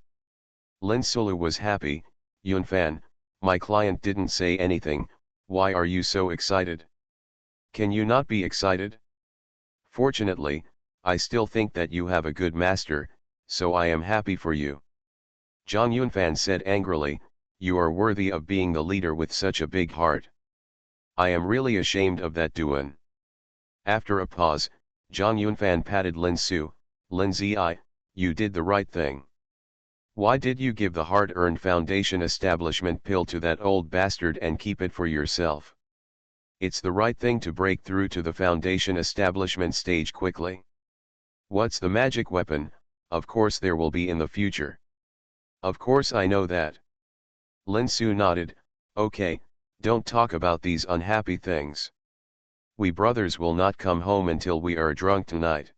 Lin Sulu was happy. Yunfan, my client didn't say anything, why are you so excited? Can you not be excited? Fortunately, I still think that you have a good master, so I am happy for you. Zhang Yunfan said angrily, you are worthy of being the leader with such a big heart. I am really ashamed of that Duan. After a pause, Zhang Yunfan patted Lin Su. Xianxia, you did the right thing. Why did you give the hard-earned foundation establishment pill to that old bastard and keep it for yourself? It's the right thing to break through to the foundation establishment stage quickly. What's the magic weapon? Of course there will be in the future. Of course I know that. Lin Su nodded, okay, don't talk about these unhappy things. We brothers will not come home until we are drunk tonight.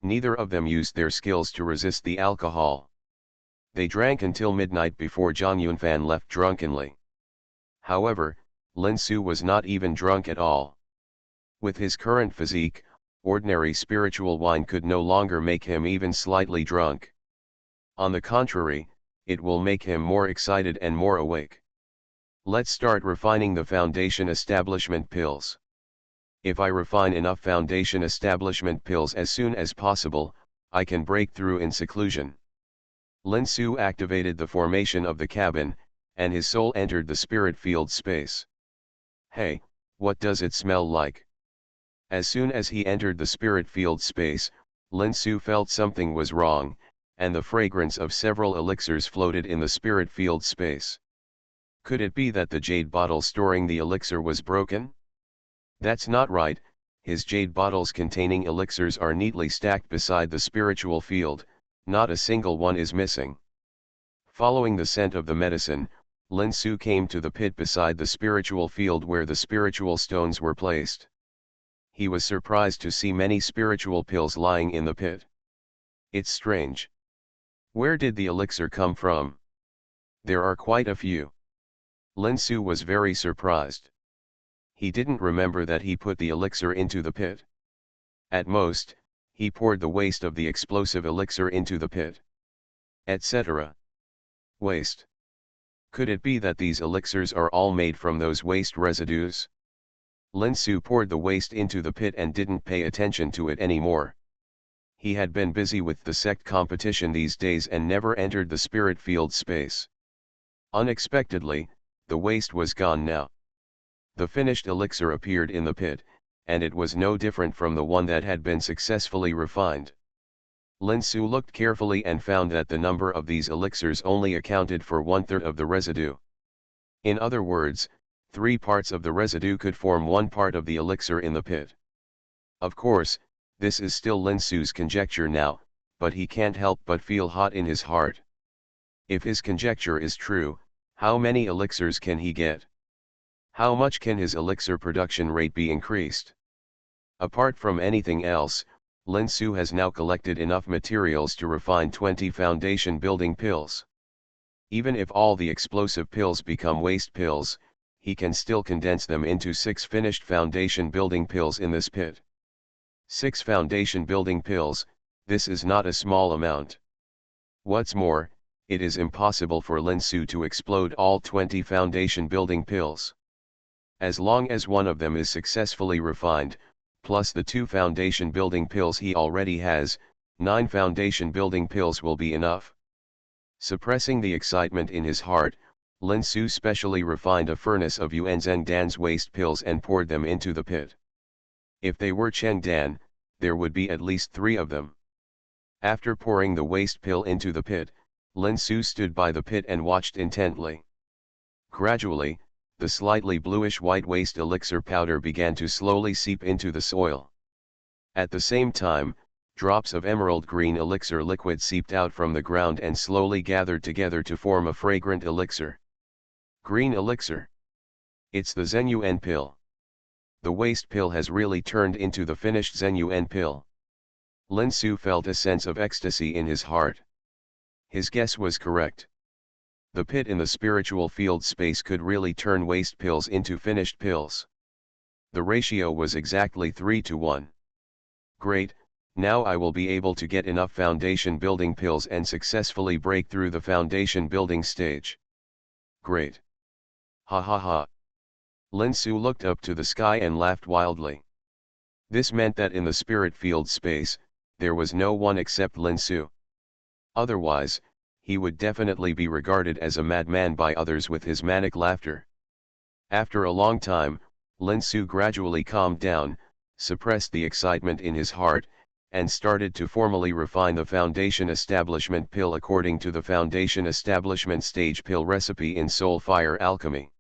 Neither of them used their skills to resist the alcohol. They drank until midnight before Zhang Yunfan left drunkenly. However, Lin Su was not even drunk at all. With his current physique, ordinary spiritual wine could no longer make him even slightly drunk. On the contrary, it will make him more excited and more awake. Let's start refining the foundation establishment pills. If I refine enough foundation establishment pills as soon as possible, I can break through in seclusion. Lin Su activated the formation of the cabin, and his soul entered the spirit field space. Hey, what does it smell like? As soon as he entered the spirit field space, Lin Su felt something was wrong, and the fragrance of several elixirs floated in the spirit field space. Could it be that the jade bottle storing the elixir was broken? That's not right, his jade bottles containing elixirs are neatly stacked beside the spiritual field, not a single one is missing. Following the scent of the medicine, Lin Su came to the pit beside the spiritual field where the spiritual stones were placed. He was surprised to see many spiritual pills lying in the pit. It's strange. Where did the elixir come from? There are quite a few. Lin Su was very surprised. He didn't remember that he put the elixir into the pit. At most, he poured the waste of the explosive elixir into the pit. Etc. Waste. Could it be that these elixirs are all made from those waste residues? Lin Su poured the waste into the pit and didn't pay attention to it anymore. He had been busy with the sect competition these days and never entered the spirit field space. Unexpectedly, the waste was gone now. The finished elixir appeared in the pit, and it was no different from the one that had been successfully refined. Lin Su looked carefully and found that the number of these elixirs only accounted for 1/3 of the residue. In other words, 3 parts of the residue could form 1 part of the elixir in the pit. Of course, this is still Lin Su's conjecture now, but he can't help but feel hot in his heart. If his conjecture is true, how many elixirs can he get? How much can his elixir production rate be increased? Apart from anything else, Lin Su has now collected enough materials to refine 20 foundation building pills. Even if all the explosive pills become waste pills, he can still condense them into 6 finished foundation building pills in this pit. 6 foundation building pills, this is not a small amount. What's more, it is impossible for Lin Su to explode all 20 foundation building pills. As long as one of them is successfully refined, plus the 2 foundation building pills he already has, 9 foundation building pills will be enough. Suppressing the excitement in his heart, Lin Su specially refined a furnace of Yuanzheng Dan's waste pills and poured them into the pit. If they were Cheng Dan, there would be at least 3 of them. After pouring the waste pill into the pit, Lin Su stood by the pit and watched intently. Gradually, the slightly bluish-white waste elixir powder began to slowly seep into the soil. At the same time, drops of emerald green elixir liquid seeped out from the ground and slowly gathered together to form a fragrant elixir. Green elixir. It's the Zhenyuan pill. The waste pill has really turned into the finished Zhenyuan pill. Lin Su felt a sense of ecstasy in his heart. His guess was correct. The pit in the spiritual field space could really turn waste pills into finished pills. The ratio was exactly 3:1. Great, now I will be able to get enough foundation building pills and successfully break through the foundation building stage. Great. Ha ha ha. Lin Su looked up to the sky and laughed wildly. This meant that in the spirit field space, there was no one except Lin Su. Otherwise, he would definitely be regarded as a madman by others with his manic laughter. After a long time, Lin Su gradually calmed down, suppressed the excitement in his heart, and started to formally refine the Foundation Establishment pill according to the Foundation Establishment stage pill recipe in Soul Fire Alchemy.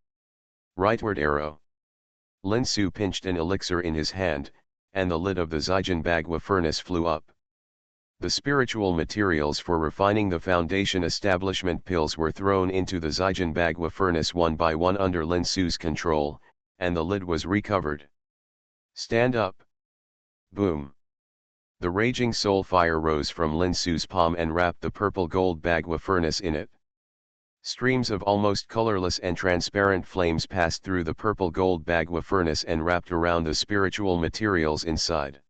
Rightward arrow. Lin Su pinched an elixir in his hand, and the lid of the Zaijian Bagua furnace flew up. The spiritual materials for refining the Foundation Establishment pills were thrown into the Zaijian Bagua furnace one by one under Lin Su's control, and the lid was recovered. Stand up. Boom. The raging soul fire rose from Lin Su's palm and wrapped the purple gold Bagua furnace in it. Streams of almost colorless and transparent flames passed through the purple gold Bagua furnace and wrapped around the spiritual materials inside.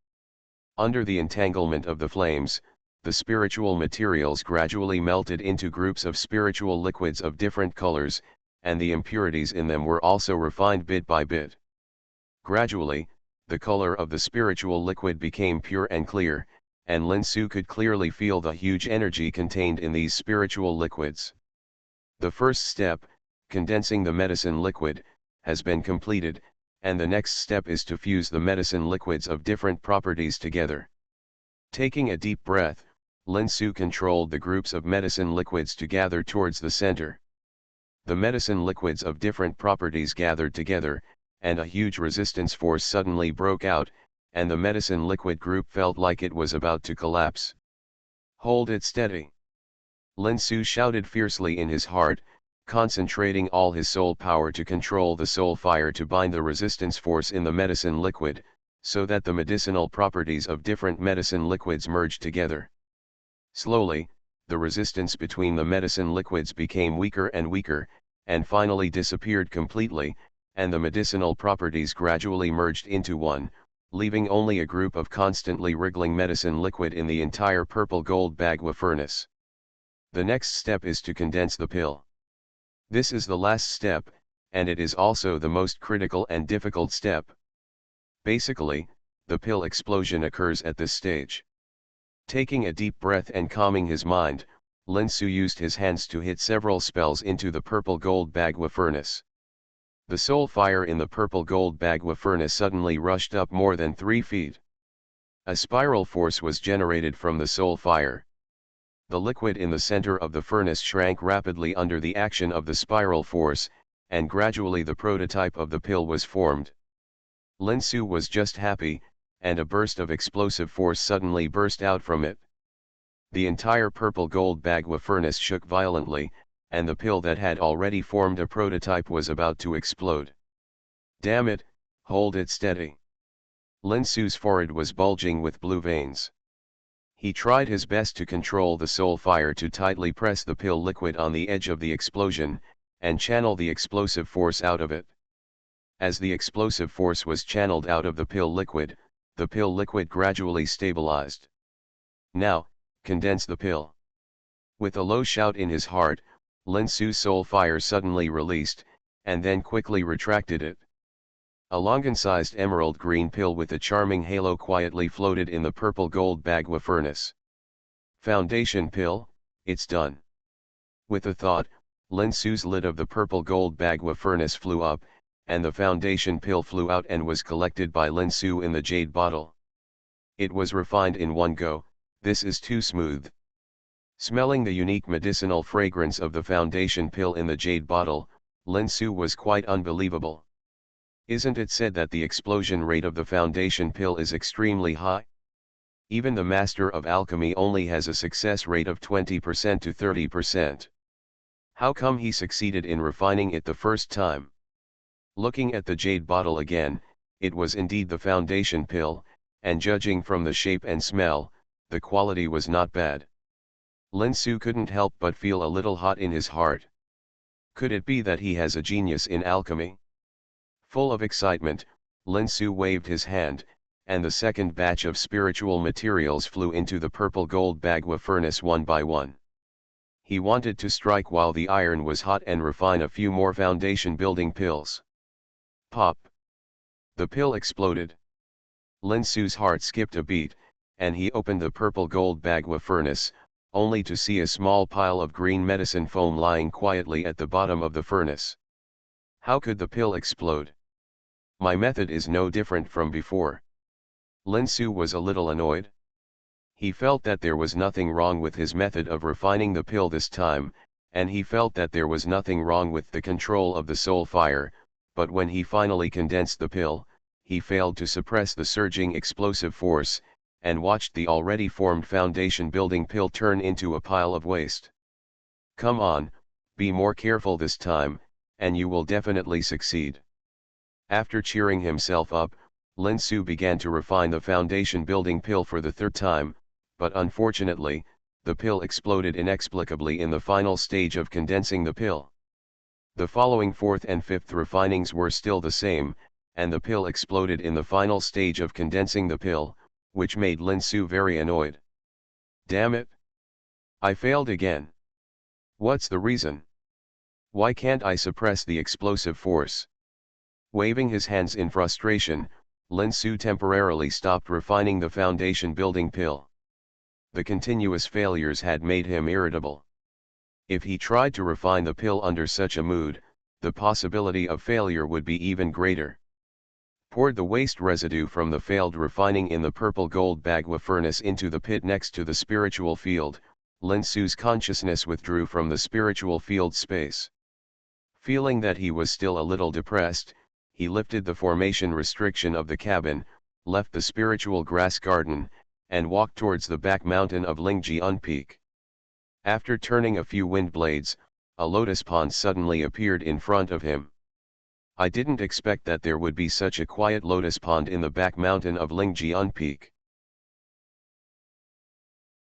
Under the entanglement of the flames, the spiritual materials gradually melted into groups of spiritual liquids of different colors, and the impurities in them were also refined bit by bit. Gradually, the color of the spiritual liquid became pure and clear, and Lin Su could clearly feel the huge energy contained in these spiritual liquids. The first step, condensing the medicine liquid, has been completed, and the next step is to fuse the medicine liquids of different properties together. Taking a deep breath, Lin Su controlled the groups of medicine liquids to gather towards the center. The medicine liquids of different properties gathered together, and a huge resistance force suddenly broke out, and the medicine liquid group felt like it was about to collapse. Hold it steady. Lin Su shouted fiercely in his heart, concentrating all his soul power to control the soul fire to bind the resistance force in the medicine liquid, so that the medicinal properties of different medicine liquids merged together. Slowly, the resistance between the medicine liquids became weaker and weaker, and finally disappeared completely, and the medicinal properties gradually merged into one, leaving only a group of constantly wriggling medicine liquid in the entire purple gold Bagua furnace. The next step is to condense the pill. This is the last step, and it is also the most critical and difficult step. Basically, the pill explosion occurs at this stage. Taking a deep breath and calming his mind, Lin Su used his hands to hit several spells into the purple gold Bagua furnace. The soul fire in the purple gold Bagua furnace suddenly rushed up more than 3 feet. A spiral force was generated from the soul fire. The liquid in the center of the furnace shrank rapidly under the action of the spiral force, and gradually the prototype of the pill was formed. Lin Su was just happy, and a burst of explosive force suddenly burst out from it. The entire purple gold Bagua furnace shook violently, and the pill that had already formed a prototype was about to explode. Damn it, hold it steady. Lin Su's forehead was bulging with blue veins. He tried his best to control the soul fire to tightly press the pill liquid on the edge of the explosion, and channel the explosive force out of it. As the explosive force was channeled out of the pill liquid gradually stabilized. Now, condense the pill. With a low shout in his heart, Lin Su's soul fire suddenly released, and then quickly retracted it. A longan-sized emerald green pill with a charming halo quietly floated in the purple gold Bagua furnace. Foundation pill, it's done. With a thought, Lin Su's lid of the purple gold bagua furnace flew up, and the foundation pill flew out and was collected by Lin Su in the jade bottle. It was refined in one go. This is too smooth. Smelling the unique medicinal fragrance of the foundation pill in the jade bottle, Lin Su was quite unbelievable. Isn't it said that the explosion rate of the foundation pill is extremely high? Even the master of alchemy only has a success rate of 20% to 30%. How come he succeeded in refining it the first time? Looking at the jade bottle again, it was indeed the foundation pill, and judging from the shape and smell, the quality was not bad. Lin Su couldn't help but feel a little hot in his heart. Could it be that he has a genius in alchemy? Full of excitement, Lin Su waved his hand, and the second batch of spiritual materials flew into the purple gold bagua furnace one by one. He wanted to strike while the iron was hot and refine a few more foundation building pills. Pop! The pill exploded. Lin Su's heart skipped a beat, and he opened the purple gold bagua furnace, only to see a small pile of green medicine foam lying quietly at the bottom of the furnace. How could the pill explode? My method is no different from before. Lin Su was a little annoyed. He felt that there was nothing wrong with his method of refining the pill this time, and he felt that there was nothing wrong with the control of the soul fire, but when he finally condensed the pill, he failed to suppress the surging explosive force, and watched the already formed foundation building pill turn into a pile of waste. Come on, be more careful this time, and you will definitely succeed. After cheering himself up, Lin Su began to refine the foundation building pill for the third time, but unfortunately, the pill exploded inexplicably in the final stage of condensing the pill. The following fourth and fifth refinings were still the same, and the pill exploded in the final stage of condensing the pill, which made Lin Su very annoyed. Damn it! I failed again. What's the reason? Why can't I suppress the explosive force? Waving his hands in frustration, Lin Su temporarily stopped refining the foundation building pill. The continuous failures had made him irritable. If he tried to refine the pill under such a mood, the possibility of failure would be even greater. Poured the waste residue from the failed refining in the purple gold bagua furnace into the pit next to the spiritual field. Lin Su's consciousness withdrew from the spiritual field space. Feeling that he was still a little depressed, he lifted the formation restriction of the cabin, left the spiritual grass garden, and walked towards the back mountain of Lingjian Peak. After turning a few wind blades, a lotus pond suddenly appeared in front of him. I didn't expect that there would be such a quiet lotus pond in the back mountain of Lingjian Peak.